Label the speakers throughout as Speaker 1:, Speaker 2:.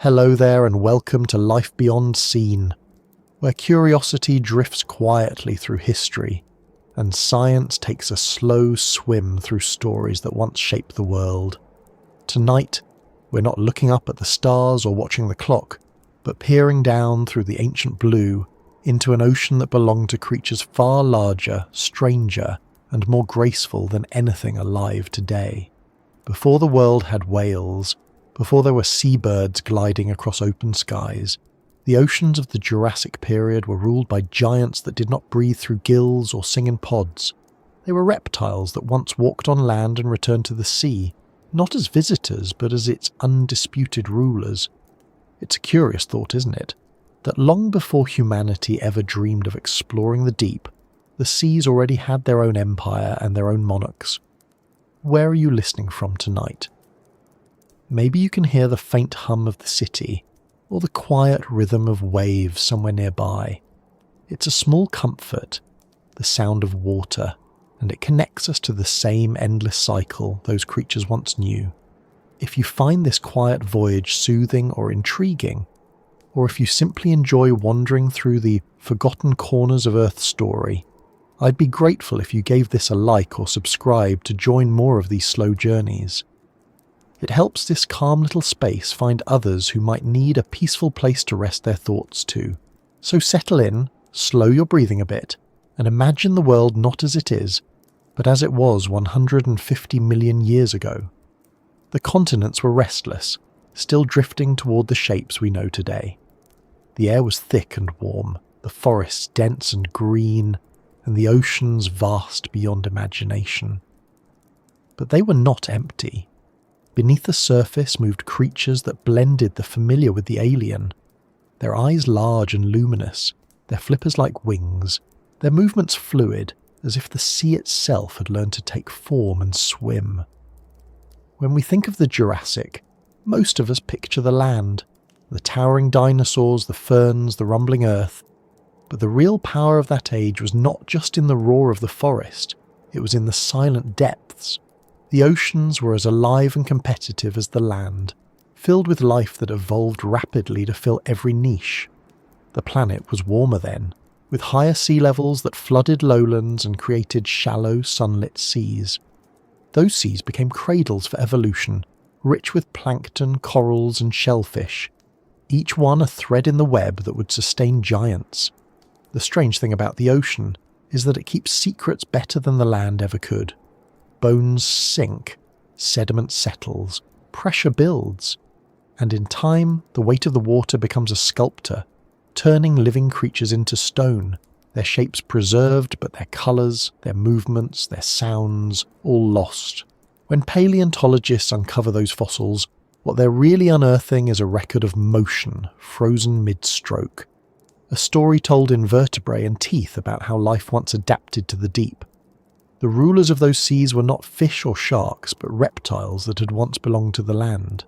Speaker 1: Hello there and welcome to Life Beyond Seen, where curiosity drifts quietly through history and science takes a slow swim through stories that once shaped the world. Tonight, we're not looking up at the stars or watching the clock, but peering down through the ancient blue into an ocean that belonged to creatures far larger, stranger, and more graceful than anything alive today. Before the world had whales, before there were seabirds gliding across open skies, the oceans of the Jurassic Period were ruled by giants that did not breathe through gills or sing in pods. They were reptiles that once walked on land and returned to the sea, not as visitors but as its undisputed rulers. It's a curious thought, isn't it? That long before humanity ever dreamed of exploring the deep, the seas already had their own empire and their own monarchs. Where are you listening from tonight? Maybe you can hear the faint hum of the city, or the quiet rhythm of waves somewhere nearby. It's a small comfort, the sound of water, and it connects us to the same endless cycle those creatures once knew. If you find this quiet voyage soothing or intriguing, or if you simply enjoy wandering through the forgotten corners of Earth's story, I'd be grateful if you gave this a like or subscribe to join more of these slow journeys. It helps this calm little space find others who might need a peaceful place to rest their thoughts too. So settle in, slow your breathing a bit, and imagine the world not as it is, but as it was 150 million years ago. The continents were restless, still drifting toward the shapes we know today. The air was thick and warm, the forests dense and green, and the oceans vast beyond imagination. But they were not empty. Beneath the surface moved creatures that blended the familiar with the alien. Their eyes large and luminous, their flippers like wings, their movements fluid, as if the sea itself had learned to take form and swim. When we think of the Jurassic, most of us picture the land, the towering dinosaurs, the ferns, the rumbling earth. But the real power of that age was not just in the roar of the forest, it was in the silent depths. The oceans were as alive and competitive as the land, filled with life that evolved rapidly to fill every niche. The planet was warmer then, with higher sea levels that flooded lowlands and created shallow, sunlit seas. Those seas became cradles for evolution, rich with plankton, corals and shellfish, each one a thread in the web that would sustain giants. The strange thing about the ocean is that it keeps secrets better than the land ever could. Bones sink, sediment settles, pressure builds, and in time the weight of the water becomes a sculptor, turning living creatures into stone, their shapes preserved but their colours, their movements, their sounds, all lost. When paleontologists uncover those fossils, what they're really unearthing is a record of motion, frozen mid-stroke. A story told in vertebrae and teeth about how life once adapted to the deep. The rulers of those seas were not fish or sharks, but reptiles that had once belonged to the land.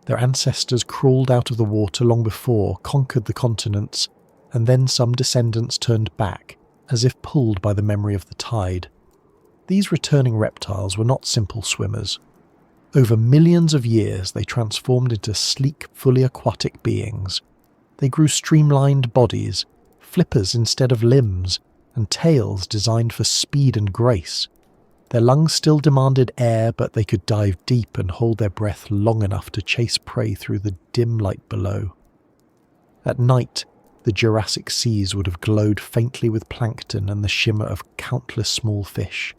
Speaker 1: Their ancestors crawled out of the water long before, conquered the continents, and then some descendants turned back, as if pulled by the memory of the tide. These returning reptiles were not simple swimmers. Over millions of years they transformed into sleek, fully aquatic beings. They grew streamlined bodies, flippers instead of limbs, and tails designed for speed and grace. Their lungs still demanded air, but they could dive deep and hold their breath long enough to chase prey through the dim light below. At night, the Jurassic seas would have glowed faintly with plankton and the shimmer of countless small fish.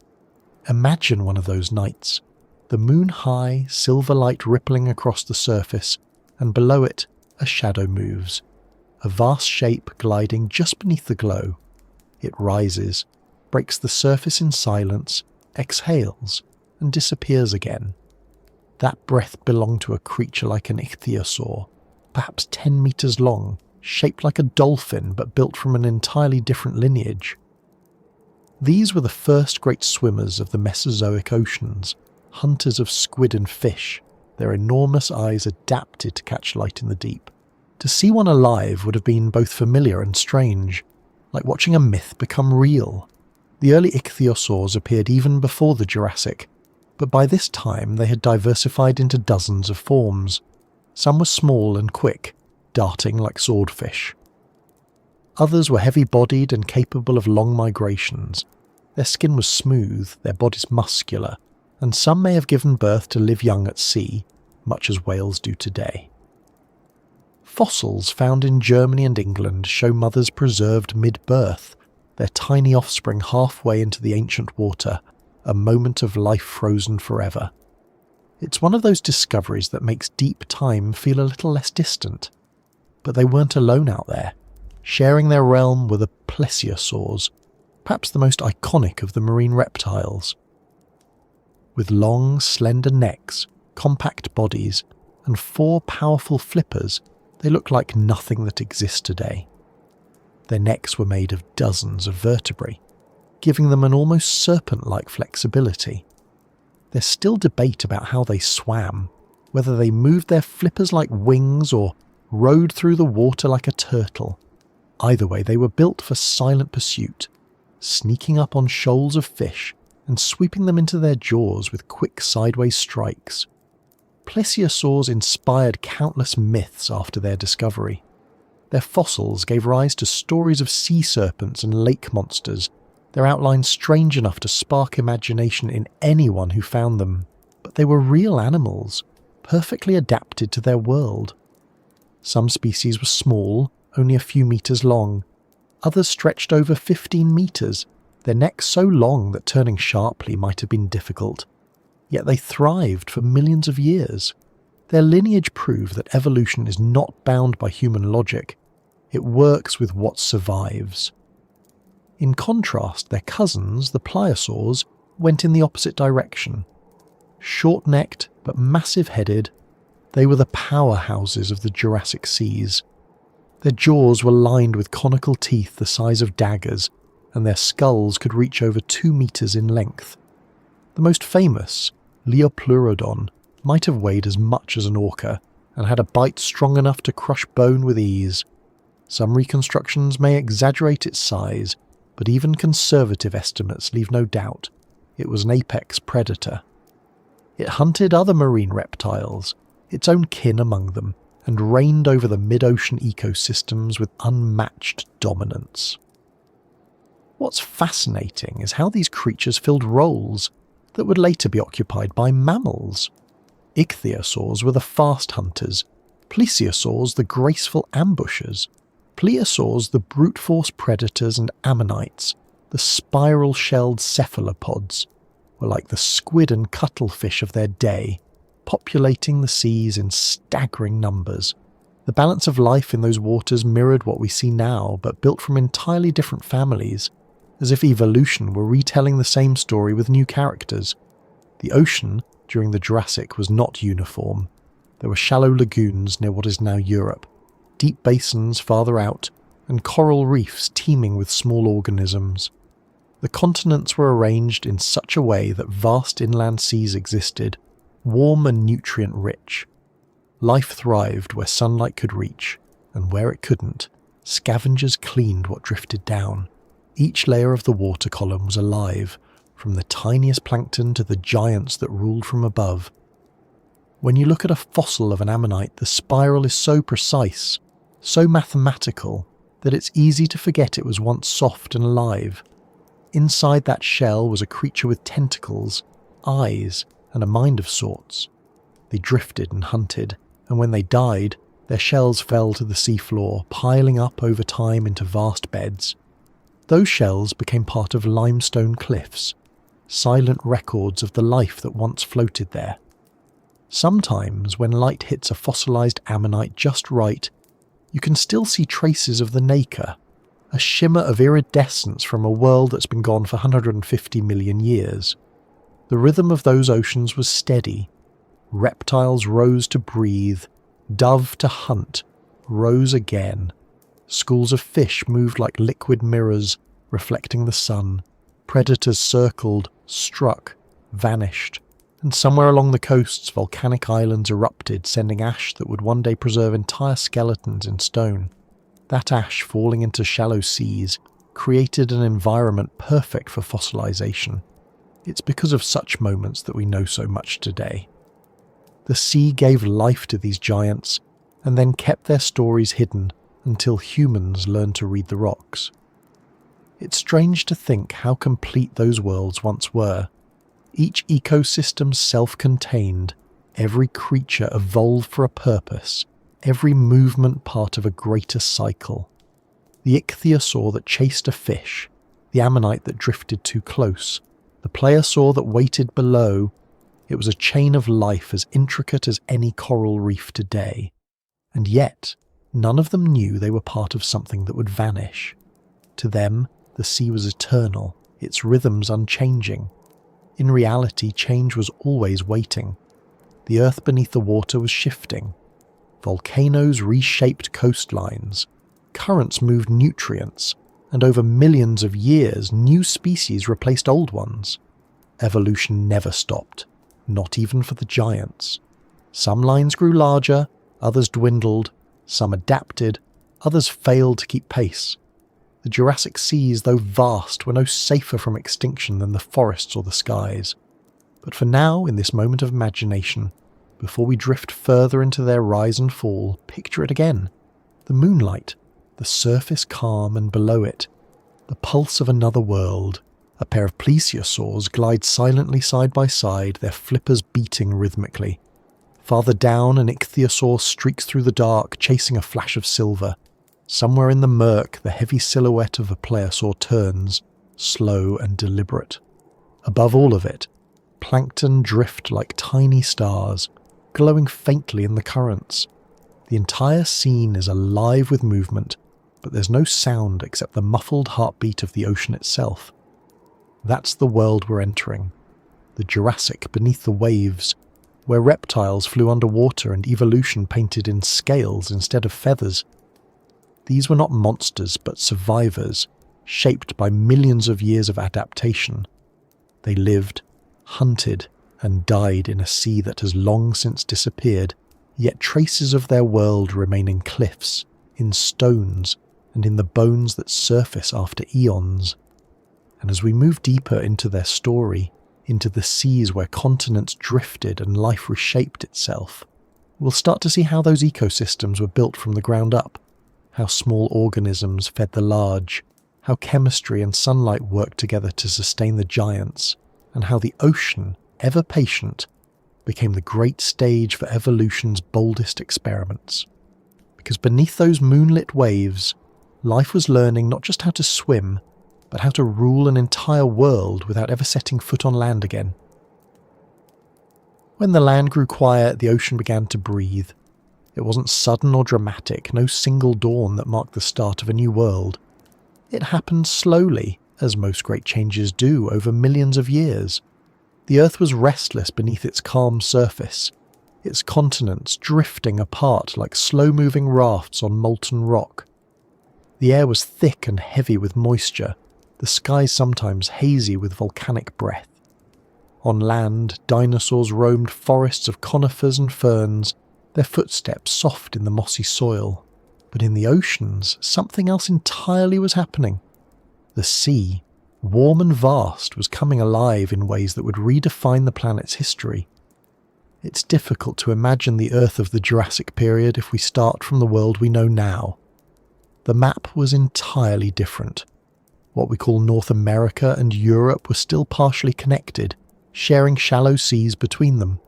Speaker 1: Imagine one of those nights, the moon-high, silver light rippling across the surface, and below it, a shadow moves, a vast shape gliding just beneath the glow. It rises, breaks the surface in silence, exhales, and disappears again. That breath belonged to a creature like an ichthyosaur, perhaps 10 meters long, shaped like a dolphin but built from an entirely different lineage. These were the first great swimmers of the Mesozoic oceans, hunters of squid and fish, their enormous eyes adapted to catch light in the deep. To see one alive would have been both familiar and strange, like watching a myth become real. The early ichthyosaurs appeared even before the Jurassic, but by this time they had diversified into dozens of forms. Some were small and quick, darting like swordfish. Others were heavy-bodied and capable of long migrations. Their skin was smooth, their bodies muscular, and some may have given birth to live young at sea, much as whales do today. Fossils found in Germany and England show mothers preserved mid-birth, their tiny offspring halfway into the ancient water, a moment of life frozen forever. It's one of those discoveries that makes deep time feel a little less distant. But they weren't alone out there. Sharing their realm were the plesiosaurs, perhaps the most iconic of the marine reptiles. With long, slender necks, compact bodies, and 4 powerful flippers, they look like nothing that exists today. Their necks were made of dozens of vertebrae, giving them an almost serpent-like flexibility. There's still debate about how they swam, whether they moved their flippers like wings or rode through the water like a turtle. Either way, they were built for silent pursuit, sneaking up on shoals of fish and sweeping them into their jaws with quick sideways strikes. Plesiosaurs inspired countless myths after their discovery. Their fossils gave rise to stories of sea serpents and lake monsters, their outlines strange enough to spark imagination in anyone who found them. But they were real animals, perfectly adapted to their world. Some species were small, only a few meters long. Others stretched over 15 meters, their necks so long that turning sharply might have been difficult. Yet they thrived for millions of years. Their lineage proved that evolution is not bound by human logic. It works with what survives. In contrast, their cousins, the plesiosaurs, went in the opposite direction. Short-necked but massive-headed, they were the powerhouses of the Jurassic seas. Their jaws were lined with conical teeth the size of daggers, and their skulls could reach over 2 meters in length. The most famous, Leopleurodon, might have weighed as much as an orca, and had a bite strong enough to crush bone with ease. Some reconstructions may exaggerate its size, but even conservative estimates leave no doubt it was an apex predator. It hunted other marine reptiles, its own kin among them, and reigned over the mid-ocean ecosystems with unmatched dominance. What's fascinating is how these creatures filled roles that would later be occupied by mammals. Ichthyosaurs were the fast hunters, plesiosaurs the graceful ambushers, plesiosaurs the brute force predators, and ammonites, the spiral-shelled cephalopods, were like the squid and cuttlefish of their day, populating the seas in staggering numbers. The balance of life in those waters mirrored what we see now, but built from entirely different families, as if evolution were retelling the same story with new characters. The ocean, during the Jurassic, was not uniform. There were shallow lagoons near what is now Europe, deep basins farther out, and coral reefs teeming with small organisms. The continents were arranged in such a way that vast inland seas existed, warm and nutrient-rich. Life thrived where sunlight could reach, and where it couldn't, scavengers cleaned what drifted down. Each layer of the water column was alive, from the tiniest plankton to the giants that ruled from above. When you look at a fossil of an ammonite, the spiral is so precise, so mathematical, that it's easy to forget it was once soft and alive. Inside that shell was a creature with tentacles, eyes, and a mind of sorts. They drifted and hunted, and when they died, their shells fell to the seafloor, piling up over time into vast beds. Those shells became part of limestone cliffs, silent records of the life that once floated there. Sometimes, when light hits a fossilized ammonite just right, you can still see traces of the nacre, a shimmer of iridescence from a world that's been gone for 150 million years. The rhythm of those oceans was steady. Reptiles rose to breathe, dove to hunt, rose again. Schools of fish moved like liquid mirrors, reflecting the sun. Predators circled, struck, vanished, and somewhere along the coasts volcanic islands erupted, sending ash that would one day preserve entire skeletons in stone. That ash falling into shallow seas created an environment perfect for fossilization. It's because of such moments that we know so much today. The sea gave life to these giants and then kept their stories hidden until humans learned to read the rocks. It's strange to think how complete those worlds once were. Each ecosystem self-contained, every creature evolved for a purpose, every movement part of a greater cycle. The ichthyosaur that chased a fish, the ammonite that drifted too close, the plesiosaur that waited below. It was a chain of life as intricate as any coral reef today. And yet, none of them knew they were part of something that would vanish. To them, the sea was eternal, its rhythms unchanging. In reality, change was always waiting. The earth beneath the water was shifting. Volcanoes reshaped coastlines. Currents moved nutrients. And over millions of years, new species replaced old ones. Evolution never stopped, not even for the giants. Some lines grew larger, others dwindled, some adapted, others failed to keep pace. The Jurassic seas, though vast, were no safer from extinction than the forests or the skies. But for now, in this moment of imagination, before we drift further into their rise and fall, picture it again. The moonlight, the surface calm, and below it, the pulse of another world. A pair of plesiosaurs glide silently side by side, their flippers beating rhythmically. Farther down, an ichthyosaur streaks through the dark, chasing a flash of silver. Somewhere in the murk, the heavy silhouette of a plesiosaur turns, slow and deliberate. Above all of it, plankton drift like tiny stars, glowing faintly in the currents. The entire scene is alive with movement, but there's no sound except the muffled heartbeat of the ocean itself. That's the world we're entering. The Jurassic beneath the waves, where reptiles flew underwater and evolution painted in scales instead of feathers. These were not monsters, but survivors, shaped by millions of years of adaptation. They lived, hunted, and died in a sea that has long since disappeared, yet traces of their world remain in cliffs, in stones, and in the bones that surface after eons. And as we move deeper into their story, into the seas where continents drifted and life reshaped itself, we'll start to see how those ecosystems were built from the ground up, how small organisms fed the large, how chemistry and sunlight worked together to sustain the giants, and how the ocean, ever patient, became the great stage for evolution's boldest experiments. Because beneath those moonlit waves, life was learning not just how to swim, but how to rule an entire world without ever setting foot on land again. When the land grew quiet, the ocean began to breathe. It wasn't sudden or dramatic, no single dawn that marked the start of a new world. It happened slowly, as most great changes do over millions of years. The earth was restless beneath its calm surface, its continents drifting apart like slow-moving rafts on molten rock. The air was thick and heavy with moisture, the skies sometimes hazy with volcanic breath. On land, dinosaurs roamed forests of conifers and ferns, their footsteps soft in the mossy soil. But in the oceans, something else entirely was happening. The sea, warm and vast, was coming alive in ways that would redefine the planet's history. It's difficult to imagine the Earth of the Jurassic Period if we start from the world we know now. The map was entirely different. What we call North America and Europe were still partially connected, sharing shallow seas between them.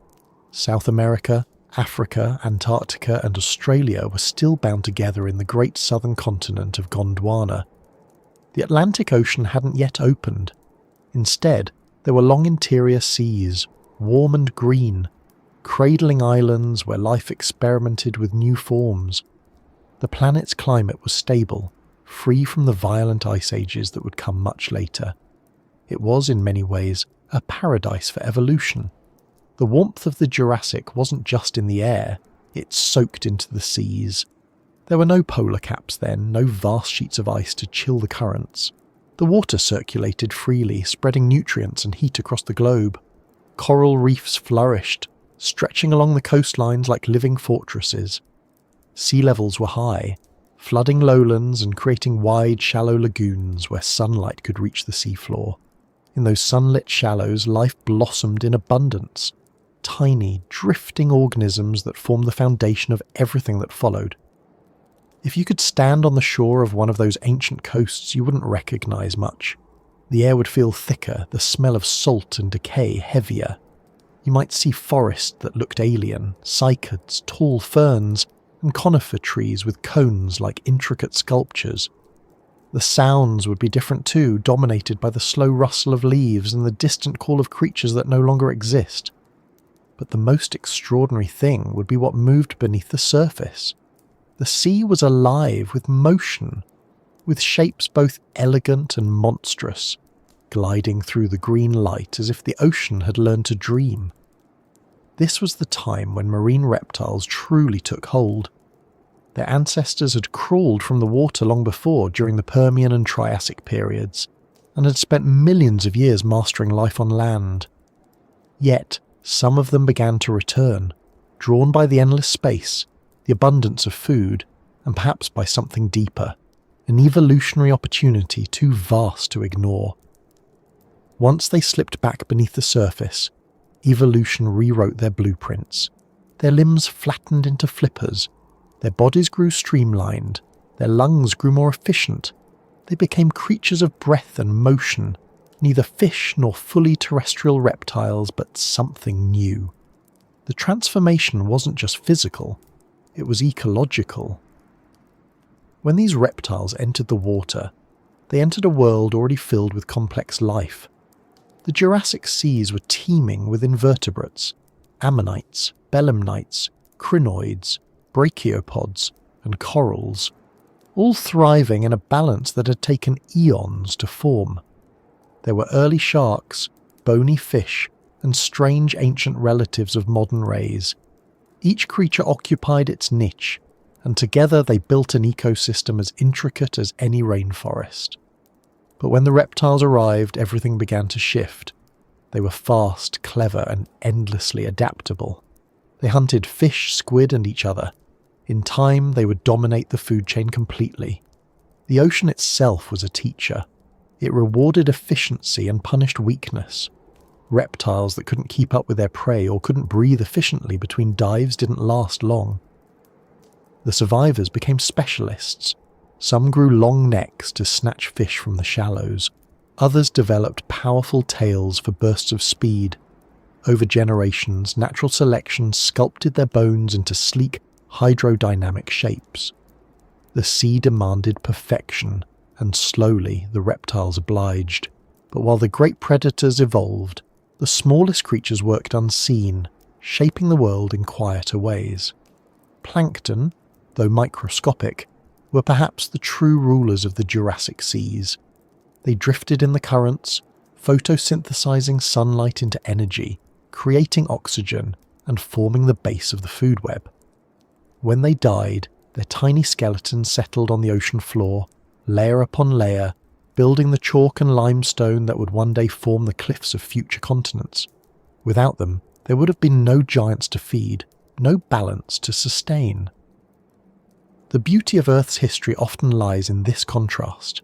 Speaker 1: South America, Africa, Antarctica and Australia were still bound together in the great southern continent of Gondwana. The Atlantic Ocean hadn't yet opened. Instead, there were long interior seas, warm and green, cradling islands where life experimented with new forms. The planet's climate was stable, free from the violent ice ages that would come much later. It was, in many ways, a paradise for evolution. The warmth of the Jurassic wasn't just in the air, it soaked into the seas. There were no polar caps then, no vast sheets of ice to chill the currents. The water circulated freely, spreading nutrients and heat across the globe. Coral reefs flourished, stretching along the coastlines like living fortresses. Sea levels were high, flooding lowlands and creating wide, shallow lagoons where sunlight could reach the seafloor. In those sunlit shallows, life blossomed in abundance. tiny, drifting organisms that formed the foundation of everything that followed. If you could stand on the shore of one of those ancient coasts, you wouldn't recognize much. The air would feel thicker, the smell of salt and decay heavier. You might see forests that looked alien, cycads, tall ferns, and conifer trees with cones like intricate sculptures. The sounds would be different too, dominated by the slow rustle of leaves and the distant call of creatures that no longer exist. But the most extraordinary thing would be what moved beneath the surface. The sea was alive with motion, with shapes both elegant and monstrous, gliding through the green light as if the ocean had learned to dream. This was the time when marine reptiles truly took hold. Their ancestors had crawled from the water long before during the Permian and Triassic periods, and had spent millions of years mastering life on land. Yet, some of them began to return, drawn by the endless space, the abundance of food, and perhaps by something deeper, an evolutionary opportunity too vast to ignore. Once they slipped back beneath the surface, evolution rewrote their blueprints. Their limbs flattened into flippers, their bodies grew streamlined, their lungs grew more efficient. They became creatures of breath and motion, neither fish nor fully terrestrial reptiles, but something new. The transformation wasn't just physical, it was ecological. When these reptiles entered the water, they entered a world already filled with complex life. The Jurassic seas were teeming with invertebrates, ammonites, belemnites, crinoids, brachiopods, and corals, all thriving in a balance that had taken eons to form. There were early sharks, bony fish, and strange ancient relatives of modern rays. Each creature occupied its niche, and together they built an ecosystem as intricate as any rainforest. But when the reptiles arrived, everything began to shift. They were fast, clever, and endlessly adaptable. They hunted fish, squid, and each other. In time, they would dominate the food chain completely. The ocean itself was a teacher. It rewarded efficiency and punished weakness. Reptiles that couldn't keep up with their prey or couldn't breathe efficiently between dives didn't last long. The survivors became specialists. Some grew long necks to snatch fish from the shallows. Others developed powerful tails for bursts of speed. Over generations, natural selection sculpted their bones into sleek, hydrodynamic shapes. The sea demanded perfection, and slowly the reptiles obliged. But while the great predators evolved, the smallest creatures worked unseen, shaping the world in quieter ways. Plankton, though microscopic, were perhaps the true rulers of the Jurassic seas. They drifted in the currents, photosynthesizing sunlight into energy, creating oxygen, and forming the base of the food web. When they died, their tiny skeletons settled on the ocean floor, layer upon layer, building the chalk and limestone that would one day form the cliffs of future continents. Without them, there would have been no giants to feed, no balance to sustain. The beauty of Earth's history often lies in this contrast.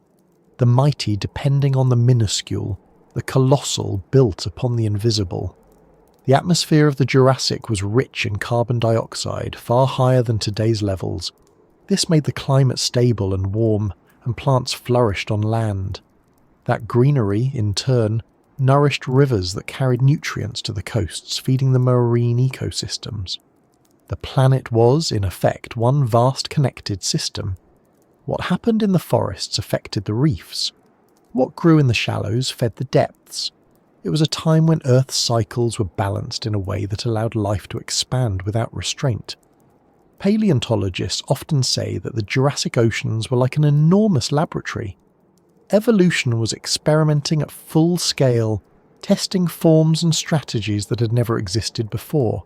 Speaker 1: The mighty depending on the minuscule, the colossal built upon the invisible. The atmosphere of the Jurassic was rich in carbon dioxide, far higher than today's levels. This made the climate stable and warm, and plants flourished on land. That greenery, in turn, nourished rivers that carried nutrients to the coasts, feeding the marine ecosystems. The planet was, in effect, one vast connected system. What happened in the forests affected the reefs. What grew in the shallows fed the depths. It was a time when Earth's cycles were balanced in a way that allowed life to expand without restraint. Paleontologists often say that the Jurassic oceans were like an enormous laboratory. Evolution was experimenting at full scale, testing forms and strategies that had never existed before.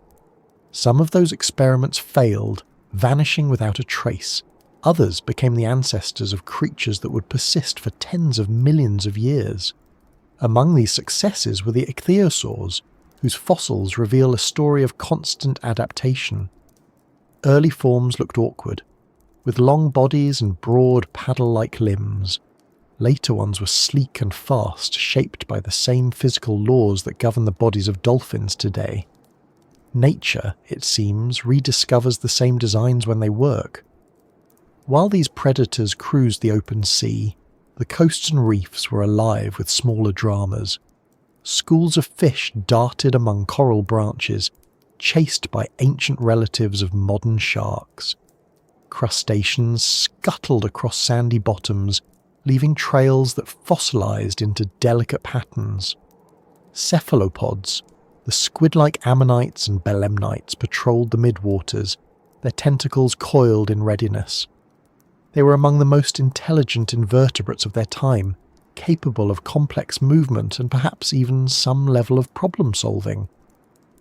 Speaker 1: Some of those experiments failed, vanishing without a trace. Others became the ancestors of creatures that would persist for tens of millions of years. Among these successes were the ichthyosaurs, whose fossils reveal a story of constant adaptation. Early forms looked awkward, with long bodies and broad paddle-like limbs. Later ones were sleek and fast, shaped by the same physical laws that govern the bodies of dolphins today. Nature, it seems, rediscovers the same designs when they work. While these predators cruised the open sea, the coasts and reefs were alive with smaller dramas. Schools of fish darted among coral branches, chased by ancient relatives of modern sharks. Crustaceans scuttled across sandy bottoms, leaving trails that fossilized into delicate patterns. Cephalopods, the squid-like ammonites and belemnites, patrolled the midwaters, their tentacles coiled in readiness. They were among the most intelligent invertebrates of their time, capable of complex movement and perhaps even some level of problem-solving.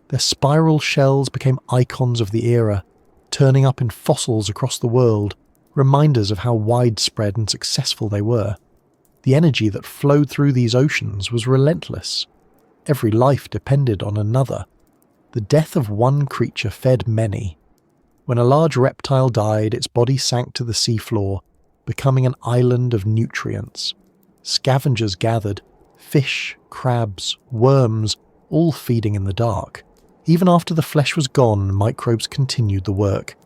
Speaker 1: Their spiral shells became icons of the era, turning up in fossils across the world, reminders of how widespread and successful they were. The energy that flowed through these oceans was relentless. Every life depended on another. The death of one creature fed many. When a large reptile died, its body sank to the seafloor, becoming an island of nutrients. Scavengers gathered, fish, crabs, worms, all feeding in the dark. Even after the flesh was gone, microbes continued the work,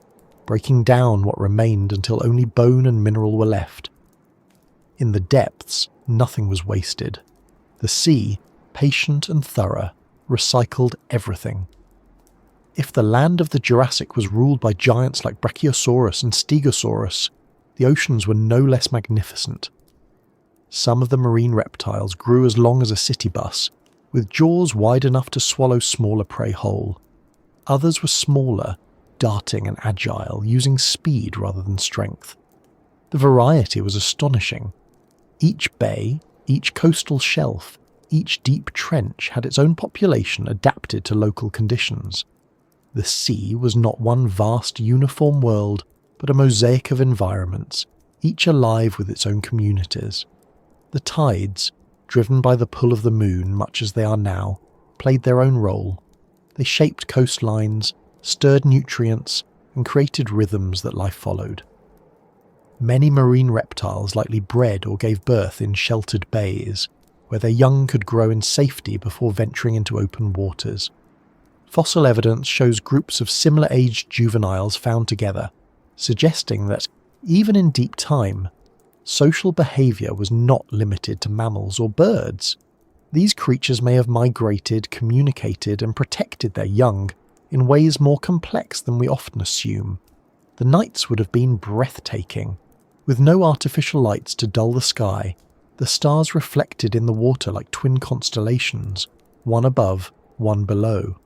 Speaker 1: breaking down what remained until only bone and mineral were left. In the depths, nothing was wasted. The sea, patient and thorough, recycled everything. If the land of the Jurassic was ruled by giants like Brachiosaurus and Stegosaurus, the oceans were no less magnificent. Some of the marine reptiles grew as long as a city bus, with jaws wide enough to swallow smaller prey whole. Others were smaller, darting and agile, using speed rather than strength. The variety was astonishing. Each bay, each coastal shelf, each deep trench had its own population adapted to local conditions. The sea was not one vast uniform world, but a mosaic of environments, each alive with its own communities. The tides, driven by the pull of the moon much as they are now, played their own role. They shaped coastlines, stirred nutrients, and created rhythms that life followed. Many marine reptiles likely bred or gave birth in sheltered bays, where their young could grow in safety before venturing into open waters. Fossil evidence shows groups of similar-aged juveniles found together, suggesting that, even in deep time, social behaviour was not limited to mammals or birds. These creatures may have migrated, communicated, and protected their young in ways more complex than we often assume. The nights would have been breathtaking. With no artificial lights to dull the sky, the stars reflected in the water like twin constellations, one above, one below.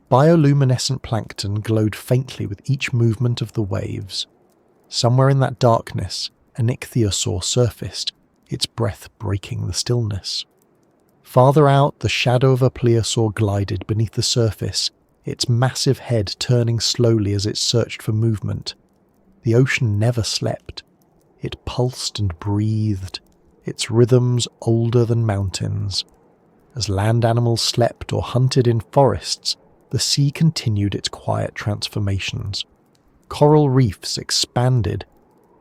Speaker 1: Bioluminescent plankton glowed faintly with each movement of the waves. Somewhere in that darkness, an ichthyosaur surfaced, its breath breaking the stillness. Farther out, the shadow of a plesiosaur glided beneath the surface, its massive head turning slowly as it searched for movement. The ocean never slept. It pulsed and breathed, its rhythms older than mountains. As land animals slept or hunted in forests, the sea continued its quiet transformations. Coral reefs expanded,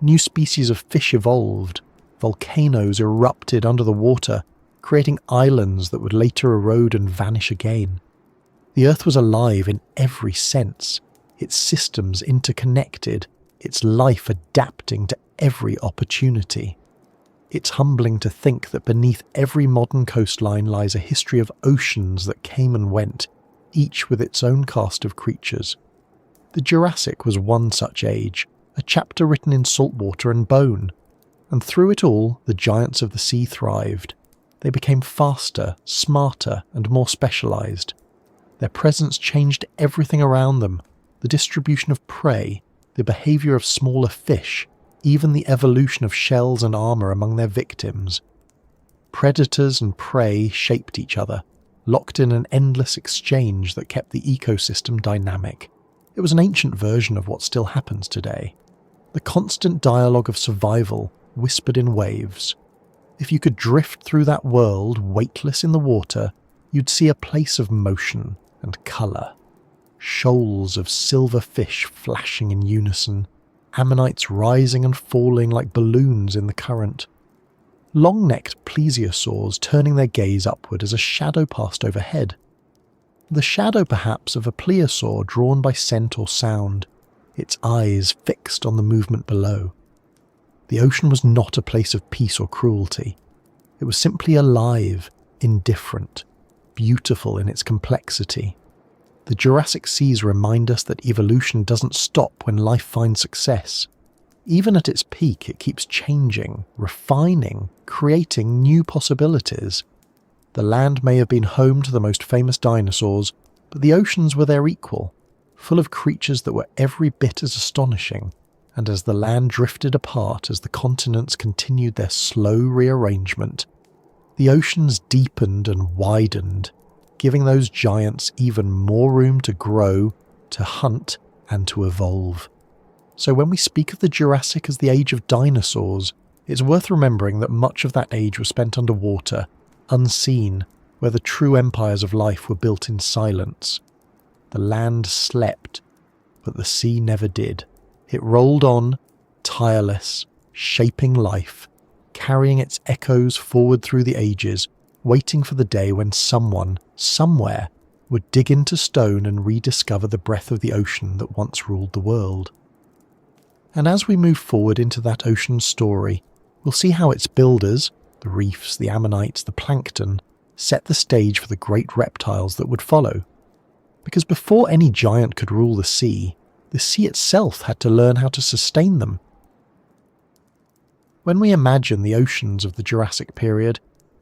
Speaker 1: new species of fish evolved, volcanoes erupted under the water, creating islands that would later erode and vanish again. The Earth was alive in every sense, its systems interconnected, its life adapting to every opportunity. It's humbling to think that beneath every modern coastline lies a history of oceans that came and went, each with its own cast of creatures. The Jurassic was one such age, a chapter written in saltwater and bone, and through it all the giants of the sea thrived. They became faster, smarter, and more specialized. Their presence changed everything around them, the distribution of prey, the behavior of smaller fish, even the evolution of shells and armor among their victims. Predators and prey shaped each other, locked in an endless exchange that kept the ecosystem dynamic. It was an ancient version of what still happens today. The constant dialogue of survival, whispered in waves. If you could drift through that world, weightless in the water, you'd see a place of motion and colour. Shoals of silver fish flashing in unison, ammonites rising and falling like balloons in the current. Long-necked plesiosaurs turning their gaze upward as a shadow passed overhead. The shadow perhaps of a plesiosaur drawn by scent or sound, its eyes fixed on the movement below. The ocean was not a place of peace or cruelty. It was simply alive, indifferent, beautiful in its complexity. The Jurassic seas remind us that evolution doesn't stop when life finds success. Even at its peak, it keeps changing, refining, creating new possibilities. The land may have been home to the most famous dinosaurs, but the oceans were their equal, full of creatures that were every bit as astonishing. And as the land drifted apart as the continents continued their slow rearrangement, the oceans deepened and widened, giving those giants even more room to grow, to hunt, and to evolve. So when we speak of the Jurassic as the age of dinosaurs, it's worth remembering that much of that age was spent underwater, unseen, where the true empires of life were built in silence. The land slept, but the sea never did. It rolled on, tireless, shaping life, carrying its echoes forward through the ages, waiting for the day when someone, somewhere, would dig into stone and rediscover the breath of the ocean that once ruled the world. And as we move forward into that ocean story, we'll see how its builders, the reefs, the ammonites, the plankton, set the stage for the great reptiles that would follow. Because before any giant could rule the sea itself had to learn how to sustain them. When we imagine the oceans of the Jurassic period,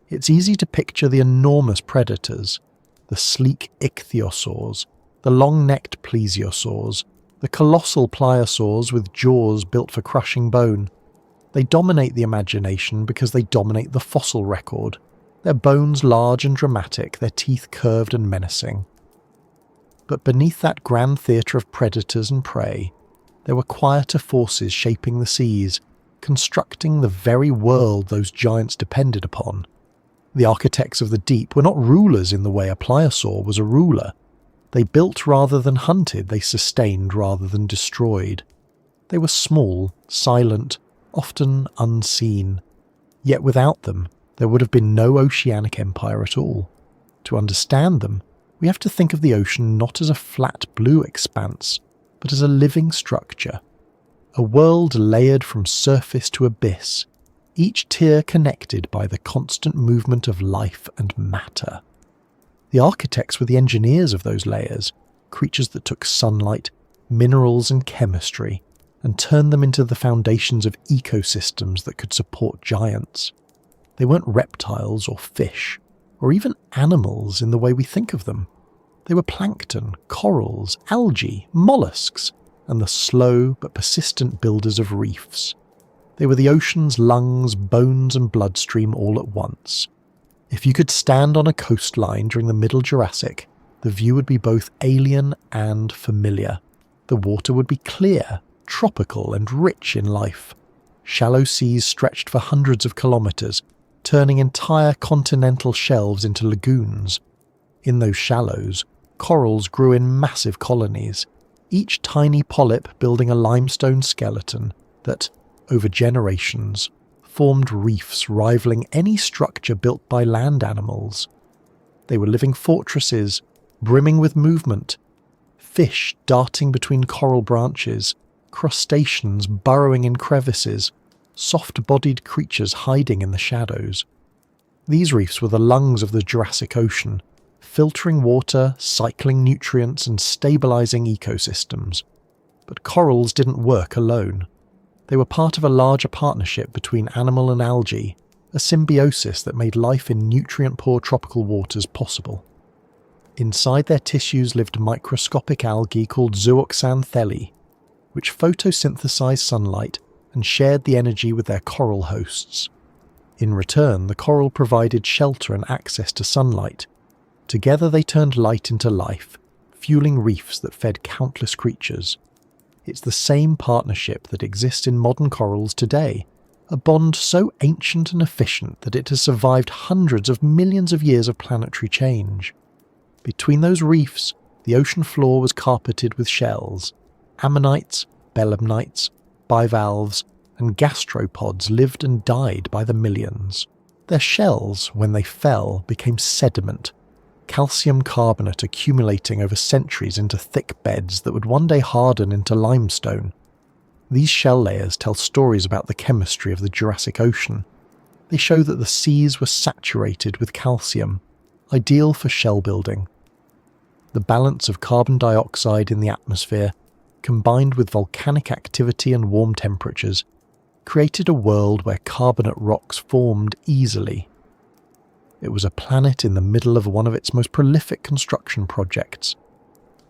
Speaker 1: it's easy to picture the enormous predators, the sleek ichthyosaurs, the long-necked plesiosaurs, the colossal pliosaurs with jaws built for crushing bone. They dominate the imagination because they dominate the fossil record, their bones large and dramatic, their teeth curved and menacing. But beneath that grand theatre of predators and prey, there were quieter forces shaping the seas, constructing the very world those giants depended upon. The architects of the deep were not rulers in the way a pliosaur was a ruler. They built rather than hunted, they sustained rather than destroyed. They were small, silent, often unseen. Yet without them, there would have been no oceanic empire at all. To understand them, we have to think of the ocean not as a flat blue expanse, but as a living structure. A world layered from surface to abyss, each tier connected by the constant movement of life and matter. The architects were the engineers of those layers, creatures that took sunlight, minerals and chemistry, and turned them into the foundations of ecosystems that could support giants. They weren't reptiles or fish, or even animals in the way we think of them. They were plankton, corals, algae, mollusks, and the slow but persistent builders of reefs. They were the ocean's lungs, bones and bloodstream all at once. If you could stand on a coastline during the Middle Jurassic, the view would be both alien and familiar. The water would be clear, tropical and rich in life. Shallow seas stretched for hundreds of kilometres, turning entire continental shelves into lagoons. In those shallows, corals grew in massive colonies, each tiny polyp building a limestone skeleton that, over generations, formed reefs rivaling any structure built by land animals. They were living fortresses, brimming with movement, fish darting between coral branches, crustaceans burrowing in crevices, soft-bodied creatures hiding in the shadows. These reefs were the lungs of the Jurassic Ocean, filtering water, cycling nutrients and stabilizing ecosystems. But corals didn't work alone. They were part of a larger partnership between animal and algae, a symbiosis that made life in nutrient-poor tropical waters possible. Inside their tissues lived microscopic algae called zooxanthellae, which photosynthesized sunlight and shared the energy with their coral hosts. In return, the coral provided shelter and access to sunlight. Together they turned light into life, fueling reefs that fed countless creatures. It's the same partnership that exists in modern corals today, a bond so ancient and efficient that it has survived hundreds of millions of years of planetary change. Between those reefs, the ocean floor was carpeted with shells. Ammonites, belemnites, bivalves, and gastropods lived and died by the millions. Their shells, when they fell, became sediment, calcium carbonate accumulating over centuries into thick beds that would one day harden into limestone. These shell layers tell stories about the chemistry of the Jurassic Ocean. They show that the seas were saturated with calcium, ideal for shell building. The balance of carbon dioxide in the atmosphere, combined with volcanic activity and warm temperatures, created a world where carbonate rocks formed easily. It was a planet in the middle of one of its most prolific construction projects.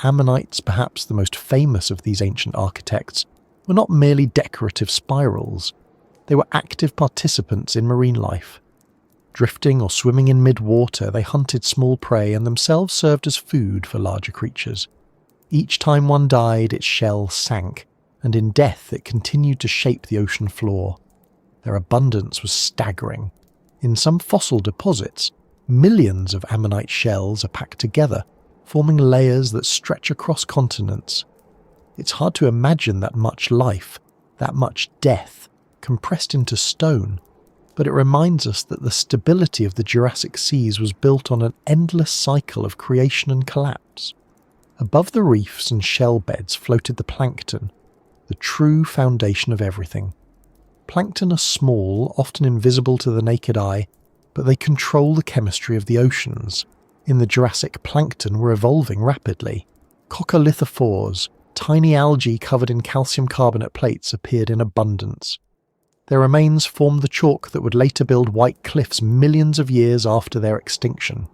Speaker 1: Ammonites, perhaps the most famous of these ancient architects, were not merely decorative spirals. They were active participants in marine life. Drifting or swimming in mid-water, they hunted small prey and themselves served as food for larger creatures. Each time one died, its shell sank, and in death it continued to shape the ocean floor. Their abundance was staggering. In some fossil deposits, millions of ammonite shells are packed together, forming layers that stretch across continents. It's hard to imagine that much life, that much death, compressed into stone, but it reminds us that the stability of the Jurassic seas was built on an endless cycle of creation and collapse. Above the reefs and shell beds floated the plankton, the true foundation of everything. Plankton are small, often invisible to the naked eye, but they control the chemistry of the oceans. In the Jurassic, plankton were evolving rapidly. Coccolithophores, tiny algae covered in calcium carbonate plates, appeared in abundance. Their remains formed the chalk that would later build white cliffs millions of years after their extinction.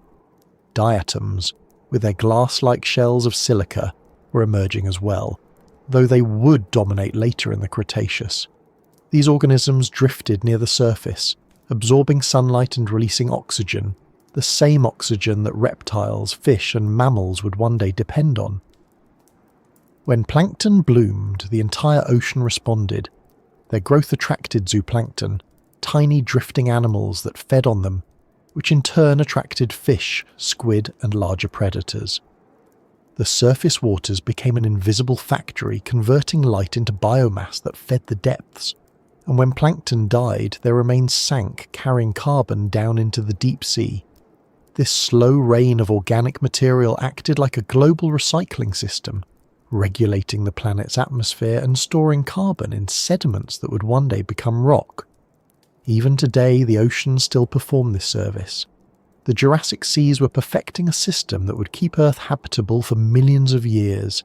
Speaker 1: Diatoms, with their glass-like shells of silica, were emerging as well, though they would dominate later in the Cretaceous. These organisms drifted near the surface, absorbing sunlight and releasing oxygen, the same oxygen that reptiles, fish and mammals would one day depend on. When plankton bloomed, the entire ocean responded. Their growth attracted zooplankton, tiny drifting animals that fed on them, which in turn attracted fish, squid and larger predators. The surface waters became an invisible factory, converting light into biomass that fed the depths. And when plankton died, their remains sank, carrying carbon down into the deep sea. This slow rain of organic material acted like a global recycling system, regulating the planet's atmosphere and storing carbon in sediments that would one day become rock. Even today, the oceans still perform this service. The Jurassic seas were perfecting a system that would keep Earth habitable for millions of years.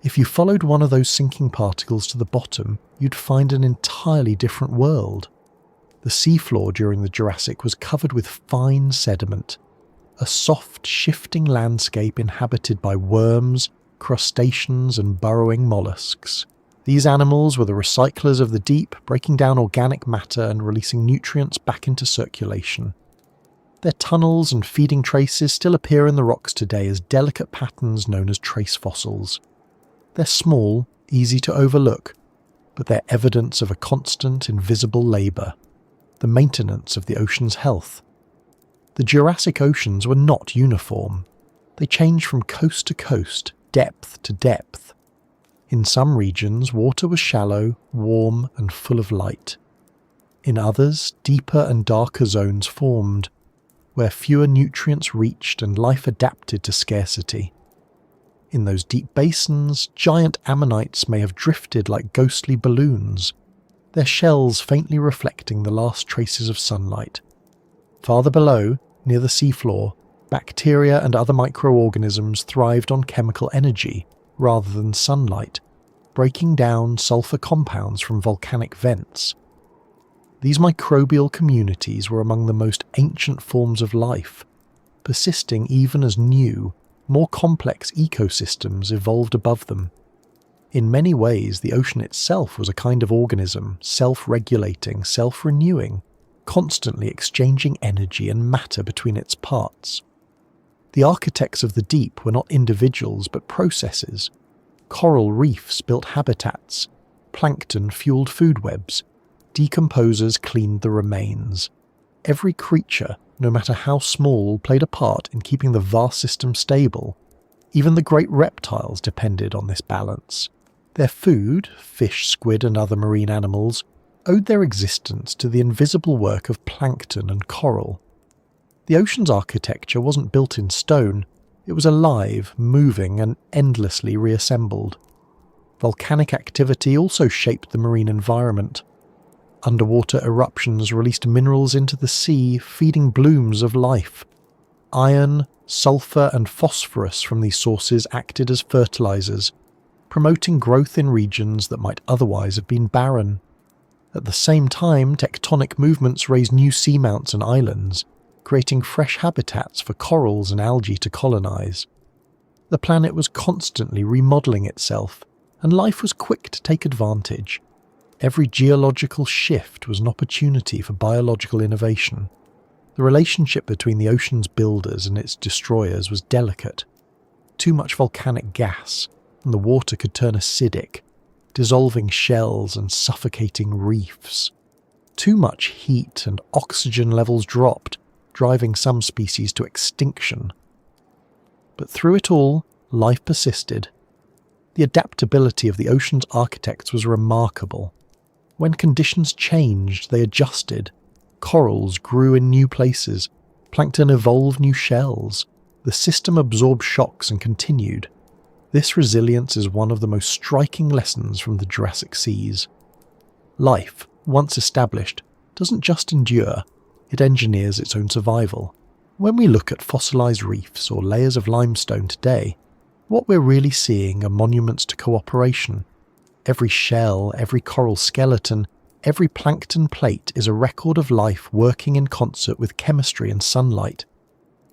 Speaker 1: If you followed one of those sinking particles to the bottom, you'd find an entirely different world. The seafloor during the Jurassic was covered with fine sediment, a soft, shifting landscape inhabited by worms, crustaceans and burrowing mollusks. These animals were the recyclers of the deep, breaking down organic matter and releasing nutrients back into circulation. Their tunnels and feeding traces still appear in the rocks today as delicate patterns known as trace fossils. They're small, easy to overlook, but they're evidence of a constant, invisible labour, the maintenance of the ocean's health. The Jurassic oceans were not uniform. They changed from coast to coast, depth to depth. In some regions, water was shallow, warm, and full of light. In others, deeper and darker zones formed, where fewer nutrients reached and life adapted to scarcity. In those deep basins, giant ammonites may have drifted like ghostly balloons, their shells faintly reflecting the last traces of sunlight. Farther below, near the seafloor, bacteria and other microorganisms thrived on chemical energy rather than sunlight, breaking down sulfur compounds from volcanic vents. These microbial communities were among the most ancient forms of life, persisting even as new, more complex ecosystems evolved above them. In many ways, the ocean itself was a kind of organism, self-regulating, self-renewing, constantly exchanging energy and matter between its parts. The architects of the deep were not individuals but processes. Coral reefs built habitats, plankton fueled food webs, decomposers cleaned the remains. Every creature, no matter how small, played a part in keeping the vast system stable. Even the great reptiles depended on this balance. Their food, fish, squid and other marine animals, owed their existence to the invisible work of plankton and coral. The ocean's architecture wasn't built in stone, it was alive, moving, and endlessly reassembled. Volcanic activity also shaped the marine environment. Underwater eruptions released minerals into the sea, feeding blooms of life. Iron, sulfur, and phosphorus from these sources acted as fertilizers, promoting growth in regions that might otherwise have been barren. At the same time, tectonic movements raised new seamounts and islands, creating fresh habitats for corals and algae to colonize. The planet was constantly remodeling itself, and life was quick to take advantage. Every geological shift was an opportunity for biological innovation. The relationship between the ocean's builders and its destroyers was delicate. Too much volcanic gas, and the water could turn acidic, dissolving shells and suffocating reefs. Too much heat and oxygen levels dropped, driving some species to extinction. But through it all, life persisted. The adaptability of the ocean's architects was remarkable. When conditions changed, they adjusted. Corals grew in new places, plankton evolved new shells. The system absorbed shocks and continued. This resilience is one of the most striking lessons from the Jurassic seas. Life, once established, doesn't just endure, it engineers its own survival. When we look at fossilized reefs or layers of limestone today, what we're really seeing are monuments to cooperation. Every shell, every coral skeleton, every plankton plate is a record of life working in concert with chemistry and sunlight.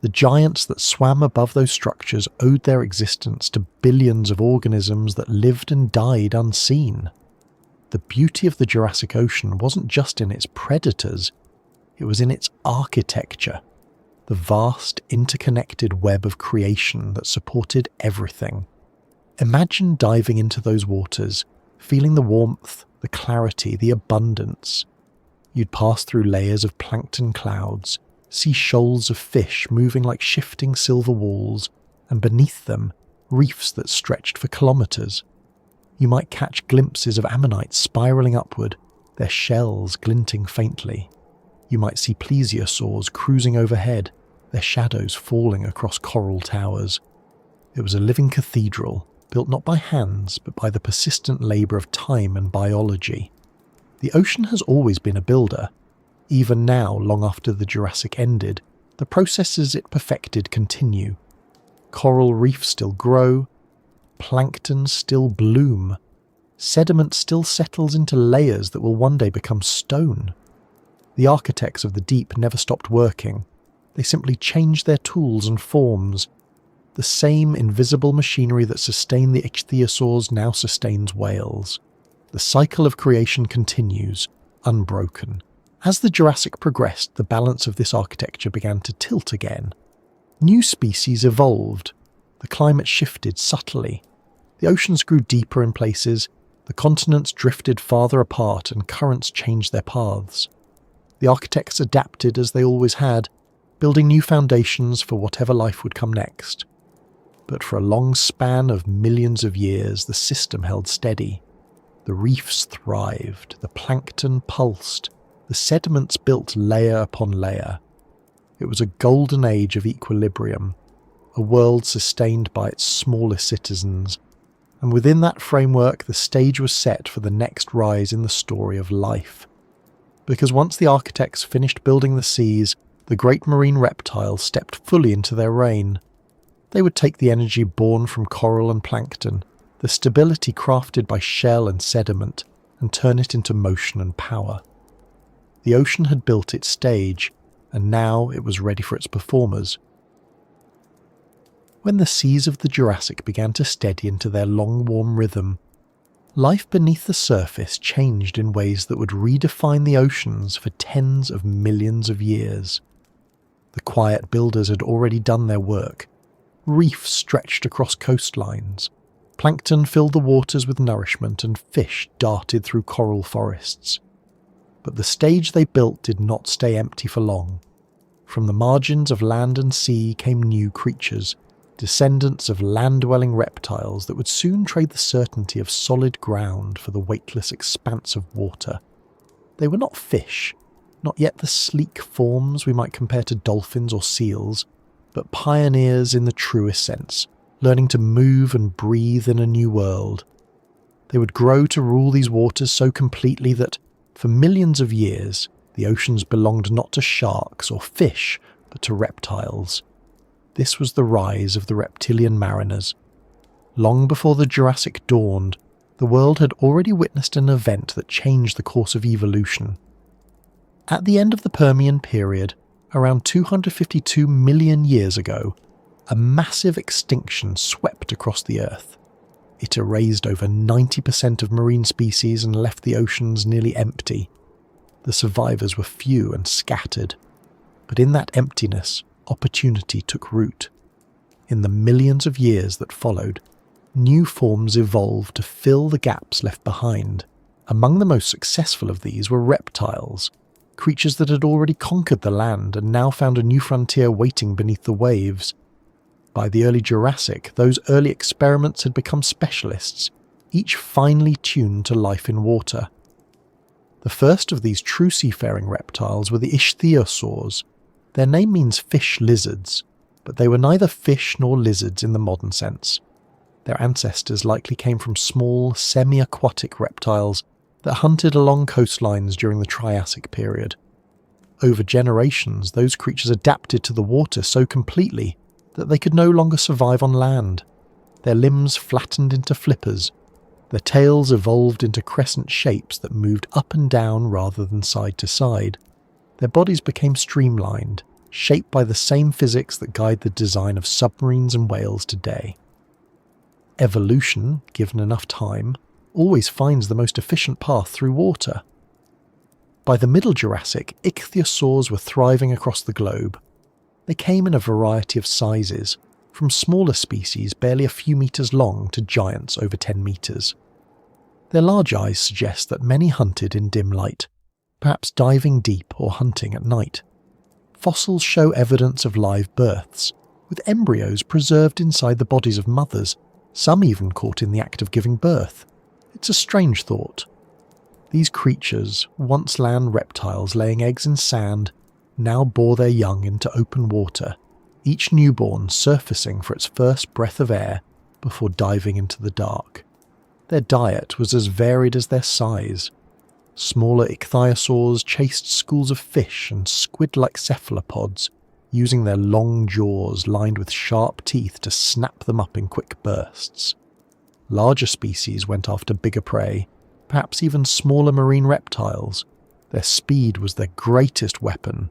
Speaker 1: The giants that swam above those structures owed their existence to billions of organisms that lived and died unseen. The beauty of the Jurassic Ocean wasn't just in its predators, it was in its architecture, the vast interconnected web of creation that supported everything. Imagine diving into those waters, feeling the warmth, the clarity, the abundance. You'd pass through layers of plankton clouds, see shoals of fish moving like shifting silver walls, and beneath them, reefs that stretched for kilometers. You might catch glimpses of ammonites spiraling upward, their shells glinting faintly. You might see plesiosaurs cruising overhead, their shadows falling across coral towers. It was a living cathedral, built not by hands, but by the persistent labour of time and biology. The ocean has always been a builder. Even now, long after the Jurassic ended, the processes it perfected continue. Coral reefs still grow, plankton still bloom, sediment still settles into layers that will one day become stone. The architects of the deep never stopped working. They simply changed their tools and forms. The same invisible machinery that sustained the ichthyosaurs now sustains whales. The cycle of creation continues, unbroken. As the Jurassic progressed, the balance of this architecture began to tilt again. New species evolved. The climate shifted subtly. The oceans grew deeper in places. The continents drifted farther apart and currents changed their paths. The architects adapted as they always had, building new foundations for whatever life would come next. But for a long span of millions of years, the system held steady. The reefs thrived, the plankton pulsed, the sediments built layer upon layer. It was a golden age of equilibrium, a world sustained by its smallest citizens, and within that framework the stage was set for the next rise in the story of life. Because once the architects finished building the seas, the great marine reptiles stepped fully into their reign. They would take the energy born from coral and plankton, the stability crafted by shell and sediment, and turn it into motion and power. The ocean had built its stage, and now it was ready for its performers. When the seas of the Jurassic began to steady into their long warm rhythm, life beneath the surface changed in ways that would redefine the oceans for tens of millions of years. The quiet builders had already done their work. Reefs stretched across coastlines. Plankton filled the waters with nourishment and fish darted through coral forests. But the stage they built did not stay empty for long. From the margins of land and sea came new creatures, descendants of land-dwelling reptiles that would soon trade the certainty of solid ground for the weightless expanse of water. They were not fish. Not yet the sleek forms we might compare to dolphins or seals, but pioneers in the truest sense, learning to move and breathe in a new world. They would grow to rule these waters so completely that, for millions of years, the oceans belonged not to sharks or fish, but to reptiles. This was the rise of the reptilian mariners. Long before the Jurassic dawned, the world had already witnessed an event that changed the course of evolution. At the end of the Permian period, around 252 million years ago, a massive extinction swept across the Earth. It erased over 90% of marine species and left the oceans nearly empty. The survivors were few and scattered, but in that emptiness, opportunity took root. In the millions of years that followed, new forms evolved to fill the gaps left behind. Among the most successful of these were reptiles, creatures that had already conquered the land and now found a new frontier waiting beneath the waves. By the early Jurassic, those early experiments had become specialists, each finely tuned to life in water. The first of these true seafaring reptiles were the ichthyosaurs. Their name means fish lizards, but they were neither fish nor lizards in the modern sense. Their ancestors likely came from small, semi-aquatic reptiles that hunted along coastlines during the Triassic period. Over generations, those creatures adapted to the water so completely that they could no longer survive on land. Their limbs flattened into flippers. Their tails evolved into crescent shapes that moved up and down rather than side to side. Their bodies became streamlined, shaped by the same physics that guide the design of submarines and whales today. Evolution, given enough time, always finds the most efficient path through water. By the Middle Jurassic, ichthyosaurs were thriving across the globe. They came in a variety of sizes, from smaller species barely a few meters long to giants over 10 meters. Their large eyes suggest that many hunted in dim light, perhaps diving deep or hunting at night. Fossils show evidence of live births, with embryos preserved inside the bodies of mothers, some even caught in the act of giving birth. It's a strange thought. These creatures, once land reptiles laying eggs in sand, now bore their young into open water, each newborn surfacing for its first breath of air before diving into the dark. Their diet was as varied as their size. Smaller ichthyosaurs chased schools of fish and squid-like cephalopods, using their long jaws lined with sharp teeth to snap them up in quick bursts. Larger species went after bigger prey, perhaps even smaller marine reptiles. Their speed was their greatest weapon.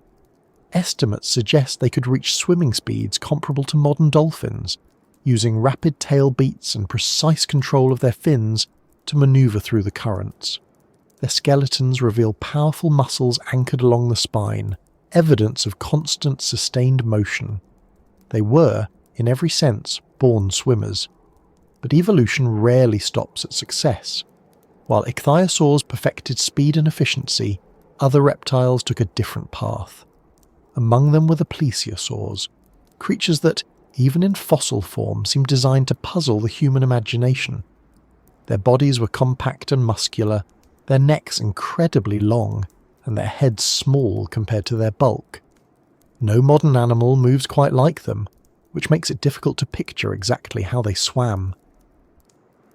Speaker 1: Estimates suggest they could reach swimming speeds comparable to modern dolphins, using rapid tail beats and precise control of their fins to maneuver through the currents. Their skeletons reveal powerful muscles anchored along the spine, evidence of constant sustained motion. They were, in every sense, born swimmers. But evolution rarely stops at success. While ichthyosaurs perfected speed and efficiency, other reptiles took a different path. Among them were the plesiosaurs, creatures that, even in fossil form, seemed designed to puzzle the human imagination. Their bodies were compact and muscular, their necks incredibly long, and their heads small compared to their bulk. No modern animal moves quite like them, which makes it difficult to picture exactly how they swam.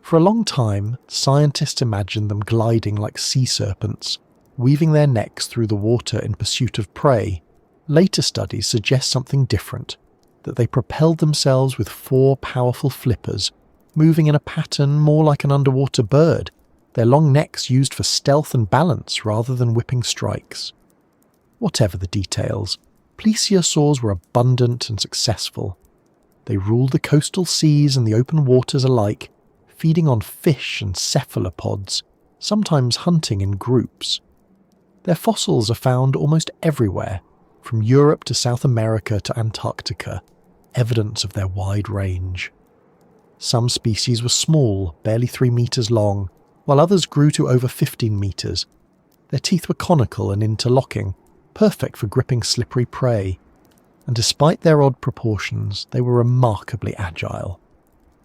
Speaker 1: For a long time, scientists imagined them gliding like sea serpents, weaving their necks through the water in pursuit of prey. Later studies suggest something different, that they propelled themselves with 4 powerful flippers, moving in a pattern more like an underwater bird, their long necks used for stealth and balance rather than whipping strikes. Whatever the details, plesiosaurs were abundant and successful. They ruled the coastal seas and the open waters alike, feeding on fish and cephalopods, sometimes hunting in groups. Their fossils are found almost everywhere, from Europe to South America to Antarctica, evidence of their wide range. Some species were small, barely 3 meters long, while others grew to over 15 meters. Their teeth were conical and interlocking, perfect for gripping slippery prey. And despite their odd proportions, they were remarkably agile.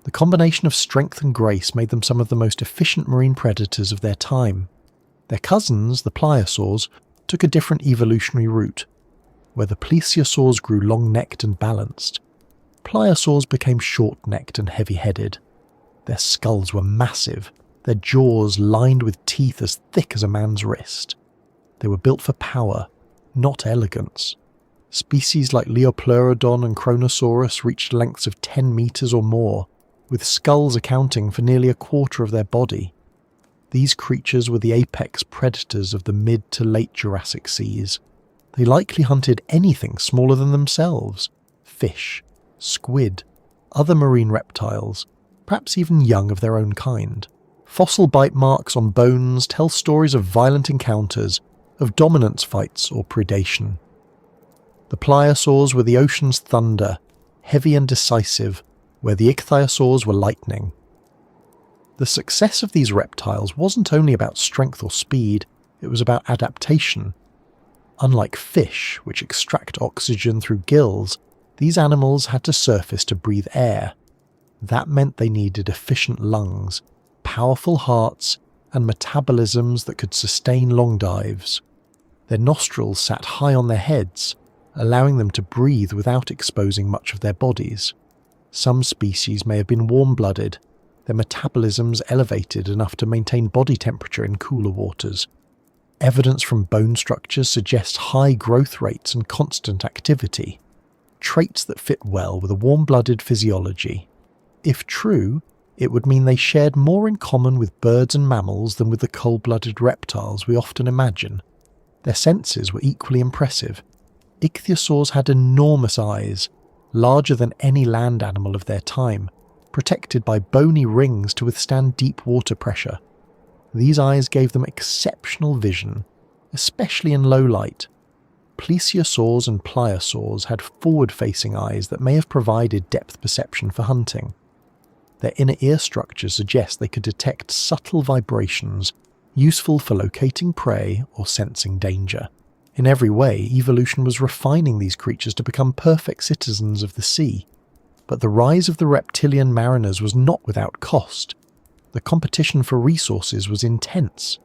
Speaker 1: The combination of strength and grace made them some of the most efficient marine predators of their time. Their cousins, the plesiosaurs, took a different evolutionary route. Where the plesiosaurs grew long-necked and balanced, plesiosaurs became short-necked and heavy-headed. Their skulls were massive, their jaws lined with teeth as thick as a man's wrist. They were built for power, not elegance. Species like Leopleurodon and Kronosaurus reached lengths of 10 meters or more, with skulls accounting for nearly a quarter of their body. These creatures were the apex predators of the mid to late Jurassic seas. They likely hunted anything smaller than themselves: fish, squid, other marine reptiles, perhaps even young of their own kind. Fossil bite marks on bones tell stories of violent encounters, of dominance fights or predation. The plesiosaurs were the ocean's thunder, heavy and decisive, where the ichthyosaurs were lightning. The success of these reptiles wasn't only about strength or speed, it was about adaptation. Unlike fish, which extract oxygen through gills, these animals had to surface to breathe air. That meant they needed efficient lungs, powerful hearts, and metabolisms that could sustain long dives. Their nostrils sat high on their heads, allowing them to breathe without exposing much of their bodies. Some species may have been warm-blooded, their metabolisms elevated enough to maintain body temperature in cooler waters. Evidence from bone structures suggests high growth rates and constant activity, traits that fit well with a warm-blooded physiology. If true, it would mean they shared more in common with birds and mammals than with the cold-blooded reptiles we often imagine. Their senses were equally impressive. Ichthyosaurs had enormous eyes, larger than any land animal of their time, protected by bony rings to withstand deep water pressure. These eyes gave them exceptional vision, especially in low light. Plesiosaurs and pliosaurs had forward-facing eyes that may have provided depth perception for hunting. Their inner ear structure suggests they could detect subtle vibrations, useful for locating prey or sensing danger. In every way, evolution was refining these creatures to become perfect citizens of the sea. But the rise of the reptilian mariners was not without cost. The competition for resources was intense.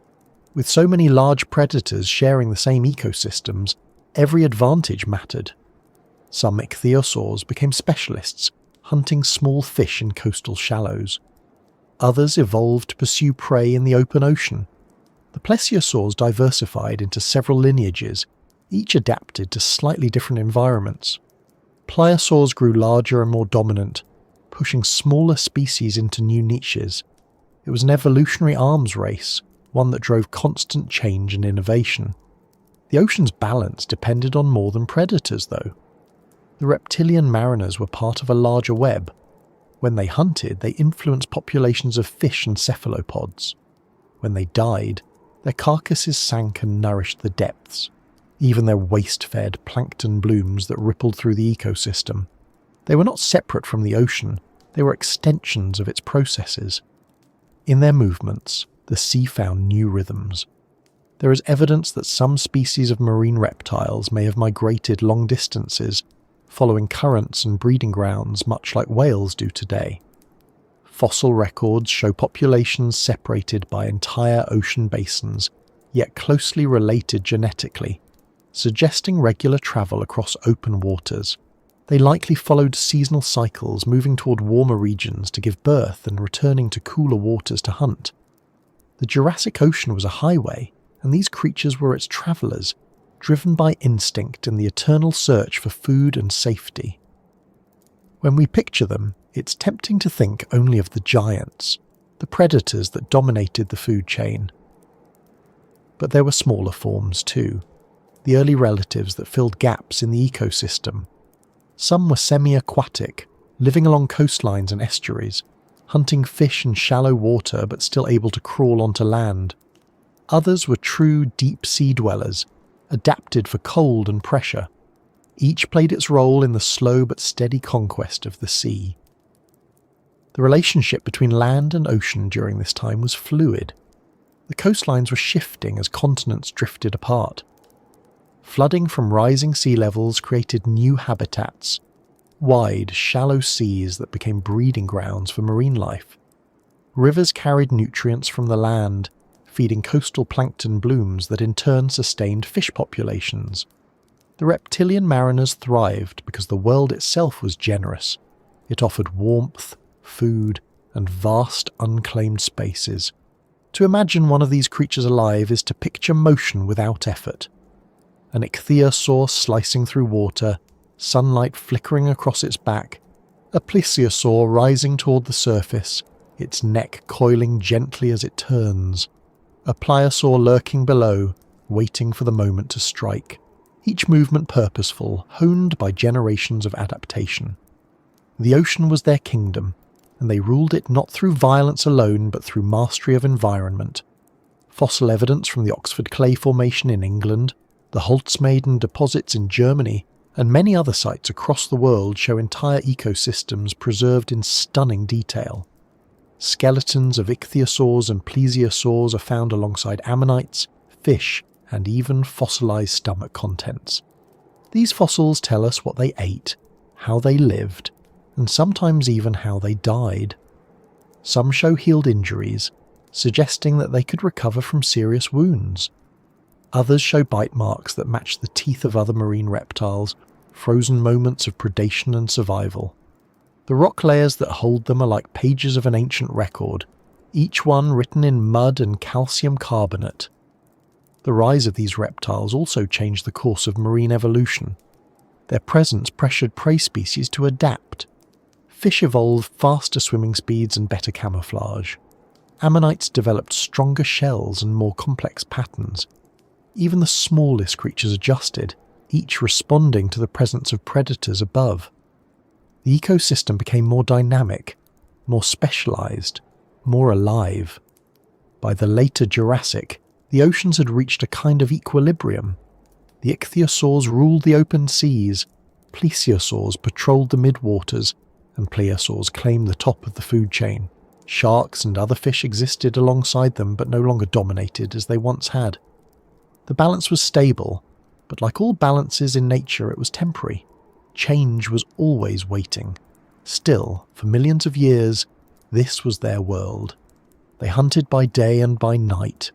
Speaker 1: With so many large predators sharing the same ecosystems, every advantage mattered. Some ichthyosaurs became specialists, hunting small fish in coastal shallows. Others evolved to pursue prey in the open ocean. The plesiosaurs diversified into several lineages, each adapted to slightly different environments. Pliosaurs grew larger and more dominant, pushing smaller species into new niches. It was an evolutionary arms race, one that drove constant change and innovation. The ocean's balance depended on more than predators, though. The reptilian mariners were part of a larger web. When they hunted, they influenced populations of fish and cephalopods. When they died, their carcasses sank and nourished the depths, even their waste-fed plankton blooms that rippled through the ecosystem. They were not separate from the ocean, they were extensions of its processes. In their movements, the sea found new rhythms. There is evidence that some species of marine reptiles may have migrated long distances, following currents and breeding grounds much like whales do today. Fossil records show populations separated by entire ocean basins, yet closely related genetically, suggesting regular travel across open waters. They likely followed seasonal cycles, moving toward warmer regions to give birth and returning to cooler waters to hunt. The Jurassic Ocean was a highway, and these creatures were its travellers, driven by instinct and the eternal search for food and safety. When we picture them, it's tempting to think only of the giants, the predators that dominated the food chain. But there were smaller forms too, the early relatives that filled gaps in the ecosystem. Some were semi-aquatic, living along coastlines and estuaries, hunting fish in shallow water but still able to crawl onto land. Others were true deep-sea dwellers, adapted for cold and pressure. Each played its role in the slow but steady conquest of the sea. The relationship between land and ocean during this time was fluid. The coastlines were shifting as continents drifted apart. Flooding from rising sea levels created new habitats, wide, shallow seas that became breeding grounds for marine life. Rivers carried nutrients from the land, feeding coastal plankton blooms that in turn sustained fish populations. The reptilian mariners thrived because the world itself was generous. It offered warmth, food, and vast unclaimed spaces. To imagine one of these creatures alive is to picture motion without effort. An ichthyosaur slicing through water, sunlight flickering across its back, a plesiosaur rising toward the surface, its neck coiling gently as it turns, a pliosaur lurking below, waiting for the moment to strike, each movement purposeful, honed by generations of adaptation. The ocean was their kingdom, and they ruled it not through violence alone but through mastery of environment. Fossil evidence from the Oxford Clay Formation in England, the Holzmaden deposits in Germany, and many other sites across the world show entire ecosystems preserved in stunning detail. Skeletons of ichthyosaurs and plesiosaurs are found alongside ammonites, fish, and even fossilized stomach contents. These fossils tell us what they ate, how they lived, and sometimes even how they died. Some show healed injuries, suggesting that they could recover from serious wounds. Others show bite marks that match the teeth of other marine reptiles, frozen moments of predation and survival. The rock layers that hold them are like pages of an ancient record, each one written in mud and calcium carbonate. The rise of these reptiles also changed the course of marine evolution. Their presence pressured prey species to adapt. Fish evolved faster swimming speeds and better camouflage. Ammonites developed stronger shells and more complex patterns. Even the smallest creatures adjusted, each responding to the presence of predators above. The ecosystem became more dynamic, more specialized, more alive. By the later Jurassic, the oceans had reached a kind of equilibrium. The ichthyosaurs ruled the open seas, plesiosaurs patrolled the midwaters, and plesiosaurs claimed the top of the food chain. Sharks and other fish existed alongside them but no longer dominated as they once had. The balance was stable, but like all balances in nature, it was temporary. Change was always waiting. Still, for millions of years, this was their world. They hunted by day and by night,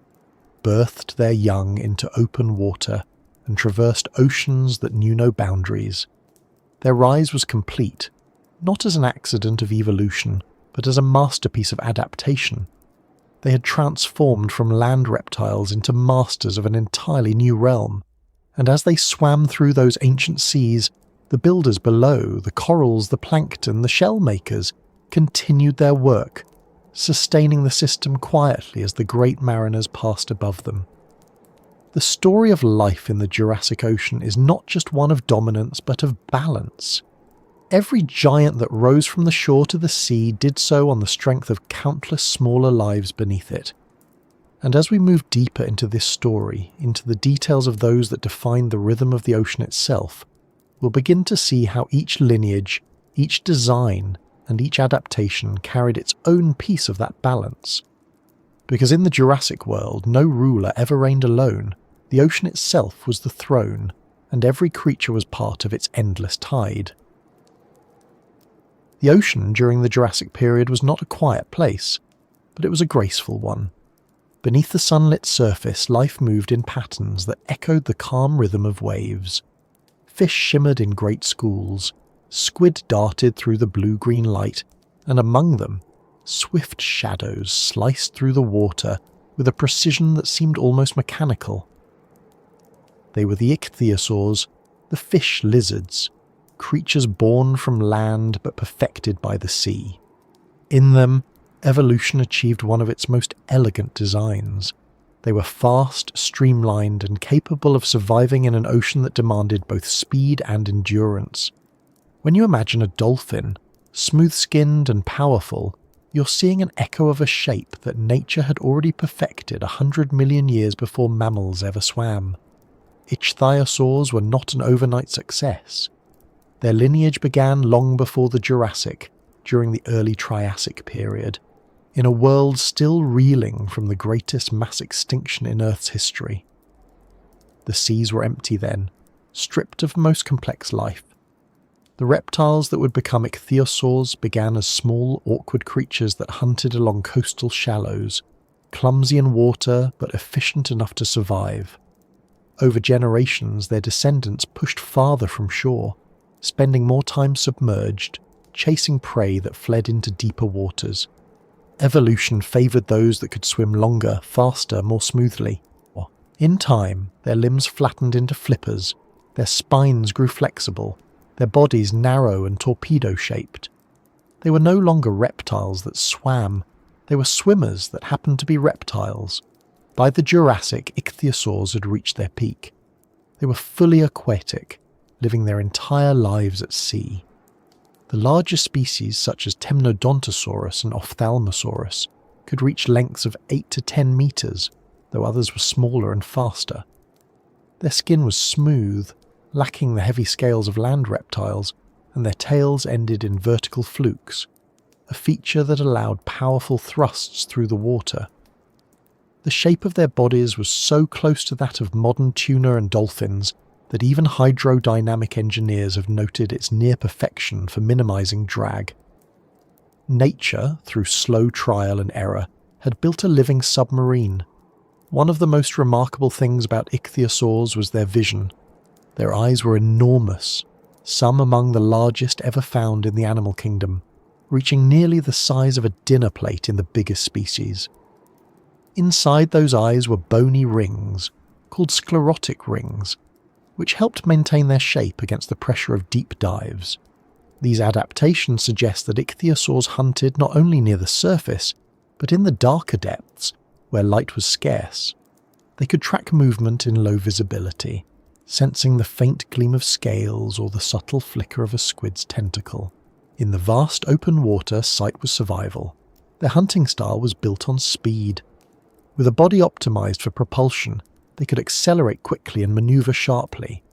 Speaker 1: birthed their young into open water, and traversed oceans that knew no boundaries. Their rise was complete, not as an accident of evolution, but as a masterpiece of adaptation. They had transformed from land reptiles into masters of an entirely new realm, and as they swam through those ancient seas, the builders below, the corals, the plankton, the shell makers, continued their work, sustaining the system quietly as the great mariners passed above them. The story of life in the Jurassic Ocean is not just one of dominance but of balance. Every giant that rose from the shore to the sea did so on the strength of countless smaller lives beneath it. And as we move deeper into this story, into the details of those that define the rhythm of the ocean itself, we'll begin to see how each lineage, each design, and each adaptation carried its own piece of that balance. Because in the Jurassic world, no ruler ever reigned alone. The ocean itself was the throne, and every creature was part of its endless tide. The ocean during the Jurassic period was not a quiet place, but it was a graceful one. Beneath the sunlit surface, life moved in patterns that echoed the calm rhythm of waves. Fish shimmered in great schools, squid darted through the blue-green light, and among them, swift shadows sliced through the water with a precision that seemed almost mechanical. They were the ichthyosaurs, the fish lizards, creatures born from land but perfected by the sea. In them, evolution achieved one of its most elegant designs. They were fast, streamlined, and capable of surviving in an ocean that demanded both speed and endurance. When you imagine a dolphin, smooth-skinned and powerful, you're seeing an echo of a shape that nature had already perfected 100 million years before mammals ever swam. Ichthyosaurs were not an overnight success. Their lineage began long before the Jurassic, during the early Triassic period, in a world still reeling from the greatest mass extinction in Earth's history. The seas were empty then, stripped of most complex life. The reptiles that would become ichthyosaurs began as small, awkward creatures that hunted along coastal shallows. clumsy in water but efficient enough to survive. Over generations, their descendants pushed farther from shore, spending more time submerged, chasing prey that fled into deeper waters. Evolution favoured those that could swim longer, faster, more smoothly. In time, their limbs flattened into flippers, their spines grew flexible, their bodies narrow and torpedo-shaped. They were no longer reptiles that swam, they were swimmers that happened to be reptiles. By the Jurassic, ichthyosaurs had reached their peak. They were fully aquatic, living their entire lives at sea. The larger species, such as Temnodontosaurus and Ophthalmosaurus, could reach lengths of 8 to 10 metres, though others were smaller and faster. Their skin was smooth, lacking the heavy scales of land reptiles, and their tails ended in vertical flukes, a feature that allowed powerful thrusts through the water. The shape of their bodies was so close to that of modern tuna and dolphins that even hydrodynamic engineers have noted its near perfection for minimizing drag. Nature, through slow trial and error, had built a living submarine. One of the most remarkable things about ichthyosaurs was their vision. Their eyes were enormous, some among the largest ever found in the animal kingdom, reaching nearly the size of a dinner plate in the biggest species. Inside those eyes were bony rings, called sclerotic rings, which helped maintain their shape against the pressure of deep dives. These adaptations suggest that ichthyosaurs hunted not only near the surface, but in the darker depths, where light was scarce. They could track movement in low visibility, sensing the faint gleam of scales or the subtle flicker of a squid's tentacle. In the vast open water, sight was survival. Their hunting style was built on speed. With a body optimized for propulsion, they could accelerate quickly and maneuver sharply.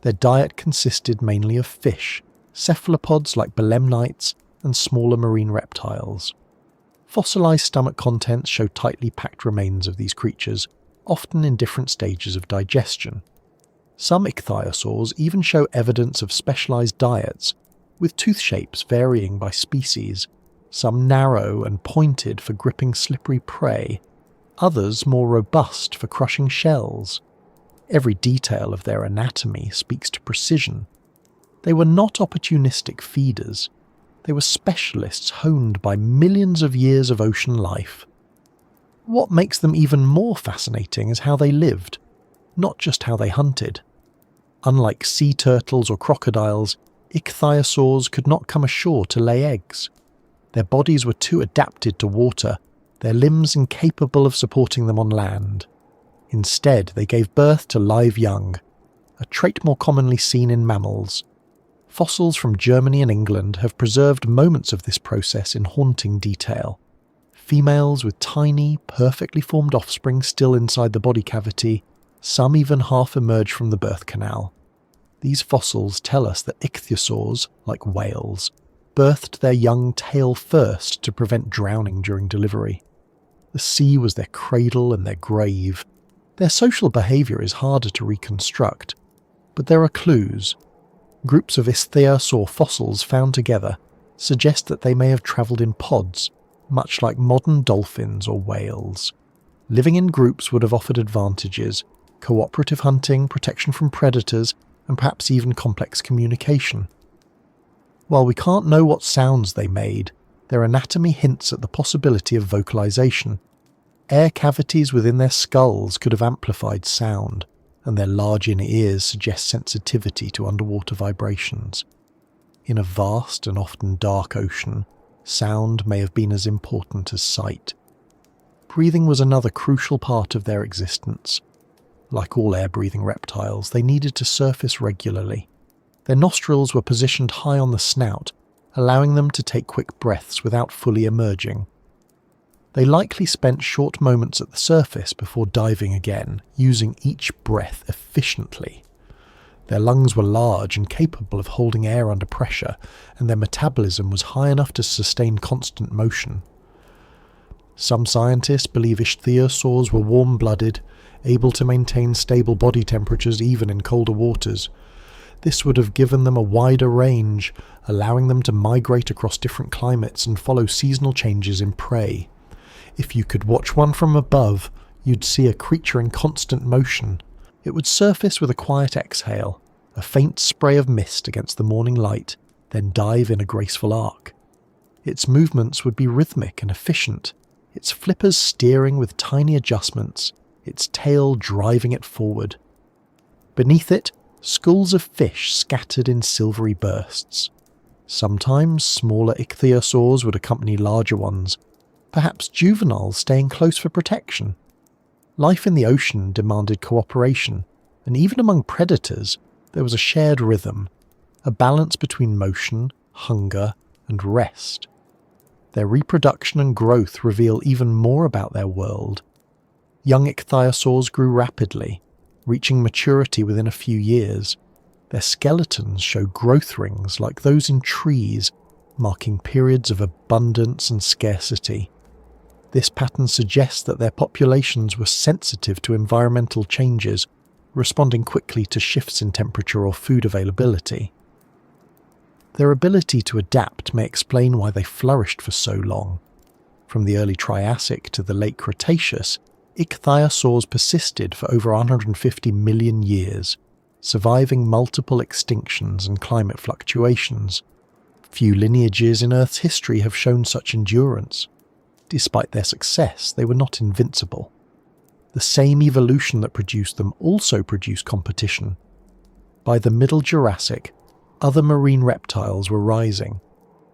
Speaker 1: Their diet consisted mainly of fish, cephalopods like belemnites, and smaller marine reptiles. Fossilized stomach contents show tightly packed remains of these creatures, often in different stages of digestion. Some ichthyosaurs even show evidence of specialized diets, with tooth shapes varying by species, some narrow and pointed for gripping slippery prey, others more robust for crushing shells. Every detail of their anatomy speaks to precision. They were not opportunistic feeders. They were specialists honed by millions of years of ocean life. What makes them even more fascinating is how they lived, not just how they hunted. Unlike sea turtles or crocodiles, ichthyosaurs could not come ashore to lay eggs. Their bodies were too adapted to water, their limbs incapable of supporting them on land. Instead, they gave birth to live young, a trait more commonly seen in mammals. Fossils from Germany and England have preserved moments of this process in haunting detail. Females with tiny, perfectly formed offspring still inside the body cavity, some even half emerge from the birth canal. These fossils tell us that ichthyosaurs, like whales, birthed their young tail first to prevent drowning during delivery. The sea was their cradle and their grave. Their social behaviour is harder to reconstruct, but there are clues. Groups of ichthyosaur fossils found together suggest that they may have travelled in pods, much like modern dolphins or whales. Living in groups would have offered advantages: cooperative hunting, protection from predators, and perhaps even complex communication. While we can't know what sounds they made, their anatomy hints at the possibility of vocalization. Air cavities within their skulls could have amplified sound, and their large inner ears suggest sensitivity to underwater vibrations. In a vast and often dark ocean, sound may have been as important as sight. Breathing was another crucial part of their existence. Like all air-breathing reptiles, they needed to surface regularly. Their nostrils were positioned high on the snout, allowing them to take quick breaths without fully emerging. They likely spent short moments at the surface before diving again, using each breath efficiently. Their lungs were large and capable of holding air under pressure, and their metabolism was high enough to sustain constant motion. Some scientists believe ichthyosaurs were warm-blooded, able to maintain stable body temperatures even in colder waters. This would have given them a wider range, allowing them to migrate across different climates and follow seasonal changes in prey. If you could watch one from above, you'd see a creature in constant motion. It would surface with a quiet exhale, a faint spray of mist against the morning light, then dive in a graceful arc. Its movements would be rhythmic and efficient, its flippers steering with tiny adjustments, its tail driving it forward. Beneath it, schools of fish scattered in silvery bursts. Sometimes smaller ichthyosaurs would accompany larger ones, perhaps juveniles staying close for protection. Life in the ocean demanded cooperation, and even among predators, there was a shared rhythm, a balance between motion, hunger, and rest. Their reproduction and growth reveal even more about their world. Young ichthyosaurs grew rapidly, reaching maturity within a few years. Their skeletons show growth rings like those in trees, marking periods of abundance and scarcity. This pattern suggests that their populations were sensitive to environmental changes, responding quickly to shifts in temperature or food availability. Their ability to adapt may explain why they flourished for so long. From the early Triassic to the late Cretaceous, ichthyosaurs persisted for over 150 million years, surviving multiple extinctions and climate fluctuations. Few lineages in Earth's history have shown such endurance. Despite their success, they were not invincible. The same evolution that produced them also produced competition. By the Middle Jurassic, other marine reptiles were rising.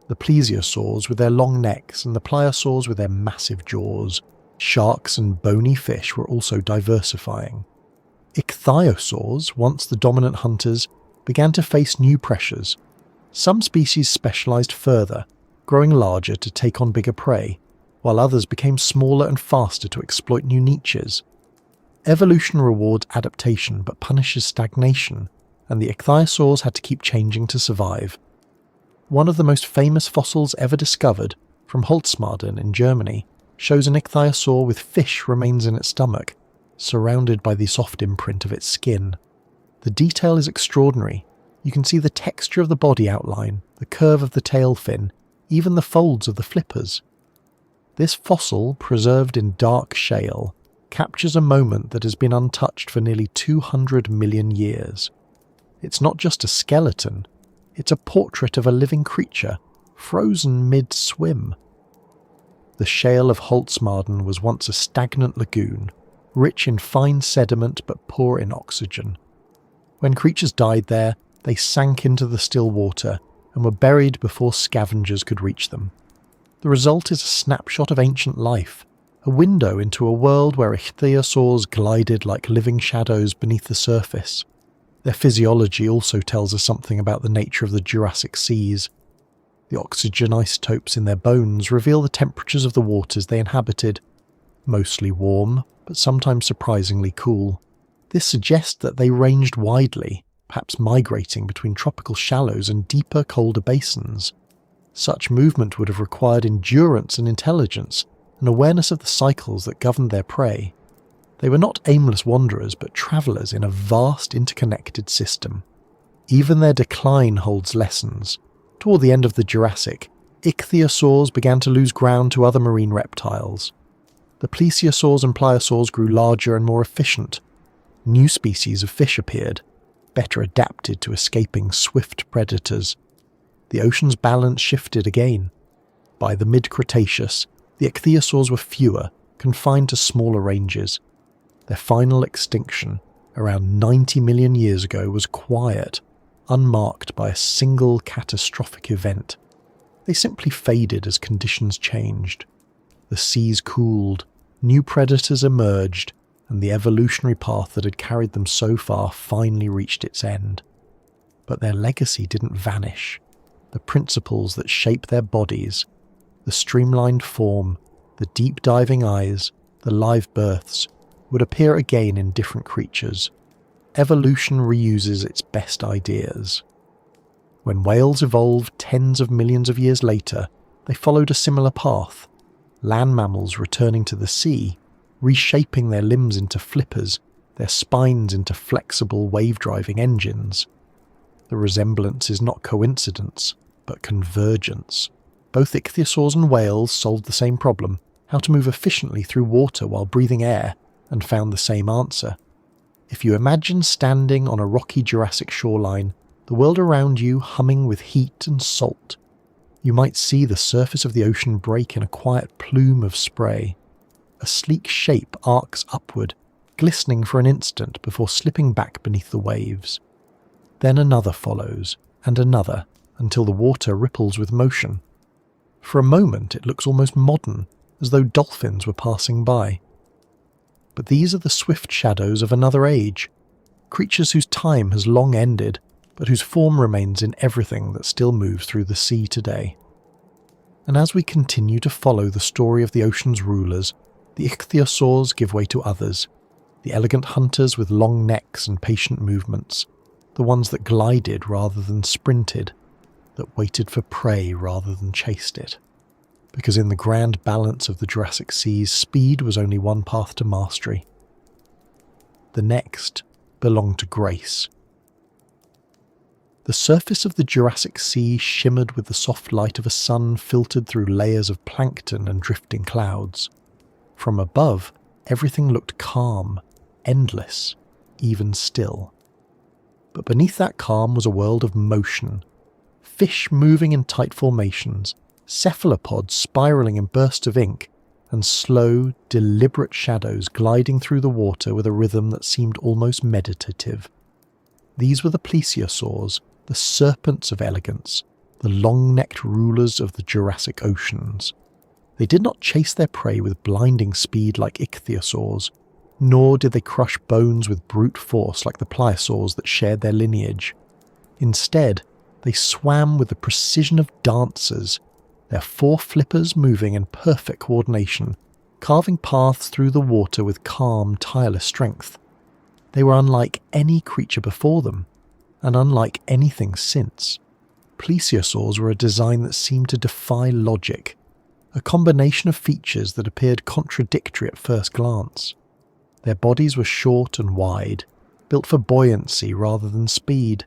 Speaker 1: The plesiosaurs with their long necks and the pliosaurs with their massive jaws. Sharks and bony fish were also diversifying. Ichthyosaurs, once the dominant hunters, began to face new pressures. Some species specialized further, growing larger to take on bigger prey, while others became smaller and faster to exploit new niches. Evolution rewards adaptation but punishes stagnation, and the ichthyosaurs had to keep changing to survive. One of the most famous fossils ever discovered, from Holzmaden in Germany, shows an ichthyosaur with fish remains in its stomach, surrounded by the soft imprint of its skin. The detail is extraordinary. You can see the texture of the body outline, the curve of the tail fin, even the folds of the flippers. This fossil, preserved in dark shale, captures a moment that has been untouched for nearly 200 million years. It's not just a skeleton, it's a portrait of a living creature, frozen mid-swim. The shale of Holzmaden was once a stagnant lagoon, rich in fine sediment but poor in oxygen. When creatures died there, they sank into the still water and were buried before scavengers could reach them. The result is a snapshot of ancient life, a window into a world where ichthyosaurs glided like living shadows beneath the surface. Their physiology also tells us something about the nature of the Jurassic seas. The oxygen isotopes in their bones reveal the temperatures of the waters they inhabited, mostly warm, but sometimes surprisingly cool. This suggests that they ranged widely, perhaps migrating between tropical shallows and deeper, colder basins. Such movement would have required endurance and intelligence, an awareness of the cycles that governed their prey. They were not aimless wanderers, but travellers in a vast interconnected system. Even their decline holds lessons. Toward the end of the Jurassic, ichthyosaurs began to lose ground to other marine reptiles. The plesiosaurs and pliosaurs grew larger and more efficient. New species of fish appeared, better adapted to escaping swift predators. The ocean's balance shifted again. By the mid-Cretaceous, the ichthyosaurs were fewer, confined to smaller ranges. Their final extinction, around 90 million years ago, was quiet, unmarked by a single catastrophic event. They simply faded as conditions changed. The seas cooled, new predators emerged, and the evolutionary path that had carried them so far finally reached its end. But their legacy didn't vanish. The principles that shape their bodies, the streamlined form, the deep-diving eyes, the live births, would appear again in different creatures. Evolution reuses its best ideas. When whales evolved tens of millions of years later, they followed a similar path. Land mammals returning to the sea, reshaping their limbs into flippers, their spines into flexible wave-driving engines. The resemblance is not coincidence, but convergence. Both ichthyosaurs and whales solved the same problem, how to move efficiently through water while breathing air, and found the same answer. If you imagine standing on a rocky Jurassic shoreline, the world around you humming with heat and salt, you might see the surface of the ocean break in a quiet plume of spray. A sleek shape arcs upward, glistening for an instant before slipping back beneath the waves. Then another follows, and another, until the water ripples with motion. For a moment it looks almost modern, as though dolphins were passing by. But these are the swift shadows of another age, creatures whose time has long ended, but whose form remains in everything that still moves through the sea today. And as we continue to follow the story of the ocean's rulers, the ichthyosaurs give way to others, the elegant hunters with long necks and patient movements, the ones that glided rather than sprinted, that waited for prey rather than chased it. Because in the grand balance of the Jurassic seas, speed was only one path to mastery. The next belonged to grace. The surface of the Jurassic Sea shimmered with the soft light of a sun filtered through layers of plankton and drifting clouds. From above, everything looked calm, endless, even still. But beneath that calm was a world of motion. Fish moving in tight formations, cephalopods spiralling in bursts of ink, and slow, deliberate shadows gliding through the water with a rhythm that seemed almost meditative. These were the plesiosaurs, the serpents of elegance, the long-necked rulers of the Jurassic oceans. They did not chase their prey with blinding speed like ichthyosaurs, nor did they crush bones with brute force like the plesiosaurs that shared their lineage. Instead, they swam with the precision of dancers, their four flippers moving in perfect coordination, carving paths through the water with calm, tireless strength. They were unlike any creature before them, and unlike anything since. Plesiosaurs were a design that seemed to defy logic, a combination of features that appeared contradictory at first glance. Their bodies were short and wide, built for buoyancy rather than speed.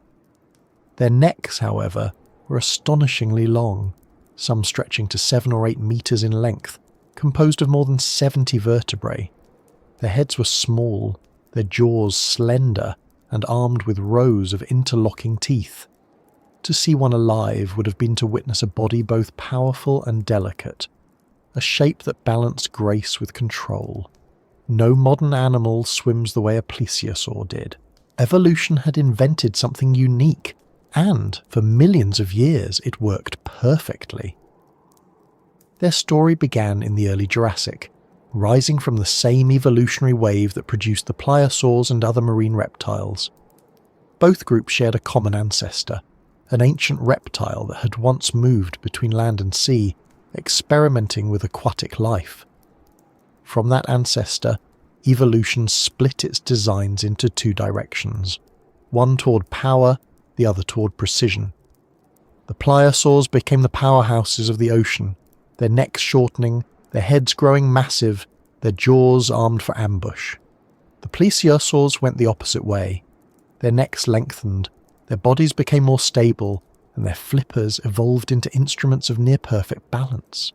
Speaker 1: Their necks, however, were astonishingly long, some stretching to 7 or 8 meters in length, composed of more than 70 vertebrae. Their heads were small, their jaws slender, and armed with rows of interlocking teeth. To see one alive would have been to witness a body both powerful and delicate, a shape that balanced grace with control. No modern animal swims the way a plesiosaur did. Evolution had invented something unique, and for millions of years it worked perfectly. Their story began in the early Jurassic, rising from the same evolutionary wave that produced the plesiosaurs and other marine reptiles. Both groups shared a common ancestor, an ancient reptile that had once moved between land and sea, experimenting with aquatic life. From that ancestor, evolution split its designs into 2 directions, one toward power, the other toward precision. The plesiosaurs became the powerhouses of the ocean, their necks shortening, their heads growing massive, their jaws armed for ambush. The plesiosaurs went the opposite way. Their necks lengthened, their bodies became more stable, and their flippers evolved into instruments of near-perfect balance.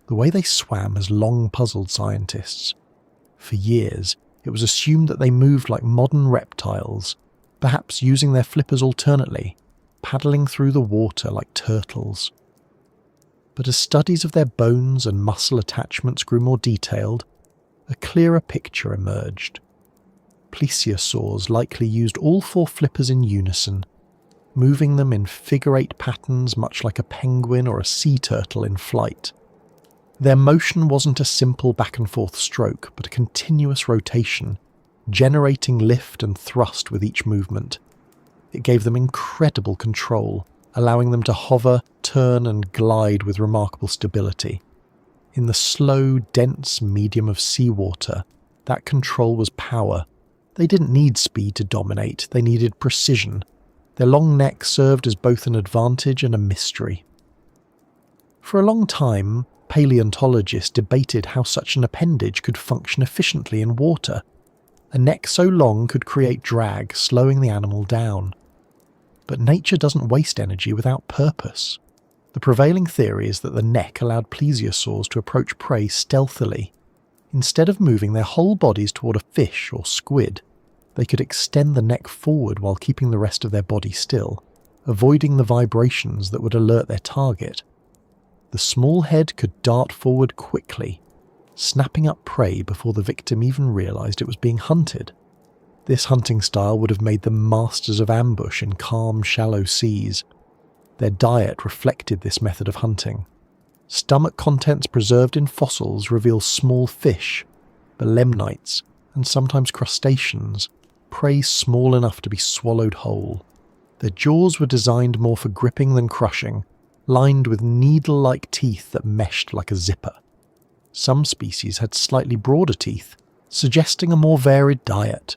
Speaker 1: The way they swam has long puzzled scientists. For years, it was assumed that they moved like modern reptiles, perhaps using their flippers alternately, paddling through the water like turtles. But as studies of their bones and muscle attachments grew more detailed, a clearer picture emerged. Plesiosaurs likely used all 4 flippers in unison, moving them in figure-8 patterns much like a penguin or a sea turtle in flight. Their motion wasn't a simple back-and-forth stroke, but a continuous rotation, generating lift and thrust with each movement. It gave them incredible control, allowing them to hover, turn and glide with remarkable stability. In the slow, dense medium of seawater, that control was power. They didn't need speed to dominate, they needed precision. Their long neck served as both an advantage and a mystery. For a long time, paleontologists debated how such an appendage could function efficiently in water. A neck so long could create drag, slowing the animal down. But nature doesn't waste energy without purpose. The prevailing theory is that the neck allowed plesiosaurs to approach prey stealthily. Instead of moving their whole bodies toward a fish or squid, they could extend the neck forward while keeping the rest of their body still, avoiding the vibrations that would alert their target. The small head could dart forward quickly, snapping up prey before the victim even realized it was being hunted. This hunting style would have made them masters of ambush in calm, shallow seas. Their diet reflected this method of hunting. Stomach contents preserved in fossils reveal small fish, belemnites, and sometimes crustaceans, prey small enough to be swallowed whole. Their jaws were designed more for gripping than crushing, lined with needle-like teeth that meshed like a zipper. Some species had slightly broader teeth, suggesting a more varied diet,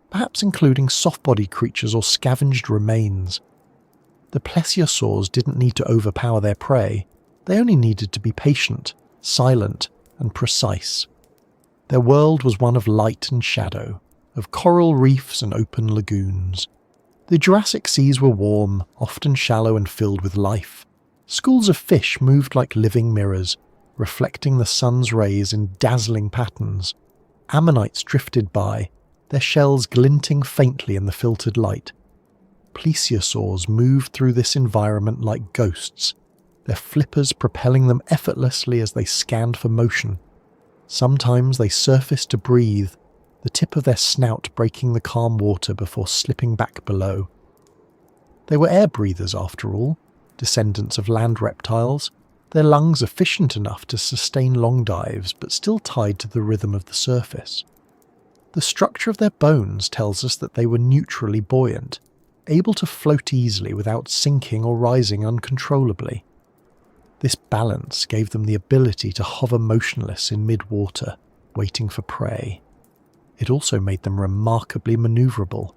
Speaker 1: perhaps including soft-bodied creatures or scavenged remains. The plesiosaurs didn't need to overpower their prey. They only needed to be patient, silent, and precise. Their world was one of light and shadow, of coral reefs and open lagoons. The Jurassic seas were warm, often shallow and filled with life. Schools of fish moved like living mirrors, reflecting the sun's rays in dazzling patterns. Ammonites drifted by, their shells glinting faintly in the filtered light. Plesiosaurs moved through this environment like ghosts, their flippers propelling them effortlessly as they scanned for motion. Sometimes they surfaced to breathe, the tip of their snout breaking the calm water before slipping back below. They were air breathers after all, descendants of land reptiles, their lungs efficient enough to sustain long dives but still tied to the rhythm of the surface. The structure of their bones tells us that they were neutrally buoyant, able to float easily without sinking or rising uncontrollably. This balance gave them the ability to hover motionless in mid-water, waiting for prey. It also made them remarkably maneuverable.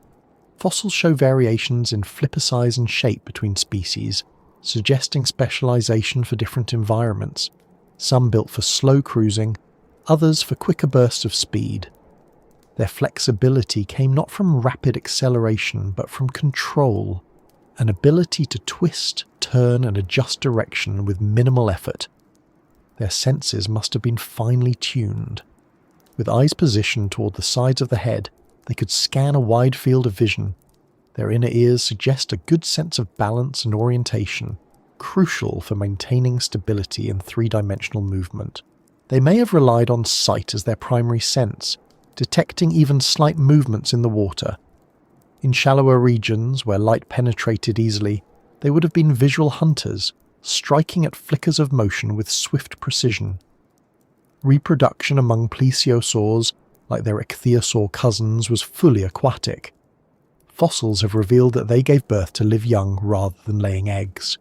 Speaker 1: Fossils show variations in flipper size and shape between species, suggesting specialization for different environments, some built for slow cruising, others for quicker bursts of speed. Their flexibility came not from rapid acceleration but from control, an ability to twist, turn and adjust direction with minimal effort. Their senses must have been finely tuned. With eyes positioned toward the sides of the head, they could scan a wide field of vision. Their inner ears suggest a good sense of balance and orientation, crucial for maintaining stability in three-dimensional movement. They may have relied on sight as their primary sense, detecting even slight movements in the water. In shallower regions where light penetrated easily, they would have been visual hunters, striking at flickers of motion with swift precision. Reproduction among plesiosaurs, like their ichthyosaur cousins, was fully aquatic. Fossils have revealed that they gave birth to live young rather than laying eggs.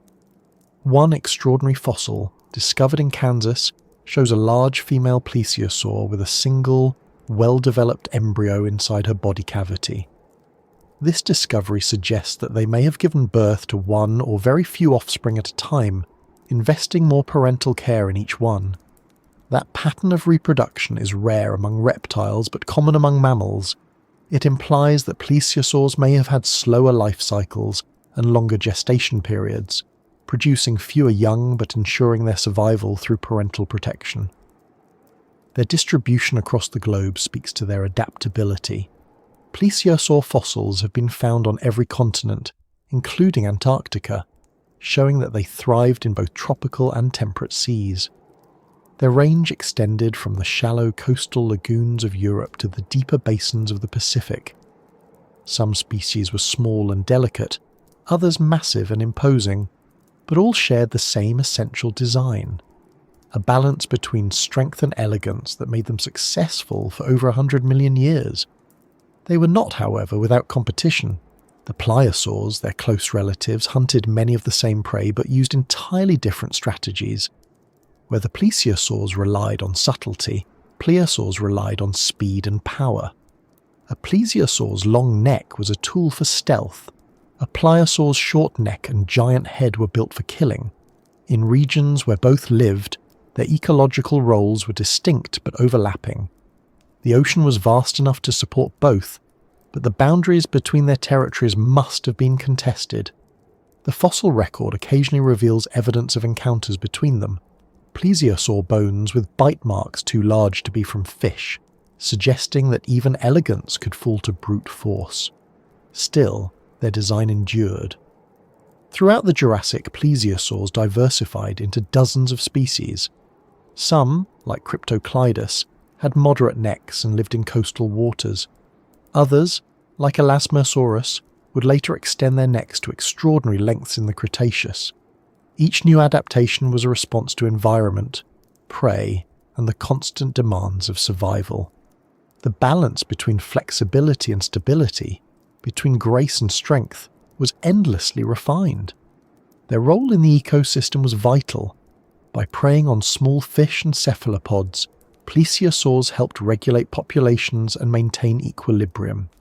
Speaker 1: One extraordinary fossil, discovered in Kansas, shows a large female plesiosaur with a single, well-developed embryo inside her body cavity. This discovery suggests that they may have given birth to one or very few offspring at a time, investing more parental care in each one. That pattern of reproduction is rare among reptiles but common among mammals. It implies that plesiosaurs may have had slower life cycles and longer gestation periods, producing fewer young but ensuring their survival through parental protection. Their distribution across the globe speaks to their adaptability. Plesiosaur fossils have been found on every continent, including Antarctica, showing that they thrived in both tropical and temperate seas. Their range extended from the shallow coastal lagoons of Europe to the deeper basins of the Pacific. Some species were small and delicate, others massive and imposing, but all shared the same essential design, a balance between strength and elegance that made them successful for over 100 million years. They were not, however, without competition. The plesiosaurs, their close relatives, hunted many of the same prey but used entirely different strategies. Where the plesiosaurs relied on subtlety, plesiosaurs relied on speed and power. A plesiosaur's long neck was a tool for stealth. A plesiosaur's short neck and giant head were built for killing. In regions where both lived, their ecological roles were distinct but overlapping. The ocean was vast enough to support both, but the boundaries between their territories must have been contested. The fossil record occasionally reveals evidence of encounters between them, plesiosaur bones with bite marks too large to be from fish, suggesting that even elegance could fall to brute force. Still, their design endured. Throughout the Jurassic, plesiosaurs diversified into dozens of species. Some, like Cryptoclydus, had moderate necks and lived in coastal waters. Others, like Elasmosaurus, would later extend their necks to extraordinary lengths in the Cretaceous. Each new adaptation was a response to environment, prey, and the constant demands of survival. The balance between flexibility and stability, between grace and strength, was endlessly refined. Their role in the ecosystem was vital. By preying on small fish and cephalopods, plesiosaurs helped regulate populations and maintain equilibrium.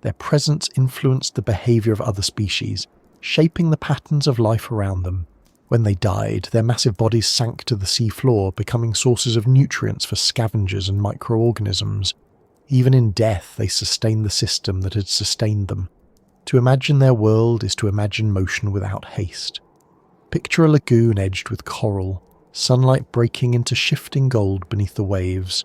Speaker 1: Their presence influenced the behavior of other species, shaping the patterns of life around them. When they died, their massive bodies sank to the seafloor, becoming sources of nutrients for scavengers and microorganisms. Even in death, they sustained the system that had sustained them. To imagine their world is to imagine motion without haste. Picture a lagoon edged with coral, sunlight breaking into shifting gold beneath the waves.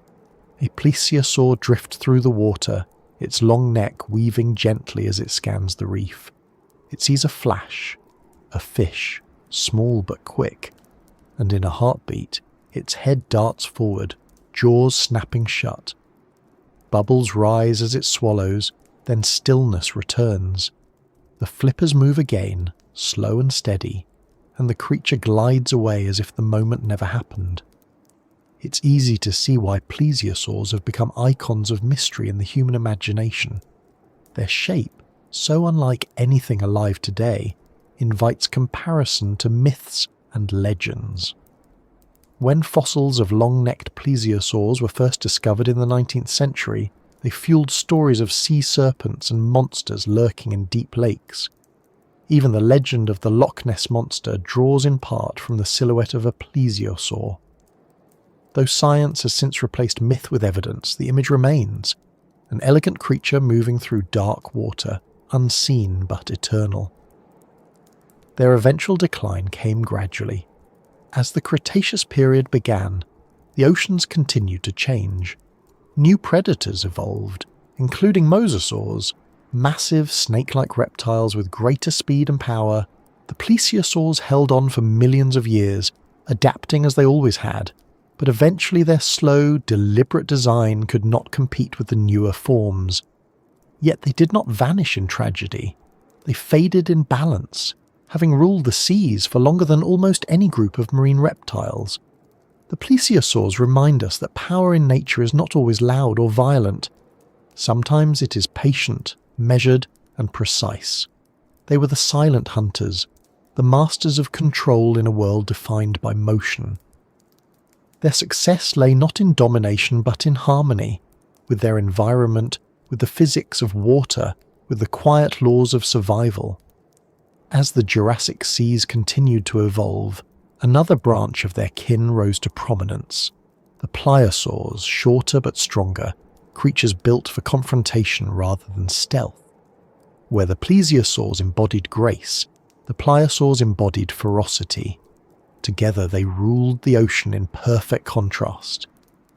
Speaker 1: A plesiosaur drifts through the water, its long neck weaving gently as it scans the reef. It sees a flash, a fish, small but quick, and in a heartbeat, its head darts forward, jaws snapping shut. Bubbles rise as it swallows, then stillness returns. The flippers move again, slow and steady, and the creature glides away as if the moment never happened. It's easy to see why plesiosaurs have become icons of mystery in the human imagination. Their shape, so unlike anything alive today, invites comparison to myths and legends. When fossils of long-necked plesiosaurs were first discovered in the 19th century, they fueled stories of sea serpents and monsters lurking in deep lakes. Even the legend of the Loch Ness Monster draws in part from the silhouette of a plesiosaur. Though science has since replaced myth with evidence, the image remains, an elegant creature moving through dark water, unseen but eternal. Their eventual decline came gradually. As the Cretaceous period began, the oceans continued to change. New predators evolved, including mosasaurs, massive snake-like reptiles with greater speed and power. The plesiosaurs held on for millions of years, adapting as they always had, but eventually their slow, deliberate design could not compete with the newer forms. Yet they did not vanish in tragedy. They faded in balance, having ruled the seas for longer than almost any group of marine reptiles. The plesiosaurs remind us that power in nature is not always loud or violent. Sometimes it is patient, measured, and precise. They were the silent hunters, the masters of control in a world defined by motion. Their success lay not in domination but in harmony, with their environment, with the physics of water, with the quiet laws of survival. As the Jurassic seas continued to evolve, another branch of their kin rose to prominence. The plesiosaurs, shorter but stronger, creatures built for confrontation rather than stealth. Where the plesiosaurs embodied grace, the plesiosaurs embodied ferocity. Together they ruled the ocean in perfect contrast.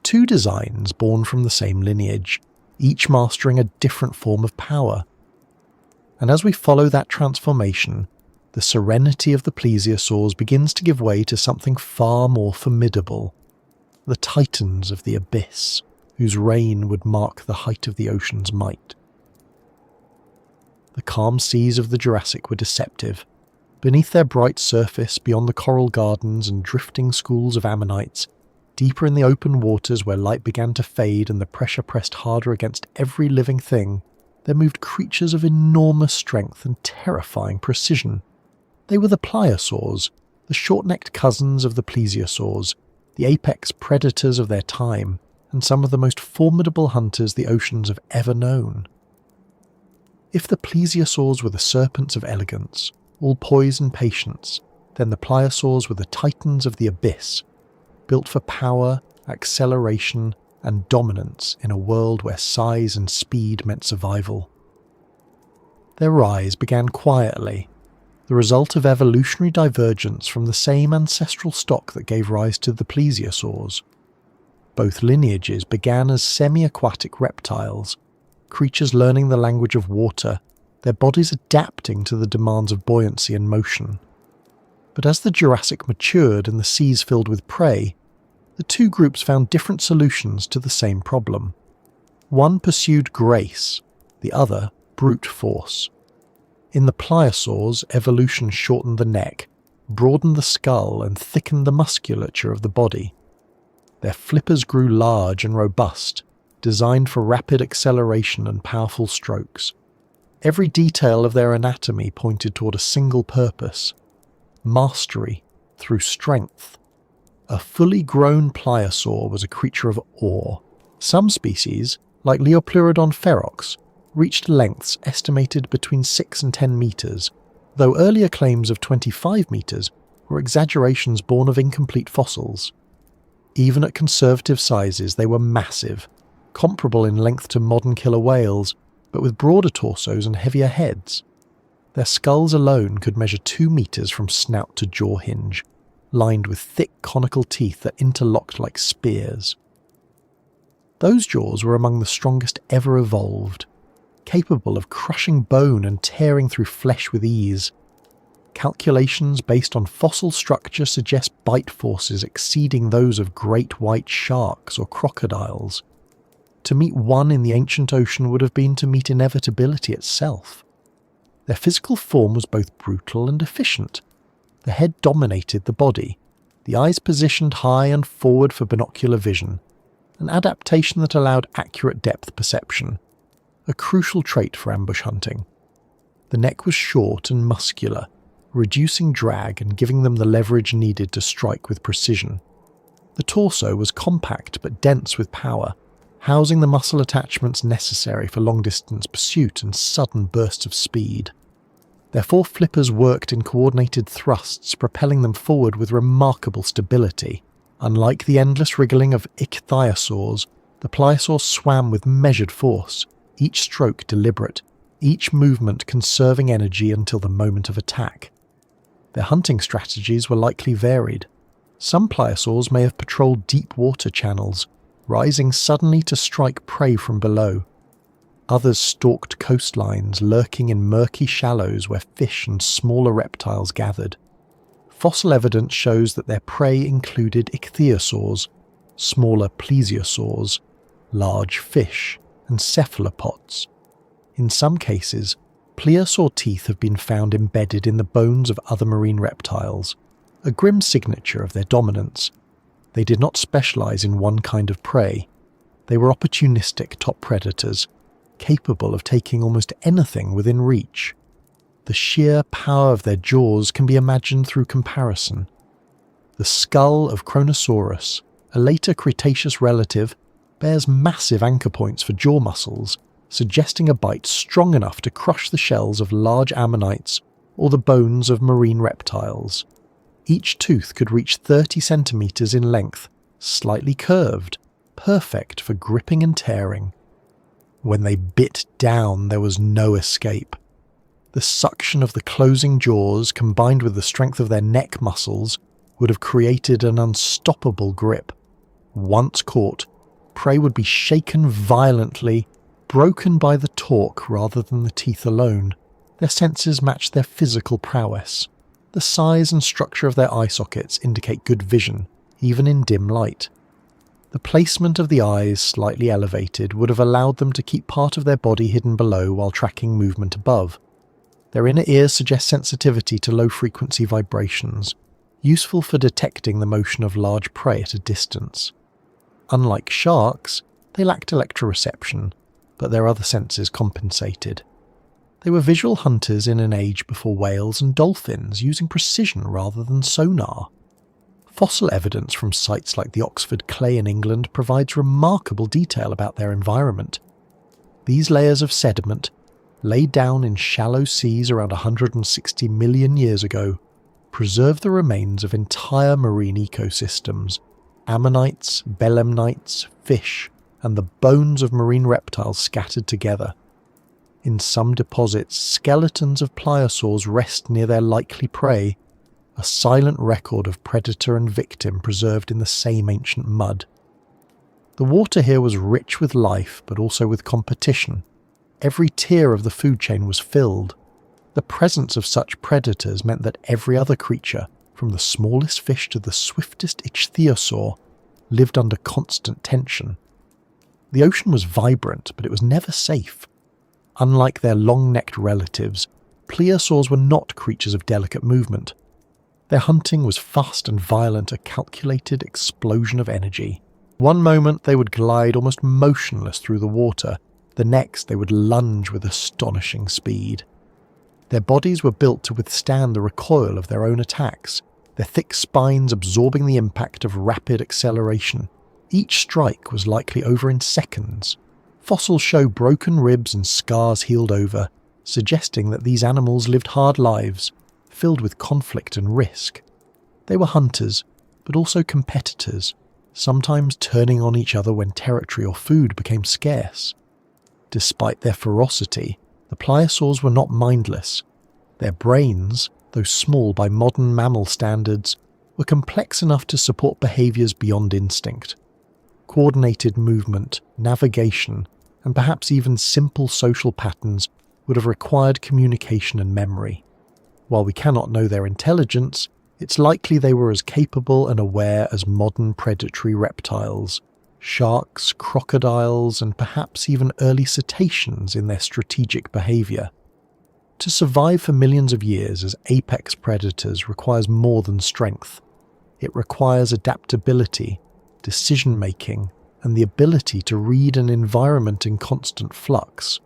Speaker 1: Two designs born from the same lineage, each mastering a different form of power. And as we follow that transformation, the serenity of the plesiosaurs begins to give way to something far more formidable. The titans of the abyss, whose reign would mark the height of the ocean's might. The calm seas of the Jurassic were deceptive. Beneath their bright surface, beyond the coral gardens and drifting schools of ammonites, deeper in the open waters where light began to fade and the pressure pressed harder against every living thing, there moved creatures of enormous strength and terrifying precision. They were the plesiosaurs, the short-necked cousins of the plesiosaurs, the apex predators of their time, and some of the most formidable hunters the oceans have ever known. If the plesiosaurs were the serpents of elegance, all poise and patience, then the plesiosaurs were the titans of the abyss, built for power, acceleration, and dominance in a world where size and speed meant survival. Their rise began quietly. The the result of evolutionary divergence from the same ancestral stock that gave rise to the plesiosaurs. Both lineages began as semi-aquatic reptiles, creatures learning the language of water, their bodies adapting to the demands of buoyancy and motion. But as the Jurassic matured and the seas filled with prey, the two groups found different solutions to the same problem. One pursued grace, the other brute force. In the plesiosaurs, evolution shortened the neck, broadened the skull, and thickened the musculature of the body. Their flippers grew large and robust, designed for rapid acceleration and powerful strokes. Every detail of their anatomy pointed toward a single purpose: mastery through strength. A fully grown plesiosaur was a creature of awe. Some species, like Leopleurodon ferox, reached lengths estimated between 6 and 10 meters, though earlier claims of 25 meters were exaggerations born of incomplete fossils. Even at conservative sizes, they were massive, comparable in length to modern killer whales, but with broader torsos and heavier heads. Their skulls alone could measure 2 meters from snout to jaw hinge, lined with thick conical teeth that interlocked like spears. Those jaws were among the strongest ever evolved, capable of crushing bone and tearing through flesh with ease. Calculations based on fossil structure suggest bite forces exceeding those of great white sharks or crocodiles. To meet one in the ancient ocean would have been to meet inevitability itself. Their physical form was both brutal and efficient. The head dominated the body, the eyes positioned high and forward for binocular vision, an adaptation that allowed accurate depth perception, a crucial trait for ambush hunting. The neck was short and muscular, reducing drag and giving them the leverage needed to strike with precision. The torso was compact but dense with power, housing the muscle attachments necessary for long-distance pursuit and sudden bursts of speed. Their 4 flippers worked in coordinated thrusts, propelling them forward with remarkable stability. Unlike the endless wriggling of ichthyosaurs, the plesiosaur swam with measured force, each stroke deliberate, each movement conserving energy until the moment of attack. Their hunting strategies were likely varied. Some plesiosaurs may have patrolled deep water channels, rising suddenly to strike prey from below. Others stalked coastlines, lurking in murky shallows where fish and smaller reptiles gathered. Fossil evidence shows that their prey included ichthyosaurs, smaller plesiosaurs, large fish, and cephalopods. In some cases, plesiosaur teeth have been found embedded in the bones of other marine reptiles, a grim signature of their dominance. They did not specialize in one kind of prey. They were opportunistic top predators, capable of taking almost anything within reach. The sheer power of their jaws can be imagined through comparison. The skull of Kronosaurus, a later Cretaceous relative, bears massive anchor points for jaw muscles, suggesting a bite strong enough to crush the shells of large ammonites or the bones of marine reptiles. Each tooth could reach 30 centimeters in length, slightly curved, perfect for gripping and tearing. When they bit down, there was no escape. The suction of the closing jaws, combined with the strength of their neck muscles, would have created an unstoppable grip. Once caught, prey would be shaken violently, broken by the torque rather than the teeth alone. Their senses matched their physical prowess. The size and structure of their eye sockets indicate good vision, even in dim light. The placement of the eyes slightly elevated would have allowed them to keep part of their body hidden below while tracking movement above. Their inner ears suggest sensitivity to low-frequency vibrations, useful for detecting the motion of large prey at a distance. Unlike sharks, they lacked electroreception, but their other senses compensated. They were visual hunters in an age before whales and dolphins, using precision rather than sonar. Fossil evidence from sites like the Oxford Clay in England provides remarkable detail about their environment. These layers of sediment, laid down in shallow seas around 160 million years ago, preserve the remains of entire marine ecosystems, ammonites, belemnites, fish, and the bones of marine reptiles scattered together. In some deposits, skeletons of plesiosaurs rest near their likely prey, a silent record of predator and victim preserved in the same ancient mud. The water here was rich with life, but also with competition. Every tier of the food chain was filled. The presence of such predators meant that every other creature, from the smallest fish to the swiftest ichthyosaur, lived under constant tension. The ocean was vibrant, but it was never safe. Unlike their long-necked relatives, plesiosaurs were not creatures of delicate movement. Their hunting was fast and violent, a calculated explosion of energy. One moment they would glide almost motionless through the water, the next they would lunge with astonishing speed. Their bodies were built to withstand the recoil of their own attacks, their thick spines absorbing the impact of rapid acceleration. Each strike was likely over in seconds. Fossils show broken ribs and scars healed over, suggesting that these animals lived hard lives, filled with conflict and risk. They were hunters, but also competitors, sometimes turning on each other when territory or food became scarce. Despite their ferocity, the plesiosaurs were not mindless. Their brains, though small by modern mammal standards, were complex enough to support behaviours beyond instinct. Coordinated movement, navigation, and perhaps even simple social patterns would have required communication and memory. While we cannot know their intelligence, it's likely they were as capable and aware as modern predatory reptiles, sharks, crocodiles, and perhaps even early cetaceans in their strategic behaviour. To survive for millions of years as apex predators requires more than strength. It requires adaptability, decision-making, and the ability to read an environment in constant flux.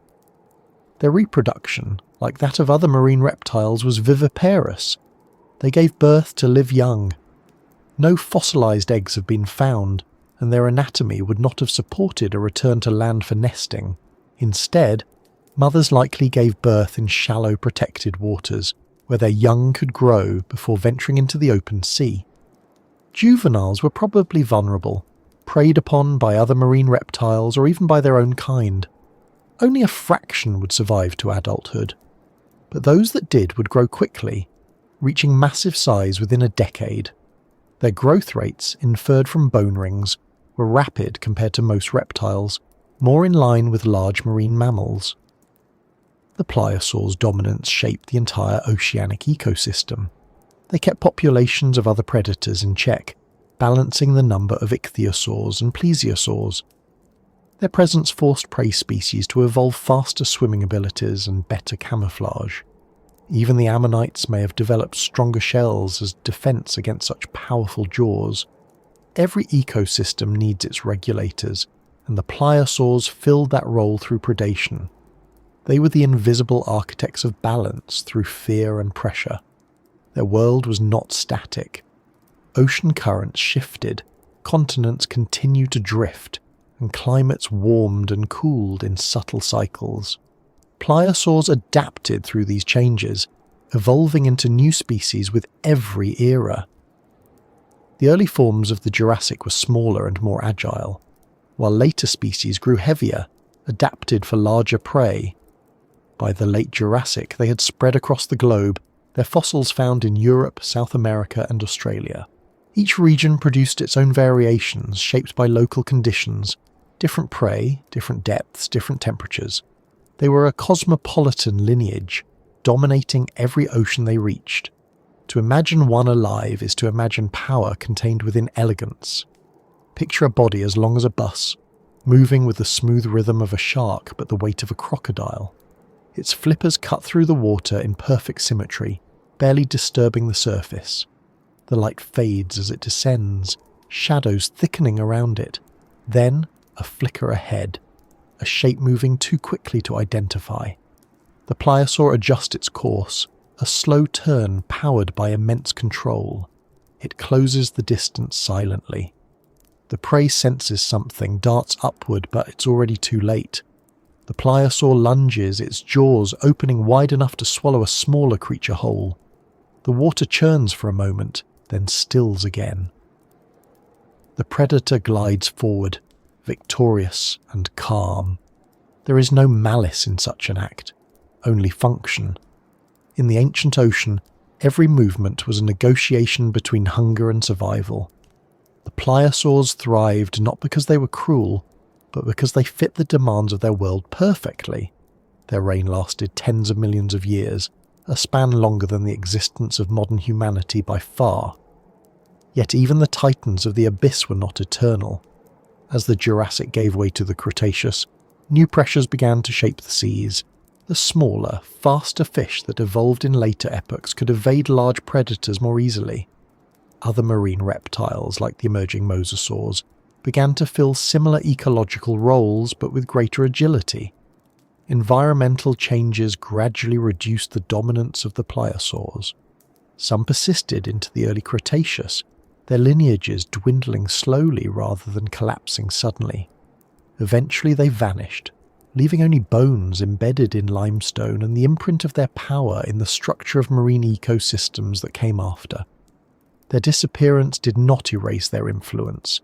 Speaker 1: Their reproduction, like that of other marine reptiles, was viviparous. They gave birth to live young. No fossilized eggs have been found, and their anatomy would not have supported a return to land for nesting. Instead, mothers likely gave birth in shallow protected waters, where their young could grow before venturing into the open sea. Juveniles were probably vulnerable, preyed upon by other marine reptiles or even by their own kind. Only a fraction would survive to adulthood, but those that did would grow quickly, reaching massive size within a decade. Their growth rates, inferred from bone rings, were rapid compared to most reptiles, more in line with large marine mammals. The plesiosaurs' dominance shaped the entire oceanic ecosystem. They kept populations of other predators in check, balancing the number of ichthyosaurs and plesiosaurs. Their presence forced prey species to evolve faster swimming abilities and better camouflage. Even the ammonites may have developed stronger shells as defense against such powerful jaws. Every ecosystem needs its regulators, and the plesiosaurs filled that role through predation. They were the invisible architects of balance through fear and pressure. Their world was not static. Ocean currents shifted, continents continued to drift, and climates warmed and cooled in subtle cycles. Plesiosaurs adapted through these changes, evolving into new species with every era. The early forms of the Jurassic were smaller and more agile, while later species grew heavier, adapted for larger prey. By the late Jurassic, they had spread across the globe, their fossils found in Europe, South America, and Australia. Each region produced its own variations, shaped by local conditions, different prey, different depths, different temperatures. They were a cosmopolitan lineage, dominating every ocean they reached. To imagine one alive is to imagine power contained within elegance. Picture a body as long as a bus, moving with the smooth rhythm of a shark but the weight of a crocodile. Its flippers cut through the water in perfect symmetry, barely disturbing the surface. The light fades as it descends, shadows thickening around it. Then, a flicker ahead, a shape moving too quickly to identify. The plesiosaur adjusts its course, a slow turn powered by immense control. It closes the distance silently. The prey senses something, darts upward, but it's already too late. The plesiosaur lunges, its jaws opening wide enough to swallow a smaller creature whole. The water churns for a moment, then stills again. The predator glides forward, victorious and calm. There is no malice in such an act, only function. In the ancient ocean, every movement was a negotiation between hunger and survival. The plesiosaurs thrived not because they were cruel, but because they fit the demands of their world perfectly. Their reign lasted tens of millions of years, a span longer than the existence of modern humanity by far. Yet even the titans of the abyss were not eternal. As the Jurassic gave way to the Cretaceous, new pressures began to shape the seas. The smaller, faster fish that evolved in later epochs could evade large predators more easily. Other marine reptiles, like the emerging mosasaurs, began to fill similar ecological roles but with greater agility. Environmental changes gradually reduced the dominance of the plesiosaurs. Some persisted into the early Cretaceous, their lineages dwindling slowly rather than collapsing suddenly. Eventually they vanished, leaving only bones embedded in limestone and the imprint of their power in the structure of marine ecosystems that came after. Their disappearance did not erase their influence.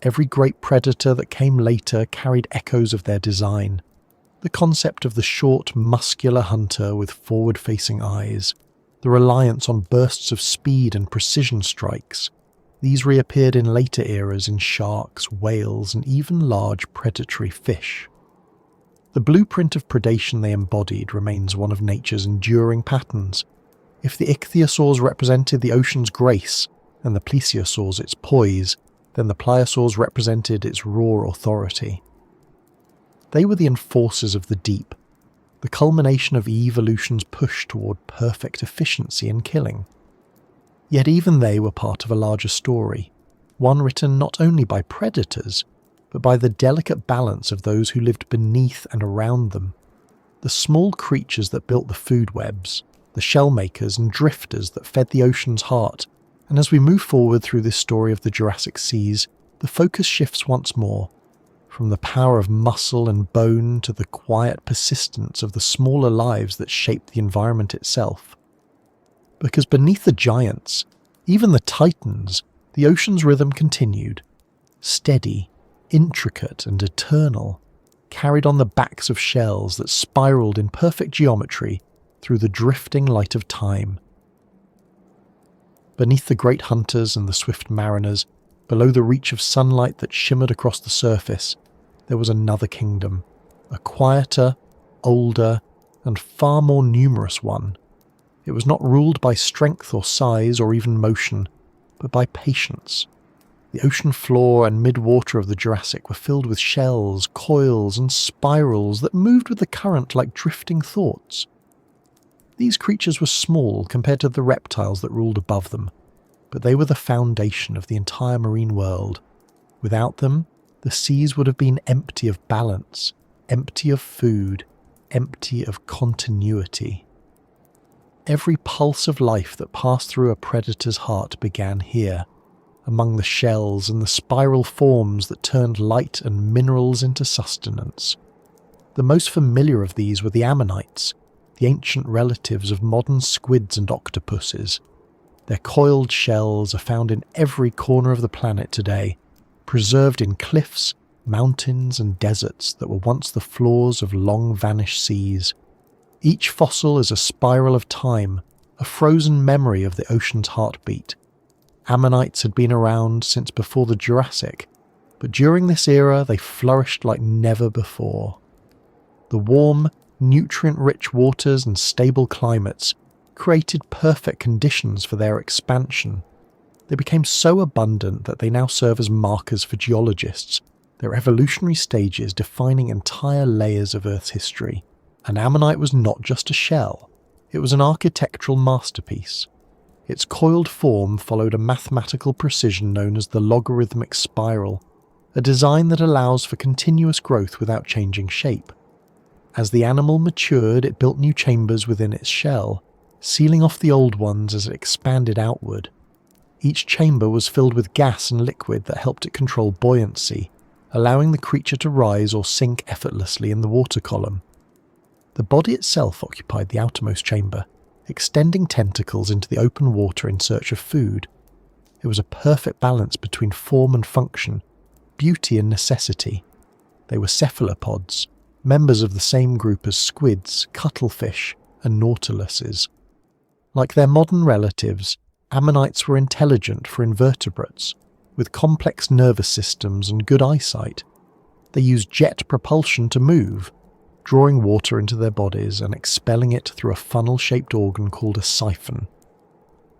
Speaker 1: Every great predator that came later carried echoes of their design. The concept of the short, muscular hunter with forward-facing eyes, the reliance on bursts of speed and precision strikes, these reappeared in later eras in sharks, whales, and even large predatory fish. The blueprint of predation they embodied remains one of nature's enduring patterns. If the ichthyosaurs represented the ocean's grace, and the plesiosaurs its poise, then the plesiosaurs represented its raw authority. They were the enforcers of the deep, the culmination of evolution's push toward perfect efficiency in killing. Yet even they were part of a larger story, one written not only by predators, but by the delicate balance of those who lived beneath and around them. The small creatures that built the food webs, the shell makers and drifters that fed the ocean's heart. And as we move forward through this story of the Jurassic seas, the focus shifts once more, from the power of muscle and bone to the quiet persistence of the smaller lives that shaped the environment itself. Because beneath the giants, even the titans, the ocean's rhythm continued, steady, intricate and eternal, carried on the backs of shells that spiraled in perfect geometry through the drifting light of time. Beneath the great hunters and the swift mariners, below the reach of sunlight that shimmered across the surface, there was another kingdom, a quieter, older, and far more numerous one. It was not ruled by strength or size or even motion, but by patience. The ocean floor and mid-water of the Jurassic were filled with shells, coils, and spirals that moved with the current like drifting thoughts. These creatures were small compared to the reptiles that ruled above them, but they were the foundation of the entire marine world. Without them, the seas would have been empty of balance, empty of food, empty of continuity. Every pulse of life that passed through a predator's heart began here, among the shells and the spiral forms that turned light and minerals into sustenance. The most familiar of these were the ammonites, the ancient relatives of modern squids and octopuses. Their coiled shells are found in every corner of the planet today, preserved in cliffs, mountains and deserts that were once the floors of long-vanished seas. Each fossil is a spiral of time, a frozen memory of the ocean's heartbeat. Ammonites had been around since before the Jurassic, but during this era they flourished like never before. The warm, nutrient-rich waters and stable climates created perfect conditions for their expansion. They became so abundant that they now serve as markers for geologists, their evolutionary stages defining entire layers of Earth's history. An ammonite was not just a shell, it was an architectural masterpiece. Its coiled form followed a mathematical precision known as the logarithmic spiral, a design that allows for continuous growth without changing shape. As the animal matured, it built new chambers within its shell, sealing off the old ones as it expanded outward. Each chamber was filled with gas and liquid that helped it control buoyancy, allowing the creature to rise or sink effortlessly in the water column. The body itself occupied the outermost chamber, extending tentacles into the open water in search of food. It was a perfect balance between form and function, beauty and necessity. They were cephalopods, members of the same group as squids, cuttlefish, and nautiluses. Like their modern relatives, ammonites were intelligent for invertebrates, with complex nervous systems and good eyesight. They used jet propulsion to move, drawing water into their bodies and expelling it through a funnel-shaped organ called a siphon.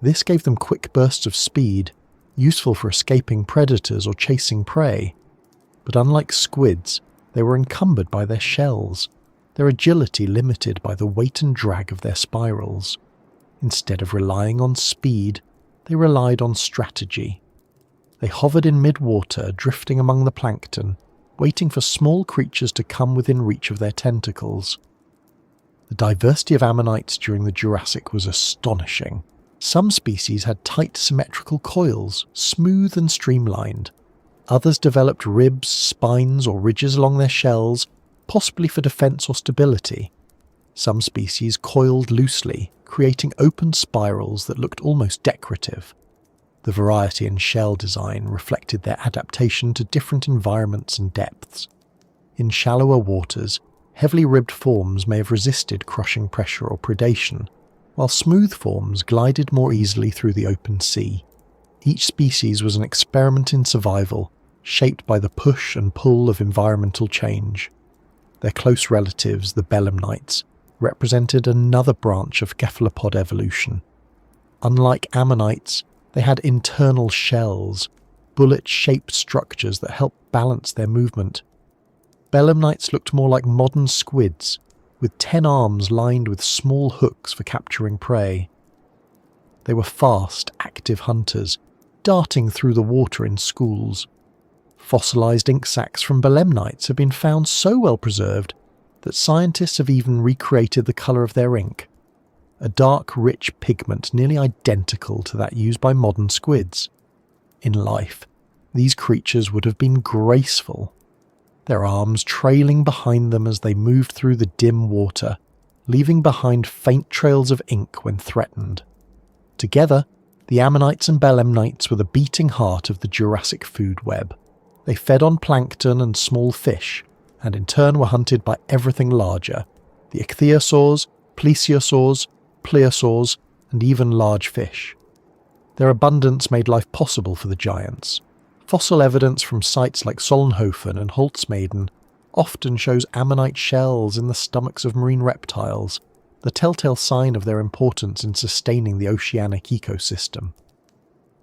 Speaker 1: This gave them quick bursts of speed, useful for escaping predators or chasing prey. But unlike squids, they were encumbered by their shells, their agility limited by the weight and drag of their spirals. Instead of relying on speed, they relied on strategy. They hovered in mid-water, drifting among the plankton, waiting for small creatures to come within reach of their tentacles. The diversity of ammonites during the Jurassic was astonishing. Some species had tight symmetrical coils, smooth and streamlined. Others developed ribs, spines, or ridges along their shells, possibly for defense or stability. Some species coiled loosely, creating open spirals that looked almost decorative. The variety in shell design reflected their adaptation to different environments and depths. In shallower waters, heavily ribbed forms may have resisted crushing pressure or predation, while smooth forms glided more easily through the open sea. Each species was an experiment in survival, shaped by the push and pull of environmental change. Their close relatives, the belemnites, represented another branch of cephalopod evolution. Unlike ammonites, they had internal shells, bullet-shaped structures that helped balance their movement. Belemnites looked more like modern squids, with 10 arms lined with small hooks for capturing prey. They were fast, active hunters, darting through the water in schools. Fossilized ink sacs from belemnites have been found so well preserved that scientists have even recreated the color of their ink, a dark, rich pigment nearly identical to that used by modern squids. In life, these creatures would have been graceful, their arms trailing behind them as they moved through the dim water, leaving behind faint trails of ink when threatened. Together, the ammonites and belemnites were the beating heart of the Jurassic food web. They fed on plankton and small fish, and in turn were hunted by everything larger, the ichthyosaurs, plesiosaurs, plesiosaurs, and even large fish. Their abundance made life possible for the giants. Fossil evidence from sites like Solnhofen and Holzmaden often shows ammonite shells in the stomachs of marine reptiles, the telltale sign of their importance in sustaining the oceanic ecosystem.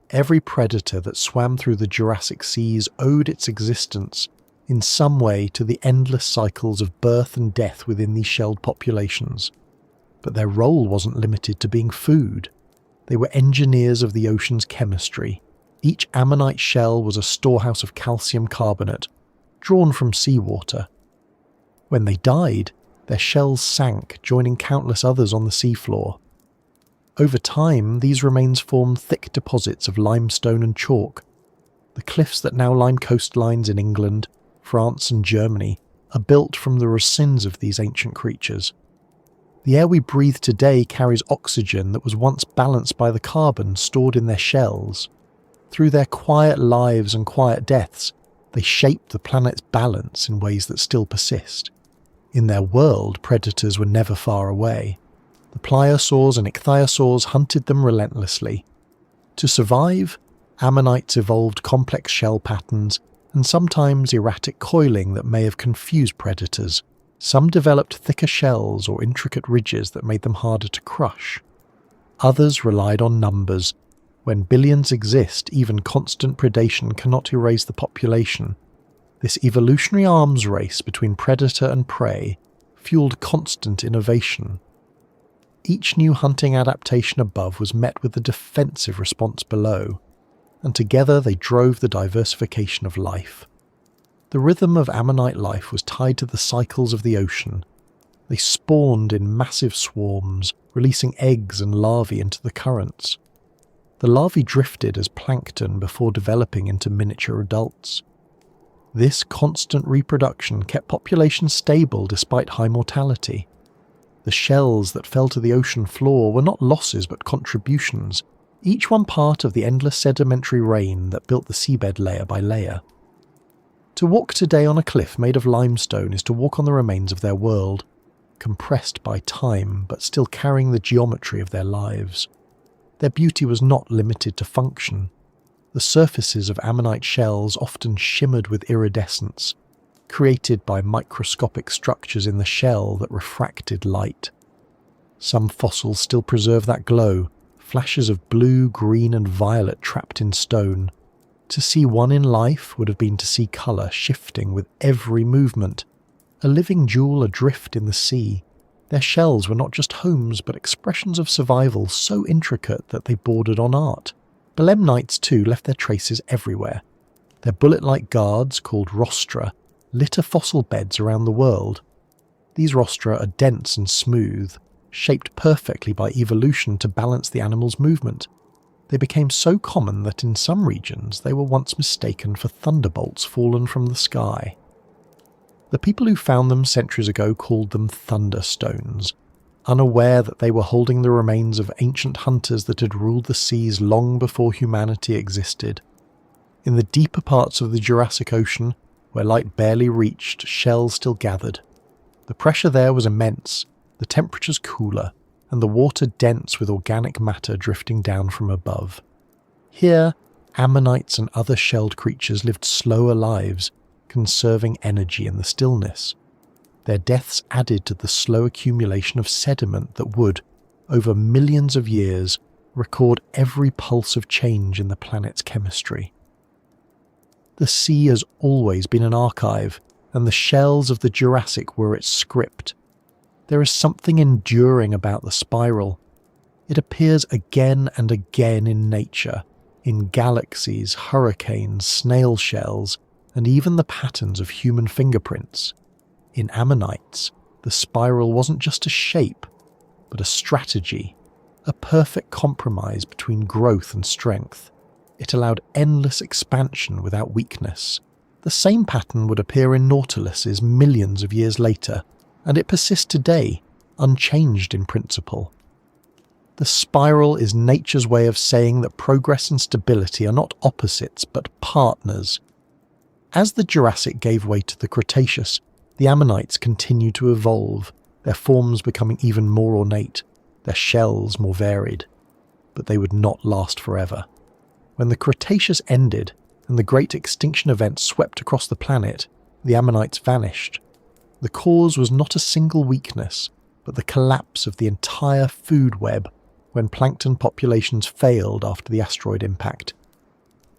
Speaker 1: Every predator that swam through the Jurassic seas owed its existence in some way to the endless cycles of birth and death within these shelled populations. But their role wasn't limited to being food. They were engineers of the ocean's chemistry. Each ammonite shell was a storehouse of calcium carbonate, drawn from seawater. When they died, their shells sank, joining countless others on the seafloor. Over time, these remains formed thick deposits of limestone and chalk. The cliffs that now line coastlines in England, France and Germany are built from the resins of these ancient creatures. The air we breathe today carries oxygen that was once balanced by the carbon stored in their shells. Through their quiet lives and quiet deaths, they shaped the planet's balance in ways that still persist. In their world, predators were never far away. The plesiosaurs and ichthyosaurs hunted them relentlessly. To survive, ammonites evolved complex shell patterns and sometimes erratic coiling that may have confused predators. Some developed thicker shells or intricate ridges that made them harder to crush. Others relied on numbers. When billions exist, even constant predation cannot erase the population. This evolutionary arms race between predator and prey fueled constant innovation. Each new hunting adaptation above was met with a defensive response below, and together they drove the diversification of life. The rhythm of ammonite life was tied to the cycles of the ocean. They spawned in massive swarms, releasing eggs and larvae into the currents. The larvae drifted as plankton before developing into miniature adults. This constant reproduction kept populations stable despite high mortality. The shells that fell to the ocean floor were not losses but contributions, each one part of the endless sedimentary rain that built the seabed layer by layer. To walk today on a cliff made of limestone is to walk on the remains of their world, compressed by time but still carrying the geometry of their lives. Their beauty was not limited to function. The surfaces of ammonite shells often shimmered with iridescence, created by microscopic structures in the shell that refracted light. Some fossils still preserve that glow, flashes of blue, green and violet trapped in stone. To see one in life would have been to see colour shifting with every movement, a living jewel adrift in the sea. Their shells were not just homes but expressions of survival so intricate that they bordered on art. Belemnites too left their traces everywhere. Their bullet-like guards, called rostra, litter fossil beds around the world. These rostra are dense and smooth, shaped perfectly by evolution to balance the animal's movement. They became so common that in some regions they were once mistaken for thunderbolts fallen from the sky. The people who found them centuries ago called them thunderstones, unaware that they were holding the remains of ancient hunters that had ruled the seas long before humanity existed. In the deeper parts of the Jurassic Ocean, where light barely reached, shells still gathered. The pressure there was immense, the temperatures cooler, and the water dense with organic matter drifting down from above. Here, ammonites and other shelled creatures lived slower lives, conserving energy in the stillness. Their deaths added to the slow accumulation of sediment that would, over millions of years, record every pulse of change in the planet's chemistry. The sea has always been an archive, and the shells of the Jurassic were its script. There is something enduring about the spiral. It appears again and again in nature, in galaxies, hurricanes, snail shells, and even the patterns of human fingerprints. In ammonites, the spiral wasn't just a shape, but a strategy, a perfect compromise between growth and strength. It allowed endless expansion without weakness. The same pattern would appear in nautiluses millions of years later, and it persists today, unchanged in principle. The spiral is nature's way of saying that progress and stability are not opposites but partners. As the Jurassic gave way to the Cretaceous, the ammonites continued to evolve, their forms becoming even more ornate, their shells more varied. But they would not last forever. When the Cretaceous ended and the great extinction event swept across the planet, the ammonites vanished. The cause was not a single weakness, but the collapse of the entire food web when plankton populations failed after the asteroid impact.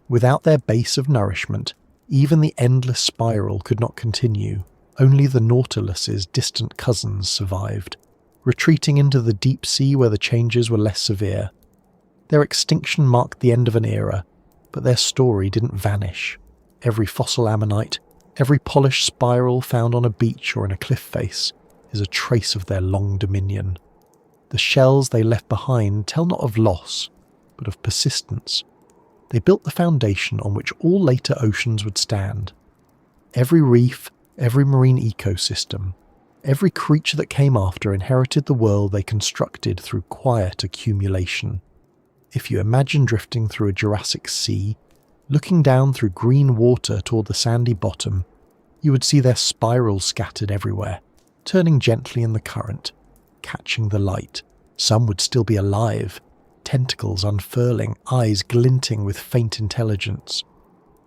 Speaker 1: Without their base of nourishment, even the endless spiral could not continue. Only the Nautilus's distant cousins survived, retreating into the deep sea where the changes were less severe. Their extinction marked the end of an era, but their story didn't vanish. Every fossil ammonite, every polished spiral found on a beach or in a cliff face, is a trace of their long dominion. The shells they left behind tell not of loss, but of persistence. They built the foundation on which all later oceans would stand. Every reef, every marine ecosystem, every creature that came after inherited the world they constructed through quiet accumulation. If you imagine drifting through a Jurassic sea, looking down through green water toward the sandy bottom, you would see their spirals scattered everywhere, turning gently in the current, catching the light. Some would still be alive, tentacles unfurling, eyes glinting with faint intelligence.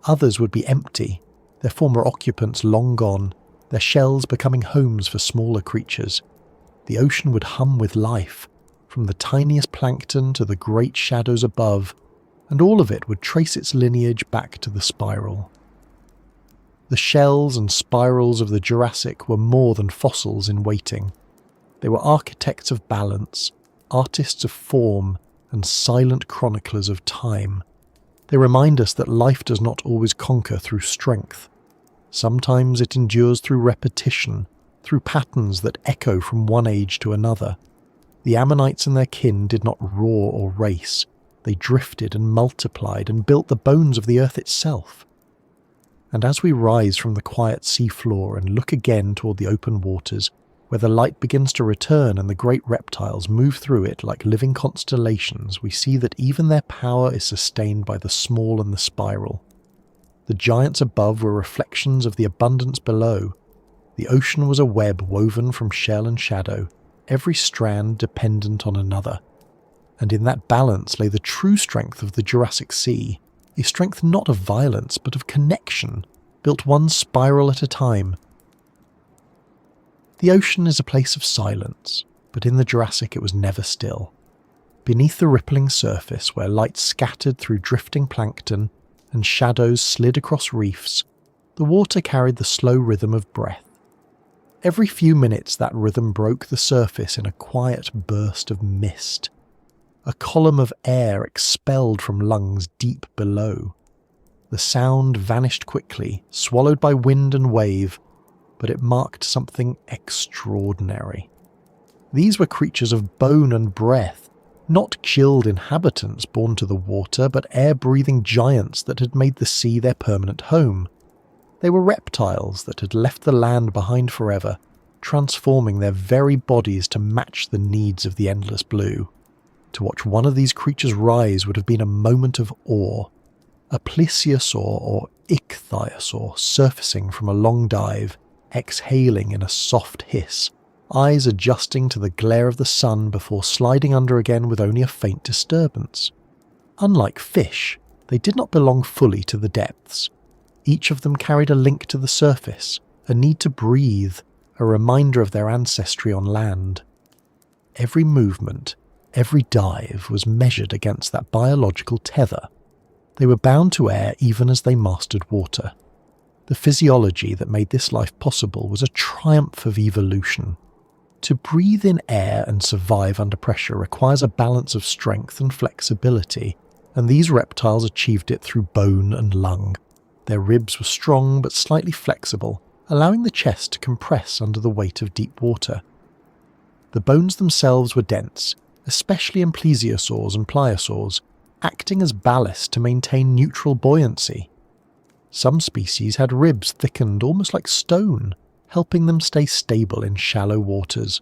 Speaker 1: Others would be empty, their former occupants long gone, their shells becoming homes for smaller creatures. The ocean would hum with life, from the tiniest plankton to the great shadows above, and all of it would trace its lineage back to the spiral. The shells and spirals of the Jurassic were more than fossils in waiting. They were architects of balance, artists of form, and silent chroniclers of time. They remind us that life does not always conquer through strength. Sometimes it endures through repetition, through patterns that echo from one age to another. The ammonites and their kin did not roar or race. They drifted and multiplied and built the bones of the earth itself. And as we rise from the quiet sea floor and look again toward the open waters, where the light begins to return and the great reptiles move through it like living constellations, we see that even their power is sustained by the small and the spiral. The giants above were reflections of the abundance below. The ocean was a web woven from shell and shadow, every strand dependent on another. And in that balance lay the true strength of the Jurassic Sea, a strength not of violence but of connection, built one spiral at a time. The ocean is a place of silence, but in the Jurassic it was never still. Beneath the rippling surface, where light scattered through drifting plankton and shadows slid across reefs, the water carried the slow rhythm of breath. Every few minutes that rhythm broke the surface in a quiet burst of mist, a column of air expelled from lungs deep below. The sound vanished quickly, swallowed by wind and wave, but it marked something extraordinary. These were creatures of bone and breath, not chilled inhabitants born to the water, but air-breathing giants that had made the sea their permanent home. They were reptiles that had left the land behind forever, transforming their very bodies to match the needs of the endless blue. To watch one of these creatures rise would have been a moment of awe. A plesiosaur or ichthyosaur surfacing from a long dive, exhaling in a soft hiss, eyes adjusting to the glare of the sun before sliding under again with only a faint disturbance. Unlike fish, they did not belong fully to the depths. Each of them carried a link to the surface, a need to breathe, a reminder of their ancestry on land. Every movement, every dive was measured against that biological tether. They were bound to air even as they mastered water. The physiology that made this life possible was a triumph of evolution. To breathe in air and survive under pressure requires a balance of strength and flexibility, and these reptiles achieved it through bone and lung. Their ribs were strong but slightly flexible, allowing the chest to compress under the weight of deep water. The bones themselves were dense, especially in plesiosaurs and pliosaurs, acting as ballast to maintain neutral buoyancy. Some species had ribs thickened almost like stone, helping them stay stable in shallow waters,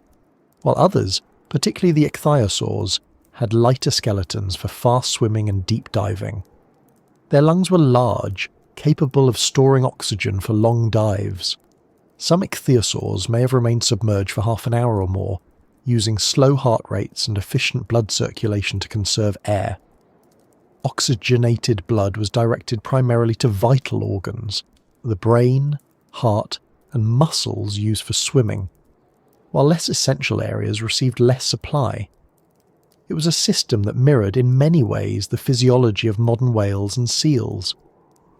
Speaker 1: while others, particularly the ichthyosaurs, had lighter skeletons for fast swimming and deep diving. Their lungs were large, capable of storing oxygen for long dives. Some ichthyosaurs may have remained submerged for half an hour or more, using slow heart rates and efficient blood circulation to conserve air. Oxygenated blood was directed primarily to vital organs, the brain, heart, and muscles used for swimming, while less essential areas received less supply. It was a system that mirrored in many ways the physiology of modern whales and seals.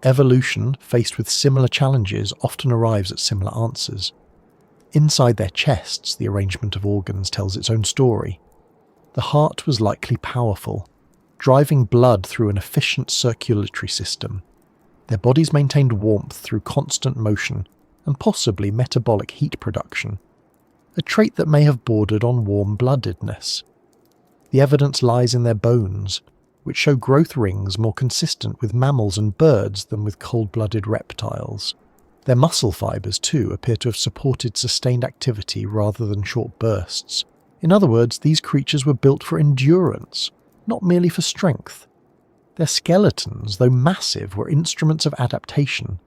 Speaker 1: Evolution, faced with similar challenges, often arrives at similar answers. Inside their chests, the arrangement of organs tells its own story. The heart was likely powerful, driving blood through an efficient circulatory system. Their bodies maintained warmth through constant motion and possibly metabolic heat production, a trait that may have bordered on warm-bloodedness. The evidence lies in their bones, which show growth rings more consistent with mammals and birds than with cold-blooded reptiles. Their muscle fibres, too, appear to have supported sustained activity rather than short bursts. In other words, these creatures were built for endurance, not merely for strength. Their skeletons, though massive, were instruments of adaptation.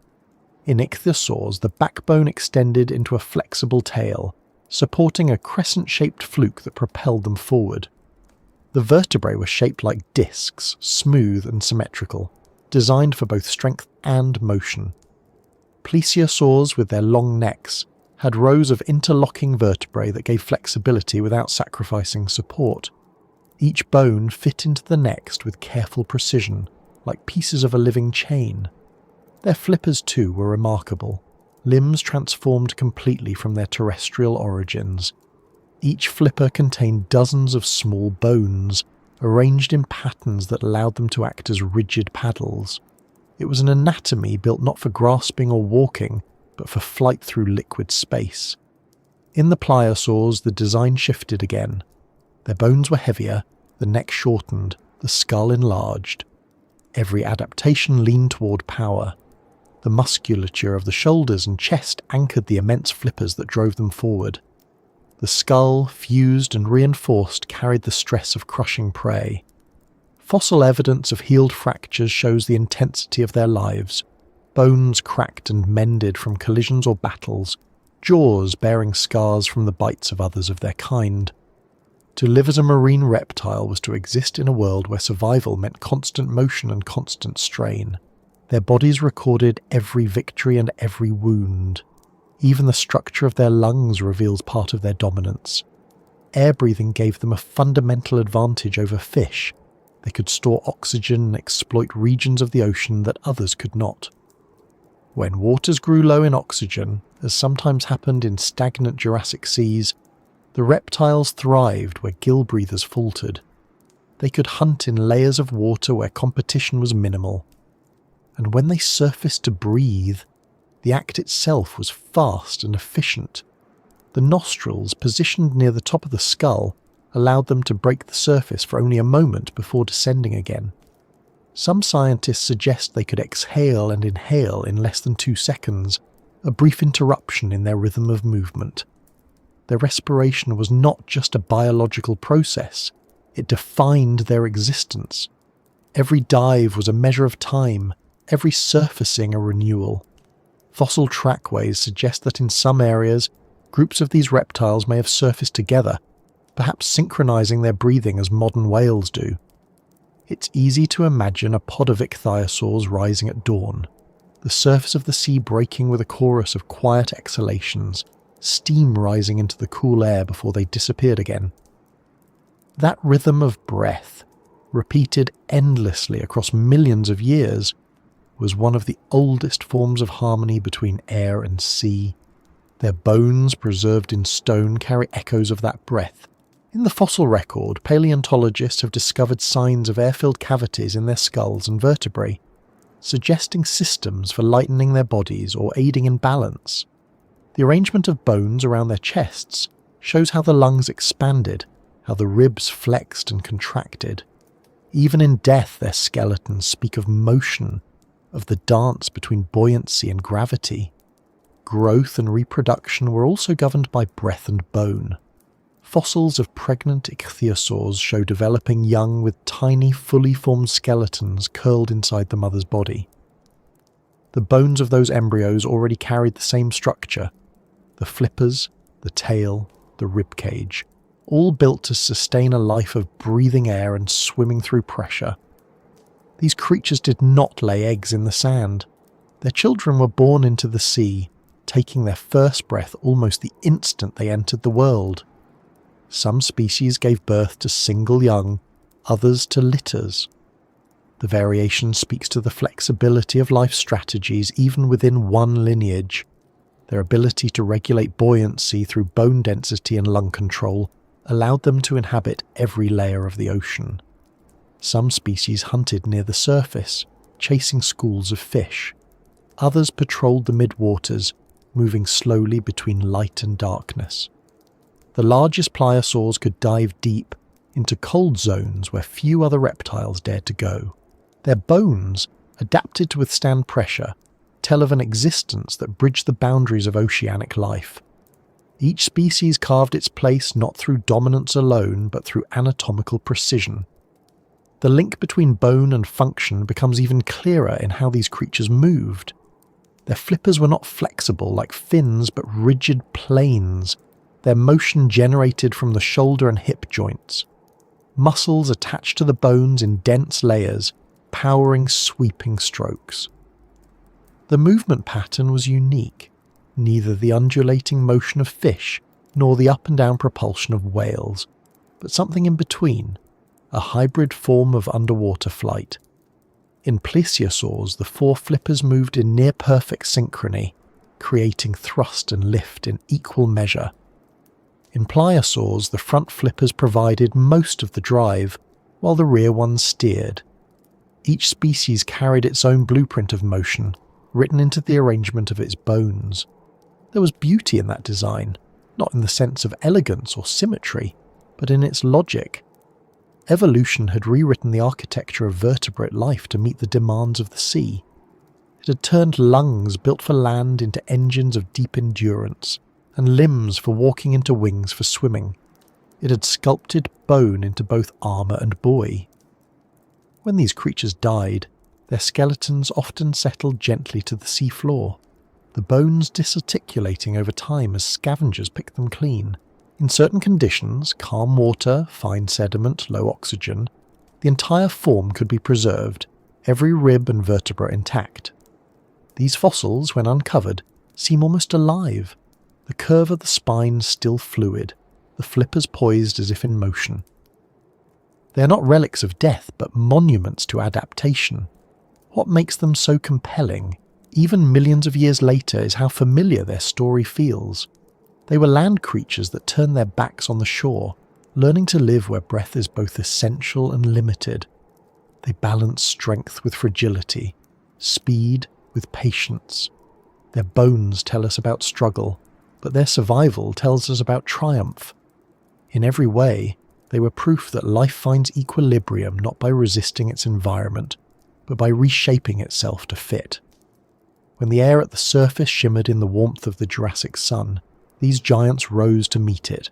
Speaker 1: In ichthyosaurs, the backbone extended into a flexible tail, supporting a crescent-shaped fluke that propelled them forward. The vertebrae were shaped like discs, smooth and symmetrical, designed for both strength and motion. Plesiosaurs, with their long necks, had rows of interlocking vertebrae that gave flexibility without sacrificing support. Each bone fit into the next with careful precision, like pieces of a living chain. Their flippers, too, were remarkable, limbs transformed completely from their terrestrial origins. Each flipper contained dozens of small bones, arranged in patterns that allowed them to act as rigid paddles. It was an anatomy built not for grasping or walking, but for flight through liquid space. In the pliosaurs, the design shifted again. Their bones were heavier, the neck shortened, the skull enlarged. Every adaptation leaned toward power. The musculature of the shoulders and chest anchored the immense flippers that drove them forward. The skull, fused and reinforced, carried the stress of crushing prey. Fossil evidence of healed fractures shows the intensity of their lives. bones cracked and mended from collisions or battles, jaws bearing scars from the bites of others of their kind. To live as a marine reptile was to exist in a world where survival meant constant motion and constant strain. Their bodies recorded every victory and every wound. Even the structure of their lungs reveals part of their dominance. Air breathing gave them a fundamental advantage over fish. They could store oxygen and exploit regions of the ocean that others could not. When waters grew low in oxygen, as sometimes happened in stagnant Jurassic seas, the reptiles thrived where gill breathers faltered. They could hunt in layers of water where competition was minimal. And when they surfaced to breathe, the act itself was fast and efficient. The nostrils, positioned near the top of the skull, allowed them to break the surface for only a moment before descending again. Some scientists suggest they could exhale and inhale in less than 2 seconds, a brief interruption in their rhythm of movement. Their respiration was not just a biological process, it defined their existence. Every dive was a measure of time, every surfacing a renewal. Fossil trackways suggest that in some areas, groups of these reptiles may have surfaced together, perhaps synchronizing their breathing as modern whales do. It's easy to imagine a pod of ichthyosaurs rising at dawn, the surface of the sea breaking with a chorus of quiet exhalations, steam rising into the cool air before they disappeared again. That rhythm of breath, repeated endlessly across millions of years, was one of the oldest forms of harmony between air and sea. Their bones, preserved in stone, carry echoes of that breath. In the fossil record, paleontologists have discovered signs of air-filled cavities in their skulls and vertebrae, suggesting systems for lightening their bodies or aiding in balance. The arrangement of bones around their chests shows how the lungs expanded, how the ribs flexed and contracted. Even in death, their skeletons speak of motion, of the dance between buoyancy and gravity. Growth and reproduction were also governed by breath and bone. Fossils of pregnant ichthyosaurs show developing young with tiny, fully formed skeletons curled inside the mother's body. The bones of those embryos already carried the same structure: the flippers, the tail, the ribcage, all built to sustain a life of breathing air and swimming through pressure. These creatures did not lay eggs in the sand. Their children were born into the sea, taking their first breath almost the instant they entered the world. Some species gave birth to single young, others to litters. The variation speaks to the flexibility of life strategies even within one lineage. Their ability to regulate buoyancy through bone density and lung control allowed them to inhabit every layer of the ocean. Some species hunted near the surface, chasing schools of fish. Others patrolled the midwaters, moving slowly between light and darkness. The largest plesiosaurs could dive deep into cold zones where few other reptiles dared to go. Their bones, adapted to withstand pressure, tell of an existence that bridged the boundaries of oceanic life. Each species carved its place not through dominance alone, but through anatomical precision. The link between bone and function becomes even clearer in how these creatures moved. Their flippers were not flexible like fins, but rigid planes, their motion generated from the shoulder and hip joints. Muscles attached to the bones in dense layers, powering sweeping strokes. The movement pattern was unique, neither the undulating motion of fish nor the up and down propulsion of whales, but something in between, a hybrid form of underwater flight. In plesiosaurs, the four flippers moved in near-perfect synchrony, creating thrust and lift in equal measure. In pliosaurs, the front flippers provided most of the drive, while the rear ones steered. Each species carried its own blueprint of motion, written into the arrangement of its bones. There was beauty in that design, not in the sense of elegance or symmetry, but in its logic. Evolution had rewritten the architecture of vertebrate life to meet the demands of the sea. It had turned lungs built for land into engines of deep endurance, and limbs for walking into wings for swimming. It had sculpted bone into both armour and buoy. When these creatures died, Their skeletons often settled gently to the seafloor, the bones disarticulating over time as scavengers picked them clean. In certain conditions, calm water, fine sediment, low oxygen, the entire form could be preserved, every rib and vertebra intact. These fossils, when uncovered, seem almost alive, the curve of the spine still fluid, the flippers poised as if in motion. They are not relics of death, but monuments to adaptation. What makes them so compelling, even millions of years later, is how familiar their story feels. They were land creatures that turned their backs on the shore, learning to live where breath is both essential and limited. They balance strength with fragility, speed with patience. Their bones tell us about struggle, but their survival tells us about triumph. In every way, they were proof that life finds equilibrium not by resisting its environment, but by reshaping itself to fit. When the air at the surface shimmered in the warmth of the Jurassic sun, these giants rose to meet it.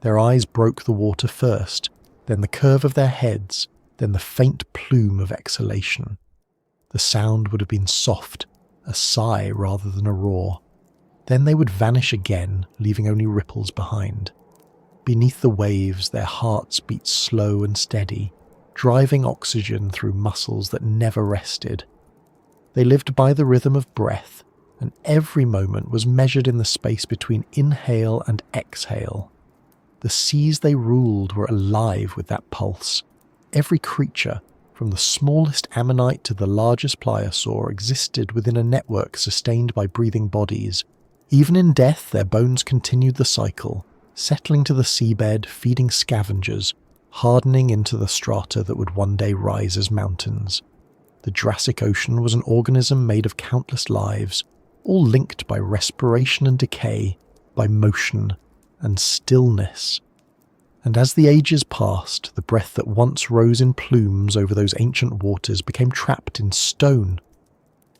Speaker 1: Their eyes broke the water first, then the curve of their heads, then the faint plume of exhalation. The sound would have been soft, a sigh rather than a roar. Then they would vanish again, leaving only ripples behind. Beneath the waves, their hearts beat slow and steady, driving oxygen through muscles that never rested. They lived by the rhythm of breath, and every moment was measured in the space between inhale and exhale. The seas they ruled were alive with that pulse. Every creature, from the smallest ammonite to the largest plesiosaur, existed within a network sustained by breathing bodies. Even in death, their bones continued the cycle, settling to the seabed, feeding scavengers, hardening into the strata that would one day rise as mountains. The Jurassic Ocean was an organism made of countless lives, all linked by respiration and decay, by motion and stillness. And as the ages passed, the breath that once rose in plumes over those ancient waters became trapped in stone.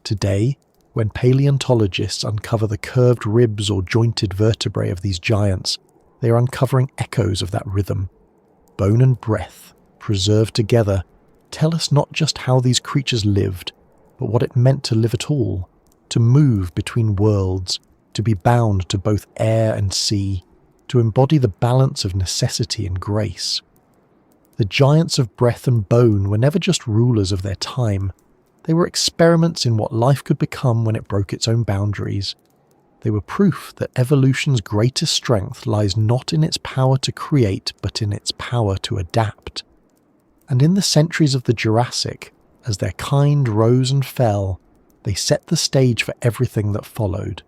Speaker 1: Today, when paleontologists uncover the curved ribs or jointed vertebrae of these giants, they are uncovering echoes of that rhythm. Bone and breath, preserved together, tell us not just how these creatures lived, but what it meant to live at all, to move between worlds, to be bound to both air and sea, to embody the balance of necessity and grace. The giants of breath and bone were never just rulers of their time. They were experiments in what life could become when it broke its own boundaries. They were proof that evolution's greatest strength lies not in its power to create, but in its power to adapt. And in the centuries of the Jurassic, as their kind rose and fell, they set the stage for everything that followed.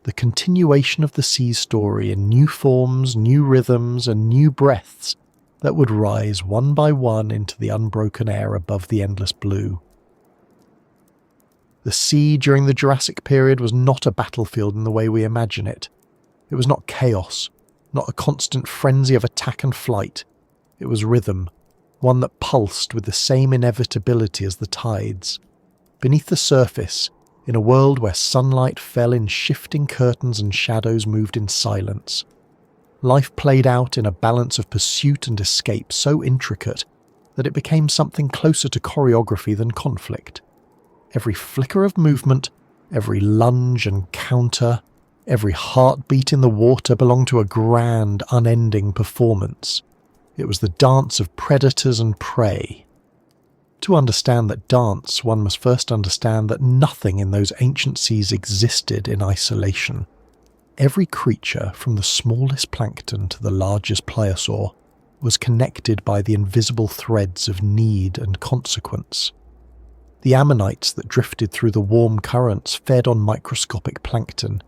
Speaker 1: The continuation of the sea's story in new forms, new rhythms, and new breaths that would rise one by one into the unbroken air above the endless blue. The sea during the Jurassic period was not a battlefield in the way we imagine it. It was not chaos, not a constant frenzy of attack and flight. It was rhythm, one that pulsed with the same inevitability as the tides. Beneath the surface, in a world where sunlight fell in shifting curtains and shadows moved in silence, life played out in a balance of pursuit and escape so intricate that it became something closer to choreography than conflict. Every flicker of movement, every lunge and counter, every heartbeat in the water belonged to a grand, unending performance. It was the dance of predators and prey. To understand that dance, one must first understand that nothing in those ancient seas existed in isolation. Every creature, from the smallest plankton to the largest plesiosaur, was connected by the invisible threads of need and consequence. The ammonites that drifted through the warm currents fed on microscopic plankton,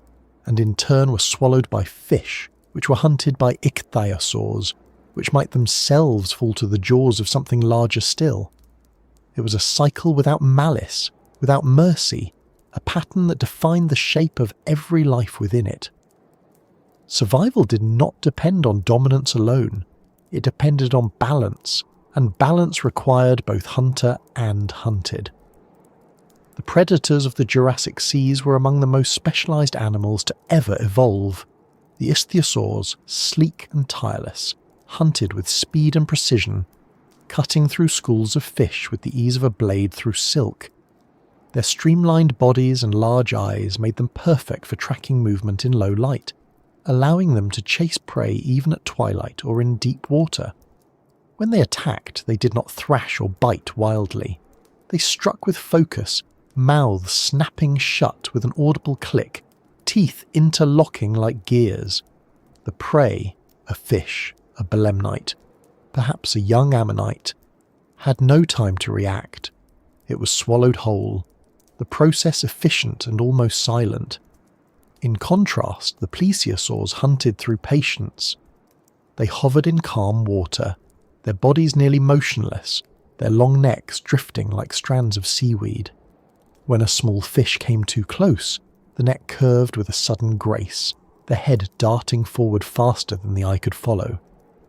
Speaker 1: and in turn were swallowed by fish, which were hunted by ichthyosaurs, which might themselves fall to the jaws of something larger still. It was a cycle without malice, without mercy, a pattern that defined the shape of every life within it. Survival did not depend on dominance alone. It depended on balance, and balance required both hunter and hunted. The predators of the Jurassic seas were among the most specialized animals to ever evolve. The ichthyosaurs, sleek and tireless, hunted with speed and precision. cutting through schools of fish with the ease of a blade through silk. Their streamlined bodies and large eyes made them perfect for tracking movement in low light, allowing them to chase prey even at twilight or in deep water. When they attacked, they did not thrash or bite wildly. They struck with focus, mouths snapping shut with an audible click, teeth interlocking like gears. The prey, a fish, a belemnite, perhaps a young ammonite, had no time to react. It was swallowed whole, the process efficient and almost silent. In contrast, the plesiosaurs hunted through patience. They hovered in calm water, their bodies nearly motionless, their long necks drifting like strands of seaweed. When a small fish came too close, the neck curved with a sudden grace, the head darting forward faster than the eye could follow.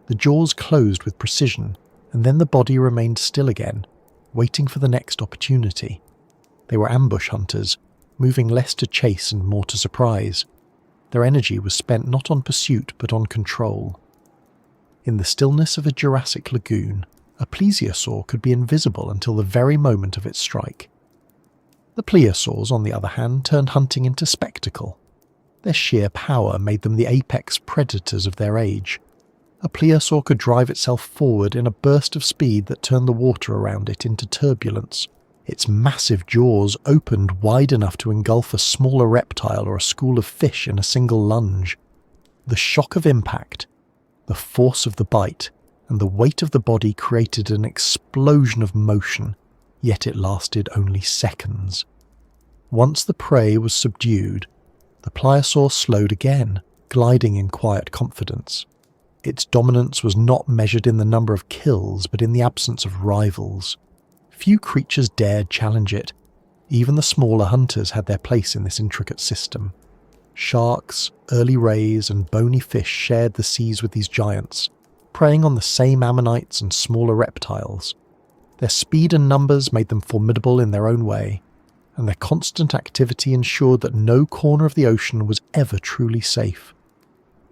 Speaker 1: The jaws closed with precision, and then the body remained still again, waiting for the next opportunity. They were ambush hunters, moving less to chase and more to surprise. Their energy was spent not on pursuit but on control. In the stillness of a Jurassic lagoon, a plesiosaur could be invisible until the very moment of its strike. The plesiosaurs, on the other hand, turned hunting into spectacle. Their sheer power made them the apex predators of their age. A plesiosaur could drive itself forward in a burst of speed that turned the water around it into turbulence. Its massive jaws opened wide enough to engulf a smaller reptile or a school of fish in a single lunge. The shock of impact, the force of the bite, and the weight of the body created an explosion of motion, yet it lasted only seconds. Once the prey was subdued, the plesiosaur slowed again, gliding in quiet confidence. Its dominance was not measured in the number of kills, but in the absence of rivals. Few creatures dared challenge it. Even the smaller hunters had their place in this intricate system. Sharks, early rays, and bony fish shared the seas with these giants, preying on the same ammonites and smaller reptiles. Their speed and numbers made them formidable in their own way, and their constant activity ensured that no corner of the ocean was ever truly safe.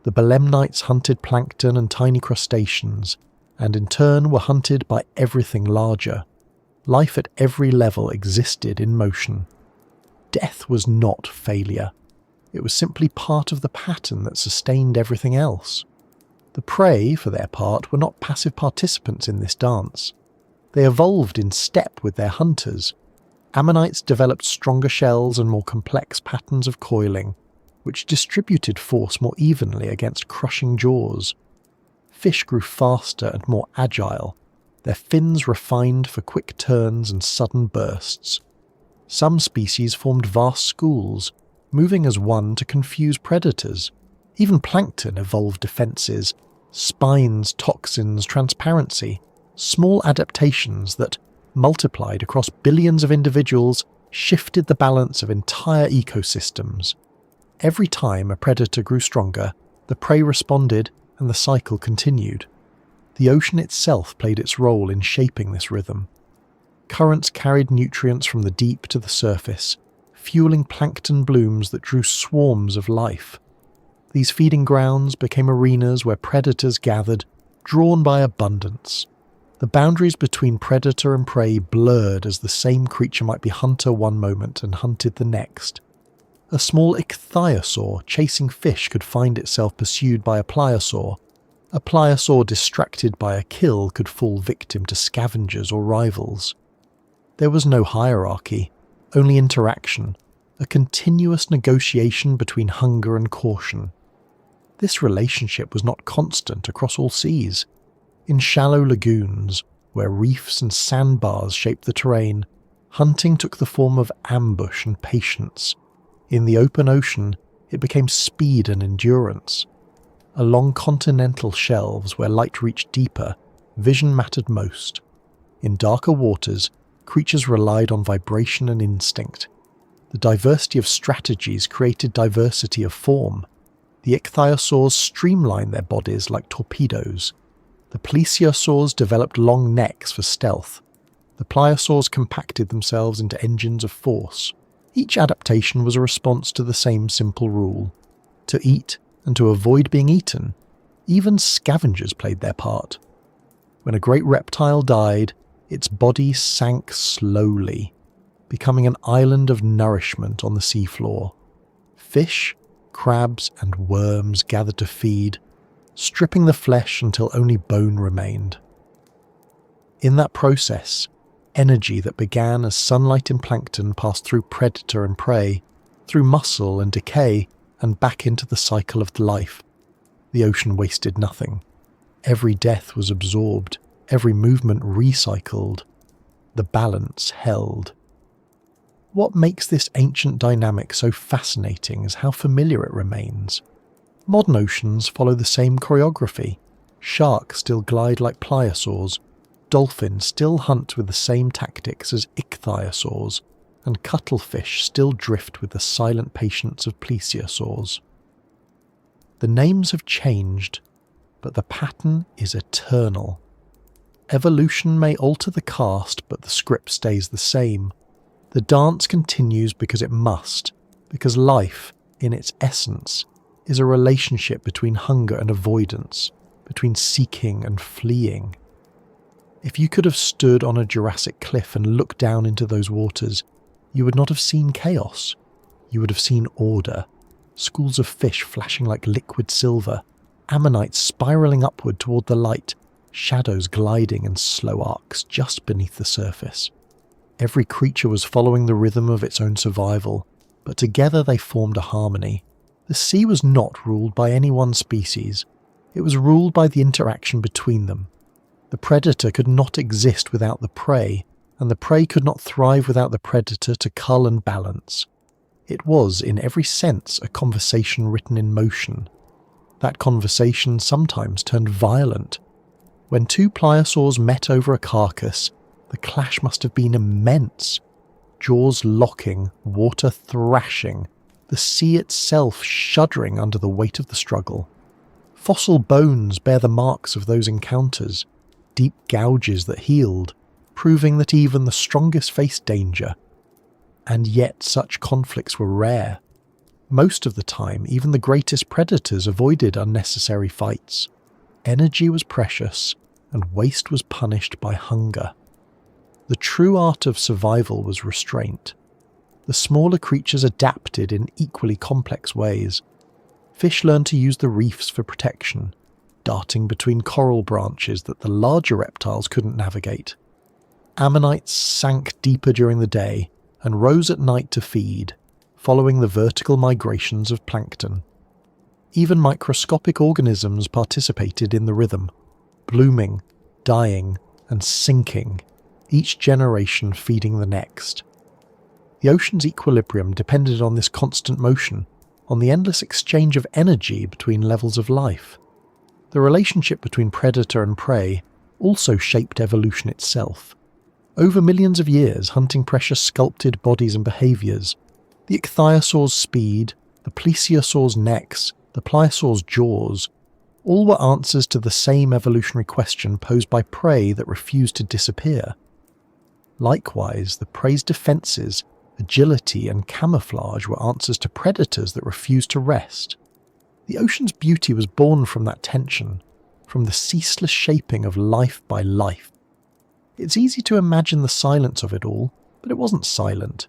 Speaker 1: The belemnites hunted plankton and tiny crustaceans, and in turn were hunted by everything larger. Life at every level existed in motion. Death was not failure. It was simply part of the pattern that sustained everything else. The prey, for their part, were not passive participants in this dance. They evolved in step with their hunters. Ammonites developed stronger shells and more complex patterns of coiling, which distributed force more evenly against crushing jaws. Fish grew faster and more agile, their fins refined for quick turns and sudden bursts. Some species formed vast schools, moving as one to confuse predators. Even plankton evolved defenses, spines, toxins, transparency, small adaptations that, multiplied across billions of individuals, shifted the balance of entire ecosystems. Every time a predator grew stronger, the prey responded and the cycle continued. The ocean itself played its role in shaping this rhythm. Currents carried nutrients from the deep to the surface, fueling plankton blooms that drew swarms of life. These feeding grounds became arenas where predators gathered, drawn by abundance. The boundaries between predator and prey blurred as the same creature might be hunter one moment and hunted the next. A small ichthyosaur chasing fish could find itself pursued by a plesiosaur. A plesiosaur distracted by a kill could fall victim to scavengers or rivals. There was no hierarchy, only interaction, a continuous negotiation between hunger and caution. This relationship was not constant across all seas. In shallow lagoons, where reefs and sandbars shaped the terrain, hunting took the form of ambush and patience. In the open ocean, it became speed and endurance. Along continental shelves where light reached deeper, vision mattered most. In darker waters, creatures relied on vibration and instinct. The diversity of strategies created diversity of form. The ichthyosaurs streamlined their bodies like torpedoes. The plesiosaurs developed long necks for stealth. The plesiosaurs compacted themselves into engines of force. Each adaptation was a response to the same simple rule: to eat and to avoid being eaten. Even scavengers played their part. When a great reptile died, its body sank slowly, becoming an island of nourishment on the seafloor. Fish, crabs, and worms gathered to feed, stripping the flesh until only bone remained. In that process, energy that began as sunlight in plankton passed through predator and prey, through muscle and decay, and back into the cycle of life. The ocean wasted nothing. Every death was absorbed, every movement recycled. The balance held. What makes this ancient dynamic so fascinating is how familiar it remains. Modern oceans follow the same choreography. Sharks still glide like plesiosaurs, dolphins still hunt with the same tactics as ichthyosaurs, and cuttlefish still drift with the silent patience of plesiosaurs. The names have changed, but the pattern is eternal. Evolution may alter the cast, but the script stays the same. The dance continues because it must, because life, in its essence, is a relationship between hunger and avoidance, between seeking and fleeing. If you could have stood on a Jurassic cliff and looked down into those waters, you would not have seen chaos. You would have seen order, schools of fish flashing like liquid silver, ammonites spiralling upward toward the light, shadows gliding in slow arcs just beneath the surface. Every creature was following the rhythm of its own survival, but together they formed a harmony. The sea was not ruled by any one species. It was ruled by the interaction between them. The predator could not exist without the prey, and the prey could not thrive without the predator to cull and balance. It was, in every sense, a conversation written in motion. That conversation sometimes turned violent. When two plesiosaurs met over a carcass, the clash must have been immense. Jaws locking, water thrashing, the sea itself shuddering under the weight of the struggle. Fossil bones bear the marks of those encounters, deep gouges that healed, proving that even the strongest faced danger. And yet such conflicts were rare. Most of the time, even the greatest predators avoided unnecessary fights. Energy was precious, and waste was punished by hunger. The true art of survival was restraint. The smaller creatures adapted in equally complex ways. Fish learned to use the reefs for protection, darting between coral branches that the larger reptiles couldn't navigate. Ammonites sank deeper during the day and rose at night to feed, following the vertical migrations of plankton. Even microscopic organisms participated in the rhythm, blooming, dying, and sinking, each generation feeding the next. The ocean's equilibrium depended on this constant motion, on the endless exchange of energy between levels of life. The relationship between predator and prey also shaped evolution itself. Over millions of years, hunting pressure sculpted bodies and behaviours. The ichthyosaurs' speed, the plesiosaurs' necks, the plesiosaurs' jaws, all were answers to the same evolutionary question posed by prey that refused to disappear. Likewise, the prey's defences, agility and camouflage were answers to predators that refused to rest. The ocean's beauty was born from that tension, from the ceaseless shaping of life by life. It's easy to imagine the silence of it all, but it wasn't silent.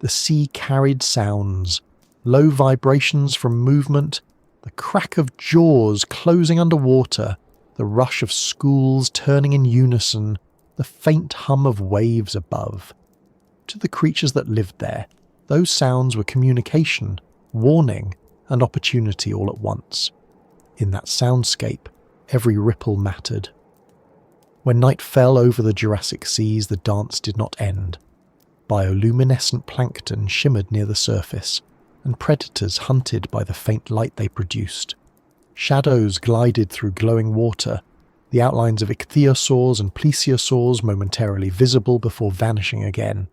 Speaker 1: The sea carried sounds, low vibrations from movement, the crack of jaws closing underwater, the rush of schools turning in unison, the faint hum of waves above. To the creatures that lived there, those sounds were communication, warning, and opportunity all at once. In that soundscape, every ripple mattered. When night fell over the Jurassic seas, the dance did not end. Bioluminescent plankton shimmered near the surface, and predators hunted by the faint light they produced. Shadows glided through glowing water, the outlines of ichthyosaurs and plesiosaurs momentarily visible before vanishing again.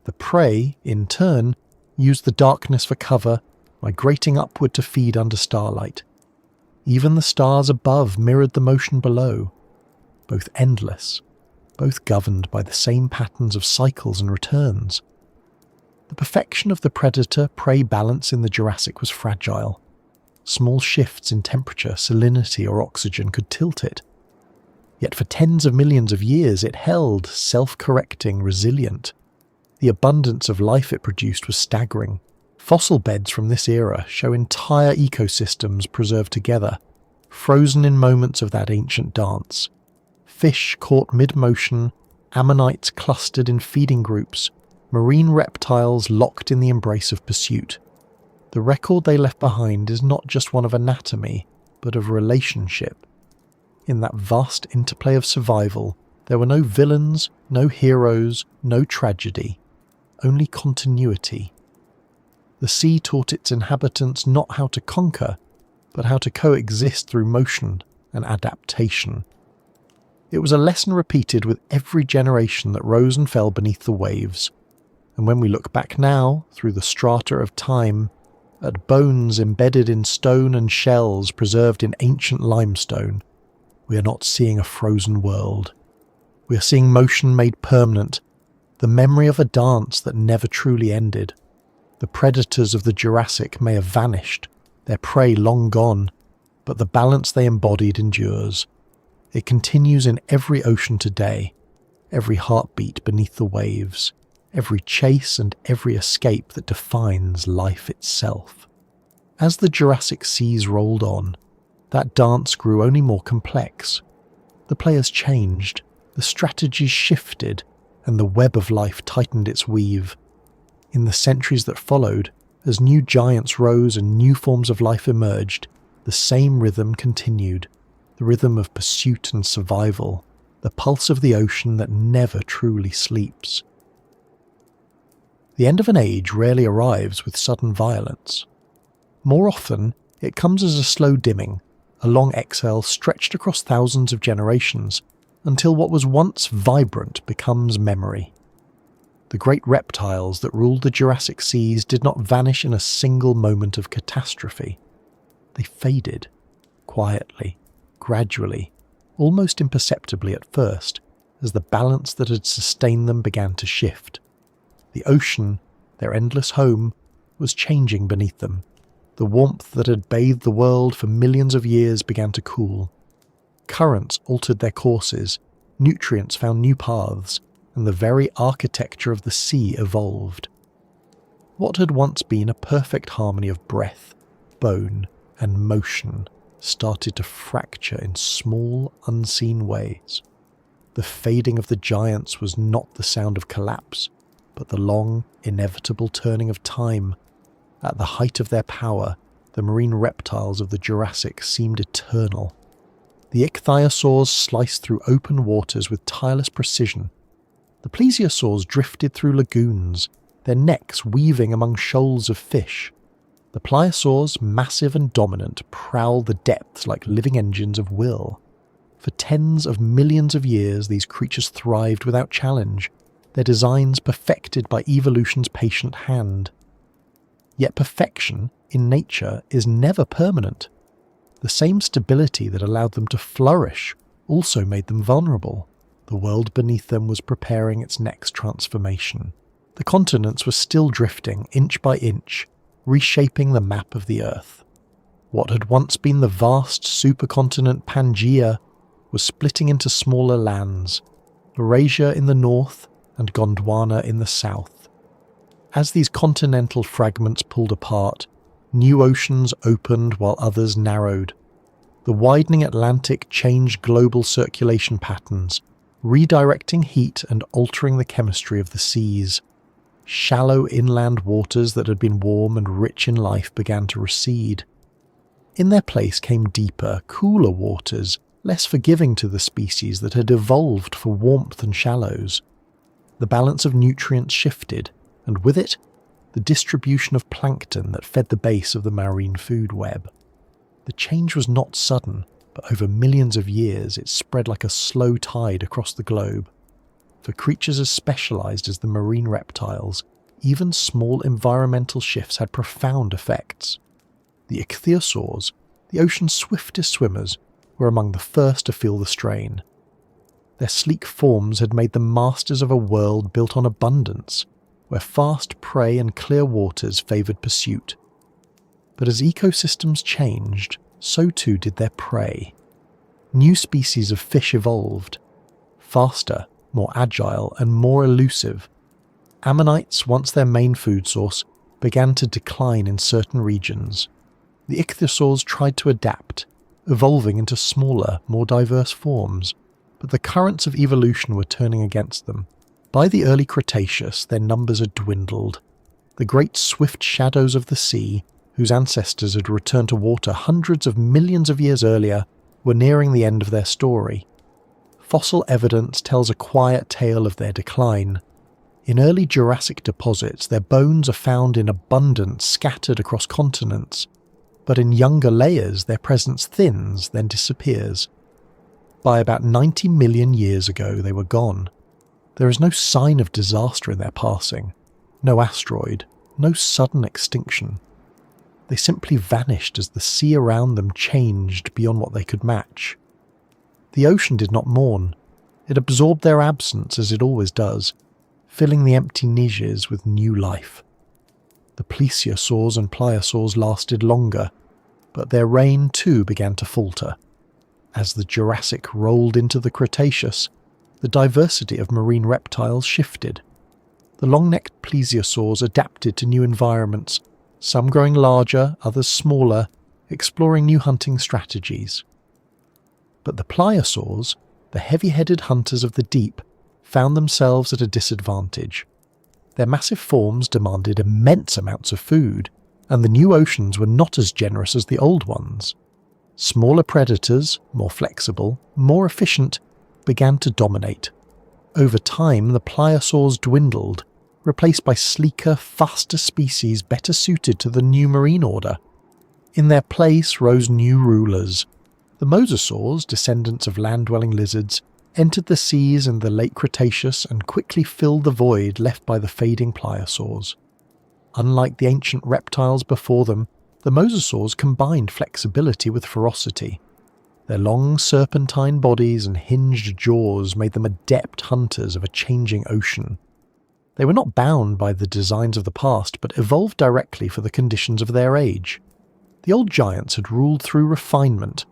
Speaker 1: The prey, in turn, used the darkness for cover, migrating upward to feed under starlight. Even the stars above mirrored the motion below, both endless, both governed by the same patterns of cycles and returns. The perfection of the predator-prey balance in the Jurassic was fragile. Small shifts in temperature, salinity, or oxygen could tilt it. Yet for tens of millions of years it held, self-correcting, resilient. The abundance of life it produced was staggering. Fossil beds from this era show entire ecosystems preserved together, frozen in moments of that ancient dance. Fish caught mid-motion, ammonites clustered in feeding groups, marine reptiles locked in the embrace of pursuit. The record they left behind is not just one of anatomy, but of relationship. In that vast interplay of survival, there were no villains, no heroes, no tragedy, only continuity. The sea taught its inhabitants not how to conquer, but how to coexist through motion and adaptation. It was a lesson repeated with every generation that rose and fell beneath the waves. And when we look back now, through the strata of time, at bones embedded in stone and shells preserved in ancient limestone, we are not seeing a frozen world. We are seeing motion made permanent, the memory of a dance that never truly ended. The predators of the Jurassic may have vanished, their prey long gone, but the balance they embodied endures. It continues in every ocean today, every heartbeat beneath the waves, every chase and every escape that defines life itself. As the Jurassic seas rolled on, that dance grew only more complex. The players changed, the strategies shifted, and the web of life tightened its weave. In the centuries that followed, as new giants rose and new forms of life emerged, the same rhythm continued, the rhythm of pursuit and survival, the pulse of the ocean that never truly sleeps. The end of an age rarely arrives with sudden violence. More often, it comes as a slow dimming, a long exhale stretched across thousands of generations, until what was once vibrant becomes memory. The great reptiles that ruled the Jurassic seas did not vanish in a single moment of catastrophe. They faded, quietly, gradually, almost imperceptibly at first, as the balance that had sustained them began to shift. The ocean, their endless home, was changing beneath them. The warmth that had bathed the world for millions of years began to cool. Currents altered their courses, nutrients found new paths, and the very architecture of the sea evolved. What had once been a perfect harmony of breath, bone, and motion started to fracture in small, unseen ways. The fading of the giants was not the sound of collapse, but the long, inevitable turning of time. At the height of their power, the marine reptiles of the Jurassic seemed eternal. The ichthyosaurs sliced through open waters with tireless precision. The plesiosaurs drifted through lagoons, their necks weaving among shoals of fish. The pliosaurs, massive and dominant, prowled the depths like living engines of will. For tens of millions of years, these creatures thrived without challenge, their designs perfected by evolution's patient hand. Yet perfection, in nature, is never permanent. The same stability that allowed them to flourish also made them vulnerable. The world beneath them was preparing its next transformation. The continents were still drifting, inch by inch, reshaping the map of the Earth. What had once been the vast supercontinent Pangaea was splitting into smaller lands, Eurasia in the north and Gondwana in the south. As these continental fragments pulled apart, new oceans opened while others narrowed. The widening Atlantic changed global circulation patterns, redirecting heat and altering the chemistry of the seas. Shallow inland waters that had been warm and rich in life began to recede. In their place came deeper, cooler waters, less forgiving to the species that had evolved for warmth and shallows. The balance of nutrients shifted, and with it, the distribution of plankton that fed the base of the marine food web. The change was not sudden, but over millions of years it spread like a slow tide across the globe. For creatures as specialized as the marine reptiles, even small environmental shifts had profound effects. The ichthyosaurs, the ocean's swiftest swimmers, were among the first to feel the strain. Their sleek forms had made them masters of a world built on abundance, where fast prey and clear waters favoured pursuit. But as ecosystems changed, so too did their prey. new species of fish evolved. Faster, more agile, and more elusive. Ammonites, once their main food source, began to decline in certain regions. The ichthyosaurs tried to adapt, evolving into smaller, more diverse forms, but the currents of evolution were turning against them. By the early Cretaceous, their numbers had dwindled. The great swift shadows of the sea, whose ancestors had returned to water hundreds of millions of years earlier, were nearing the end of their story. Fossil evidence tells a quiet tale of their decline. In early Jurassic deposits, their bones are found in abundance scattered across continents, but in younger layers their presence thins, then disappears. By about 90 million years ago, they were gone. There is no sign of disaster in their passing, no asteroid, no sudden extinction. They simply vanished as the sea around them changed beyond what they could match. The ocean did not mourn. It absorbed their absence as it always does, filling the empty niches with new life. The plesiosaurs and pliosaurs lasted longer, but their reign too began to falter. As the Jurassic rolled into the Cretaceous, the diversity of marine reptiles shifted. The long-necked plesiosaurs adapted to new environments, some growing larger, others smaller, exploring new hunting strategies. But the pliosaurs, the heavy-headed hunters of the deep, found themselves at a disadvantage. Their massive forms demanded immense amounts of food, and the new oceans were not as generous as the old ones. Smaller predators, more flexible, more efficient, began to dominate. Over time, the pliosaurs dwindled, replaced by sleeker, faster species better suited to the new marine order. In their place rose new rulers. The mosasaurs, descendants of land-dwelling lizards, entered the seas in the late Cretaceous and quickly filled the void left by the fading pliosaurs. Unlike the ancient reptiles before them, the mosasaurs combined flexibility with ferocity. Their long serpentine bodies and hinged jaws made them adept hunters of a changing ocean. They were not bound by the designs of the past, but evolved directly for the conditions of their age. The old giants had ruled through refinement.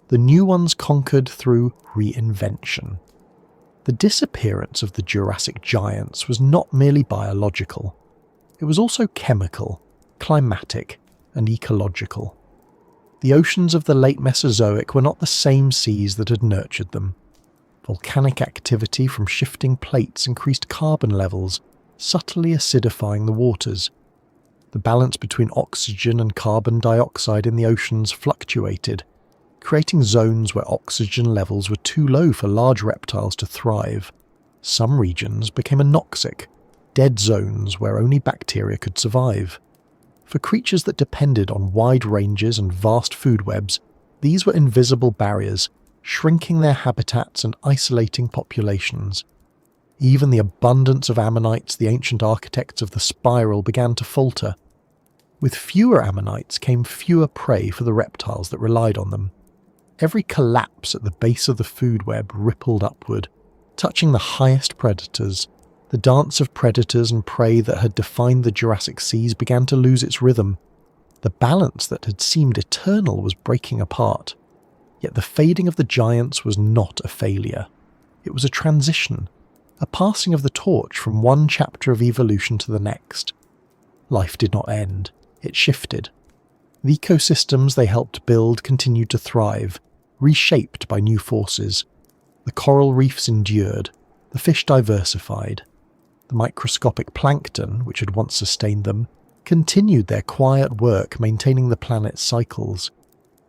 Speaker 1: The new ones conquered through reinvention. The disappearance of the Jurassic giants was not merely biological. It was also chemical, climatic, and ecological. The oceans of the late Mesozoic were not the same seas that had nurtured them. Volcanic activity from shifting plates increased carbon levels, subtly acidifying the waters. The balance between oxygen and carbon dioxide in the oceans fluctuated, creating zones where oxygen levels were too low for large reptiles to thrive. Some regions became anoxic, dead zones where only bacteria could survive. For creatures that depended on wide ranges and vast food webs, these were invisible barriers, shrinking their habitats and isolating populations. Even the abundance of ammonites, the ancient architects of the spiral, began to falter. With fewer ammonites came fewer prey for the reptiles that relied on them. Every collapse at the base of the food web rippled upward, touching the highest predators. The dance of predators and prey that had defined the Jurassic seas began to lose its rhythm. The balance that had seemed eternal was breaking apart. Yet the fading of the giants was not a failure. It was a transition, a passing of the torch from one chapter of evolution to the next. Life did not end, it shifted. The ecosystems they helped build continued to thrive, reshaped by new forces. The coral reefs endured, the fish diversified. The microscopic plankton, which had once sustained them, continued their quiet work maintaining the planet's cycles.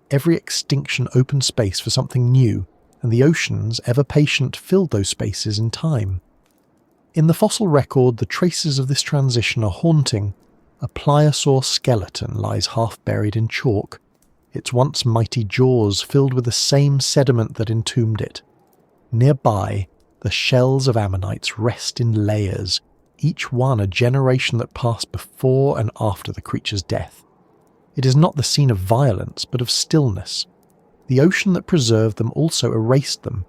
Speaker 1: Every extinction opened space for something new, and the oceans, ever patient, filled those spaces in time. In the fossil record, the traces of this transition are haunting. A pliosaur skeleton lies half buried in chalk, its once mighty jaws filled with the same sediment that entombed it. Nearby, the shells of ammonites rest in layers, each one a generation that passed before and after the creature's death. It is not the scene of violence, but of stillness. The ocean that preserved them also erased them,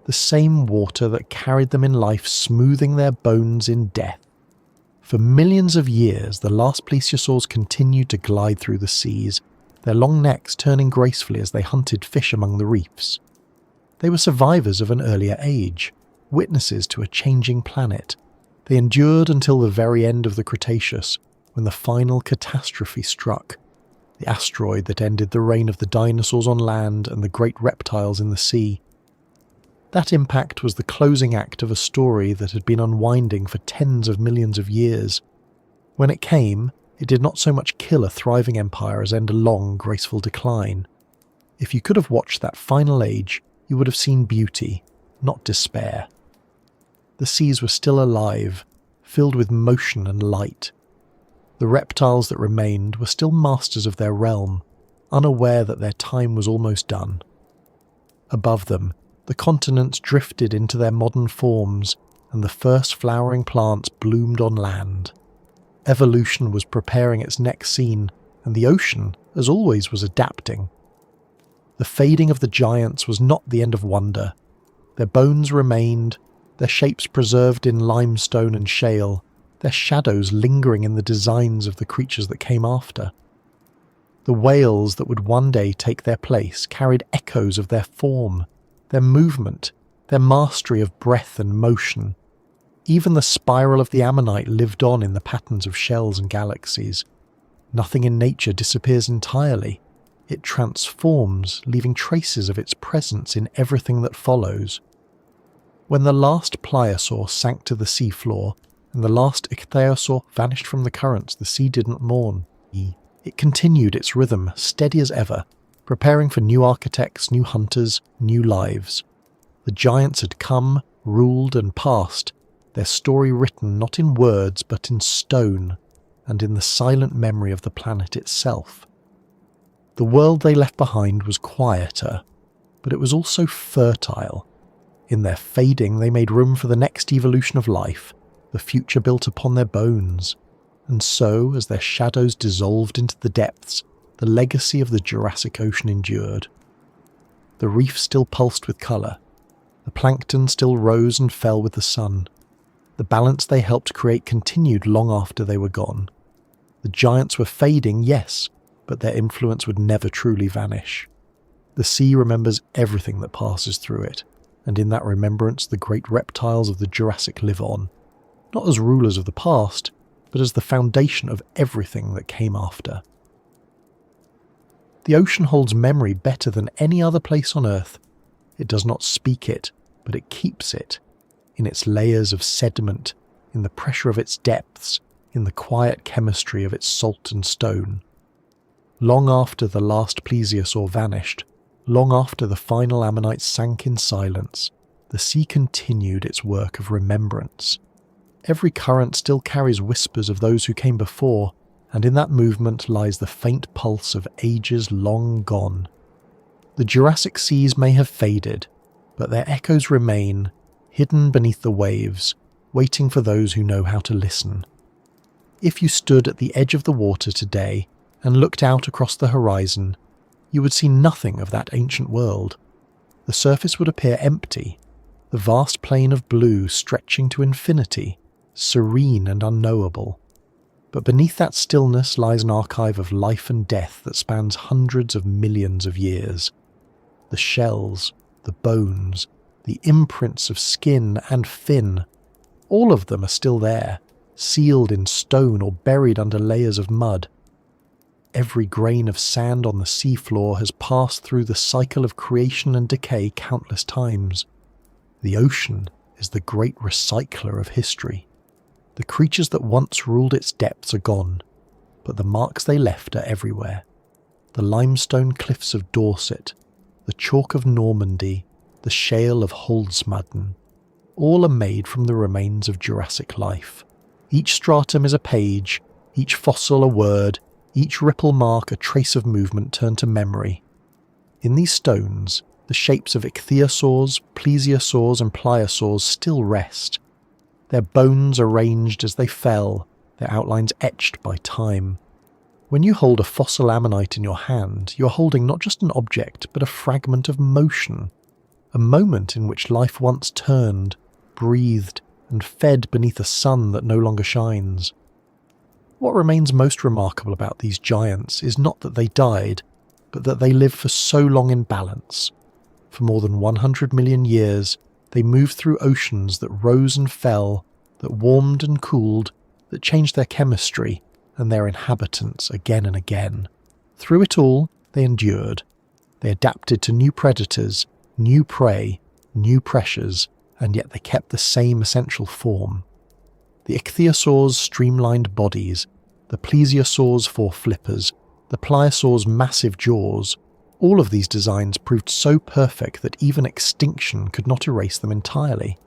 Speaker 1: the same water that carried them in life smoothing their bones in death. For millions of years, the last plesiosaurs continued to glide through the seas, their long necks turning gracefully as they hunted fish among the reefs. They were survivors of an earlier age, witnesses to a changing planet. They endured until the very end of the Cretaceous, when the final catastrophe struck, the asteroid that ended the reign of the dinosaurs on land and the great reptiles in the sea. That impact was the closing act of a story that had been unwinding for tens of millions of years. When it came, it did not so much kill a thriving empire as end a long, graceful decline. If you could have watched that final age, you would have seen beauty, not despair. The seas were still alive, filled with motion and light. The reptiles that remained were still masters of their realm, unaware that their time was almost done. Above them, the continents drifted into their modern forms, and the first flowering plants bloomed on land. Evolution was preparing its next scene, and the ocean, as always, was adapting. The fading of the giants was not the end of wonder. Their bones remained, their shapes preserved in limestone and shale, their shadows lingering in the designs of the creatures that came after. The whales that would one day take their place carried echoes of their form, their movement, their mastery of breath and motion. Even the spiral of the ammonite lived on in the patterns of shells and galaxies. Nothing in nature disappears entirely. It transforms, leaving traces of its presence in everything that follows. When the last plesiosaur sank to the seafloor, and the last ichthyosaur vanished from the currents, the sea didn't mourn. It continued its rhythm, steady as ever, preparing for new architects, new hunters, new lives. The giants had come, ruled and passed, their story written not in words but in stone, and in the silent memory of the planet itself. The world they left behind was quieter, but it was also fertile. In their fading they made room for the next evolution of life, the future built upon their bones. And so, as their shadows dissolved into the depths, the legacy of the Jurassic Ocean endured. The reef still pulsed with colour. The plankton still rose and fell with the sun. The balance they helped create continued long after they were gone. The giants were fading, yes, but their influence would never truly vanish. The sea remembers everything that passes through it, and in that remembrance the great reptiles of the Jurassic live on, not as rulers of the past, but as the foundation of everything that came after. The ocean holds memory better than any other place on Earth. It does not speak it, but it keeps it, in its layers of sediment, in the pressure of its depths, in the quiet chemistry of its salt and stone. Long after the last plesiosaur vanished, long after the final ammonite sank in silence, the sea continued its work of remembrance. Every current still carries whispers of those who came before, and in that movement lies the faint pulse of ages long gone. The Jurassic seas may have faded, but their echoes remain, hidden beneath the waves, waiting for those who know how to listen. If you stood at the edge of the water today and looked out across the horizon, you would see nothing of that ancient world. The surface would appear empty, the vast plain of blue stretching to infinity, serene and unknowable. But beneath that stillness lies an archive of life and death that spans hundreds of millions of years. The shells, the bones, the imprints of skin and fin, all of them are still there, sealed in stone or buried under layers of mud. Every grain of sand on the seafloor has passed through the cycle of creation and decay countless times. The ocean is the great recycler of history. The creatures that once ruled its depths are gone, but the marks they left are everywhere. The limestone cliffs of Dorset, the chalk of Normandy, the shale of Holdsmadden, all are made from the remains of Jurassic life. Each stratum is a page, each fossil a word, each ripple mark a trace of movement turned to memory. In these stones, the shapes of ichthyosaurs, plesiosaurs and pliosaurs still rest, their bones arranged as they fell, their outlines etched by time. When you hold a fossil ammonite in your hand, you are holding not just an object, but a fragment of motion, a moment in which life once turned, breathed, and fed beneath a sun that no longer shines. What remains most remarkable about these giants is not that they died, but that they lived for so long in balance. For more than 100 million years, they moved through oceans that rose and fell, that warmed and cooled, that changed their chemistry and their inhabitants again and again. Through it all, they endured. They adapted to new predators, new prey, new pressures, and yet they kept the same essential form. The ichthyosaurs' streamlined bodies, the plesiosaurs' four flippers, the plesiosaurs' massive jaws, all of these designs proved so perfect that even extinction could not erase them entirely.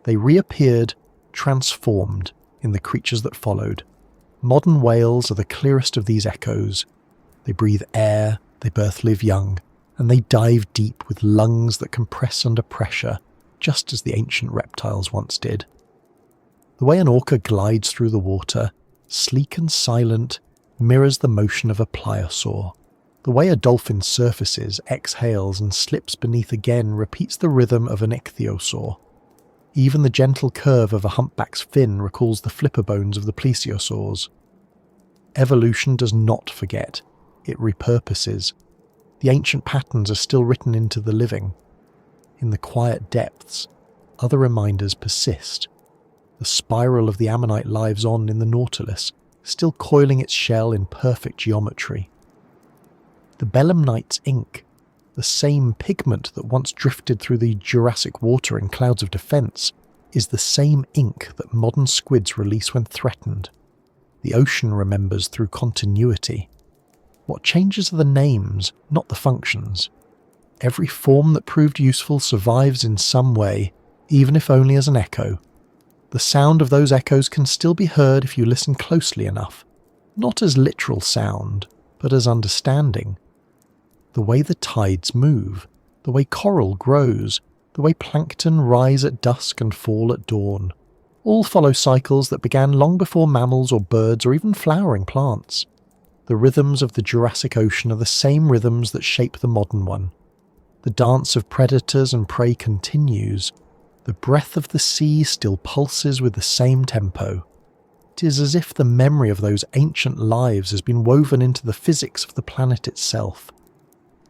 Speaker 1: They reappeared, transformed, in the creatures that followed. Modern whales are the clearest of these echoes. They breathe air, they birth live young, and they dive deep with lungs that compress under pressure, just as the ancient reptiles once did. The way an orca glides through the water, sleek and silent, mirrors the motion of a plesiosaur. The way a dolphin surfaces, exhales, and slips beneath again repeats the rhythm of an ichthyosaur. Even the gentle curve of a humpback's fin recalls the flipper bones of the plesiosaurs. Evolution does not forget, it repurposes. The ancient patterns are still written into the living. In the quiet depths, other reminders persist. The spiral of the ammonite lives on in the nautilus, still coiling its shell in perfect geometry. The belemnite's ink, the same pigment that once drifted through the Jurassic water in clouds of defence, is the same ink that modern squids release when threatened. The ocean remembers through continuity. What changes are the names, not the functions. Every form that proved useful survives in some way, even if only as an echo. The sound of those echoes can still be heard if you listen closely enough, not as literal sound, but as understanding. The way the tides move, the way coral grows, the way plankton rise at dusk and fall at dawn, all follow cycles that began long before mammals or birds or even flowering plants. The rhythms of the Jurassic Ocean are the same rhythms that shape the modern one. The dance of predators and prey continues. The breath of the sea still pulses with the same tempo. It is as if the memory of those ancient lives has been woven into the physics of the planet itself.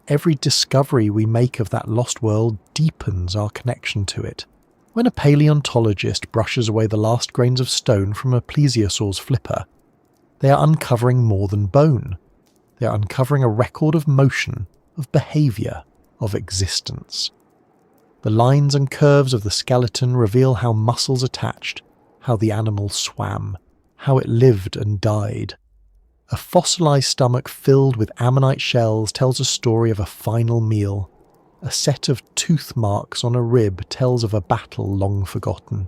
Speaker 1: Every discovery we make of that lost world deepens our connection to it. When a paleontologist brushes away the last grains of stone from a plesiosaur's flipper, they are uncovering more than bone. They are uncovering a record of motion, of behaviour, of existence. The lines and curves of the skeleton reveal how muscles attached, how the animal swam, how it lived and died. A fossilised stomach filled with ammonite shells tells a story of a final meal. A set of tooth marks on a rib tells of a battle long forgotten.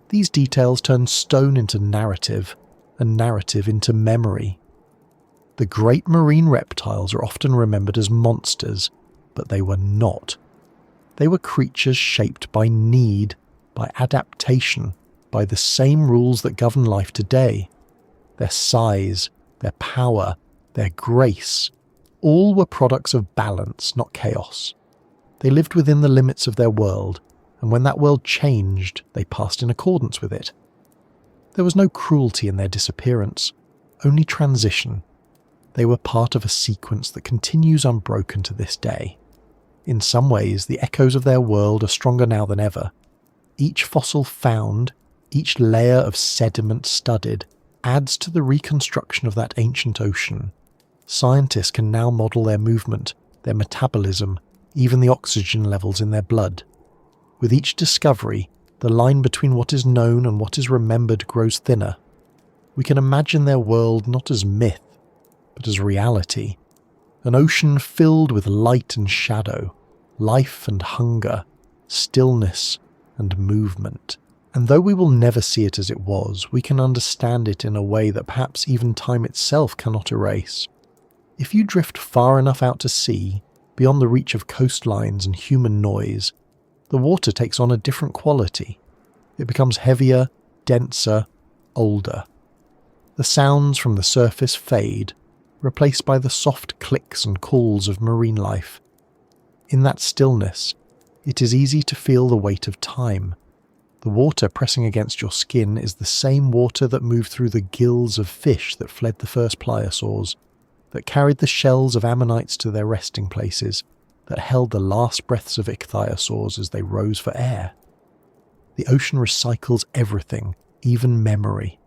Speaker 1: These details turn stone into narrative, and narrative into memory. The great marine reptiles are often remembered as monsters, but they were not. They were creatures shaped by need, by adaptation, by the same rules that govern life today. Their size, their power, their grace, all were products of balance, not chaos. They lived within the limits of their world, and when that world changed, they passed in accordance with it. There was no cruelty in their disappearance, only transition. They were part of a sequence that continues unbroken to this day. In some ways, the echoes of their world are stronger now than ever. Each fossil found, each layer of sediment studied, adds to the reconstruction of that ancient ocean. Scientists can now model their movement, their metabolism, even the oxygen levels in their blood. With each discovery, the line between what is known and what is remembered grows thinner. We can imagine their world not as myth, but as reality. An ocean filled with light and shadow, life and hunger, stillness and movement. And though we will never see it as it was, we can understand it in a way that perhaps even time itself cannot erase. If you drift far enough out to sea, beyond the reach of coastlines and human noise, the water takes on a different quality. It becomes heavier, denser, older. The sounds from the surface fade, replaced by the soft clicks and calls of marine life. In that stillness, it is easy to feel the weight of time. The water pressing against your skin is the same water that moved through the gills of fish that fled the first plesiosaurs, that carried the shells of ammonites to their resting places, that held the last breaths of ichthyosaurs as they rose for air. The ocean recycles everything, even memory.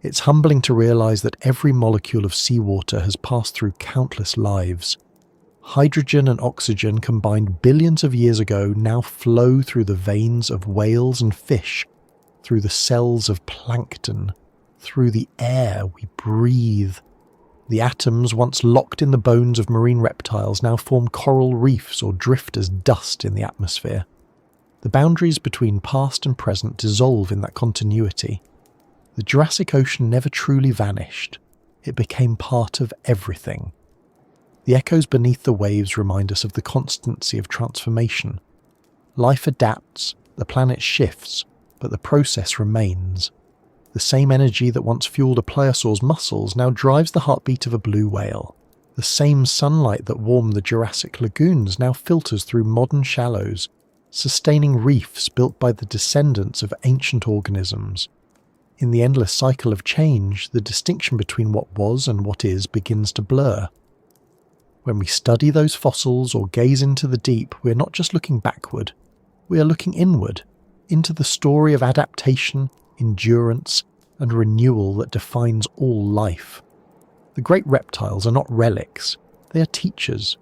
Speaker 1: It's humbling to realize that every molecule of seawater has passed through countless lives. Hydrogen and oxygen combined billions of years ago now flow through the veins of whales and fish, through the cells of plankton, through the air we breathe. The atoms once locked in the bones of marine reptiles now form coral reefs or drift as dust in the atmosphere. The boundaries between past and present dissolve in that continuity. The Jurassic Ocean never truly vanished. It became part of everything. The echoes beneath the waves remind us of the constancy of transformation. Life adapts, the planet shifts, but the process remains. The same energy that once fueled a plesiosaur's muscles now drives the heartbeat of a blue whale. The same sunlight that warmed the Jurassic lagoons now filters through modern shallows, sustaining reefs built by the descendants of ancient organisms. In the endless cycle of change, the distinction between what was and what is begins to blur. When we study those fossils or gaze into the deep, we are not just looking backward, we are looking inward, into the story of adaptation, endurance, and renewal that defines all life. The great reptiles are not relics, they are teachers.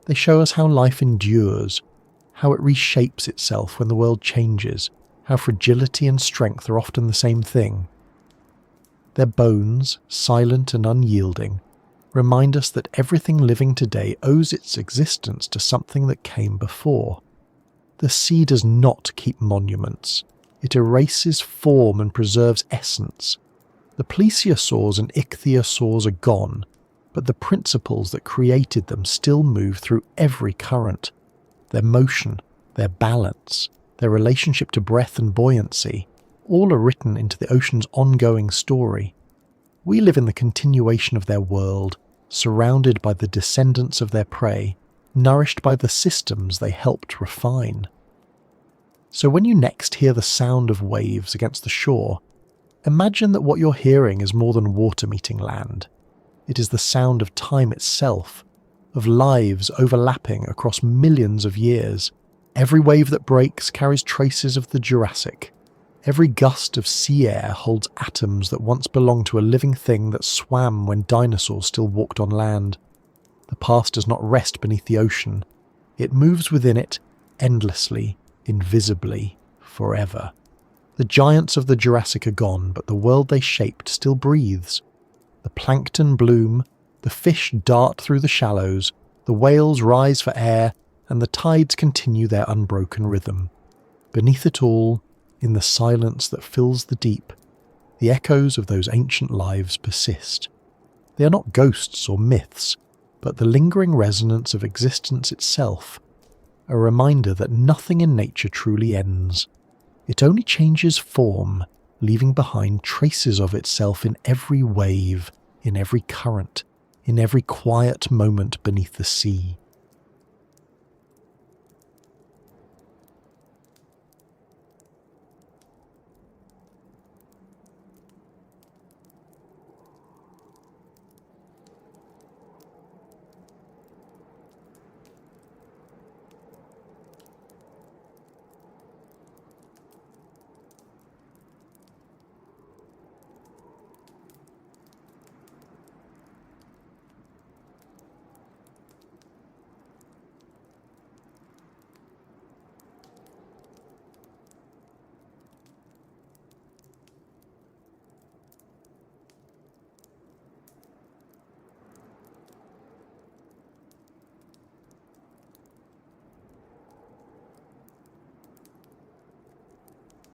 Speaker 1: They show us how life endures, how it reshapes itself when the world changes, how fragility and strength are often the same thing. Their bones, silent and unyielding, remind us that everything living today owes its existence to something that came before. The sea does not keep monuments. It erases form and preserves essence. The plesiosaurs and ichthyosaurs are gone, but the principles that created them still move through every current. Their motion, their balance, their relationship to breath and buoyancy, all are written into the ocean's ongoing story. We live in the continuation of their world, surrounded by the descendants of their prey, nourished by the systems they helped refine. So when you next hear the sound of waves against the shore, imagine that what you're hearing is more than water meeting land. It is the sound of time itself, of lives overlapping across millions of years. Every wave that breaks carries traces of the Jurassic. Every gust of sea air holds atoms that once belonged to a living thing that swam when dinosaurs still walked on land. The past does not rest beneath the ocean. It moves within it, endlessly, invisibly, forever. The giants of the Jurassic are gone, but the world they shaped still breathes. The plankton bloom, the fish dart through the shallows, the whales rise for air, and the tides continue their unbroken rhythm. Beneath it all, in the silence that fills the deep, the echoes of those ancient lives persist. They are not ghosts or myths, but the lingering resonance of existence itself, a reminder that nothing in nature truly ends. It only changes form, leaving behind traces of itself in every wave, in every current, in every quiet moment beneath the sea.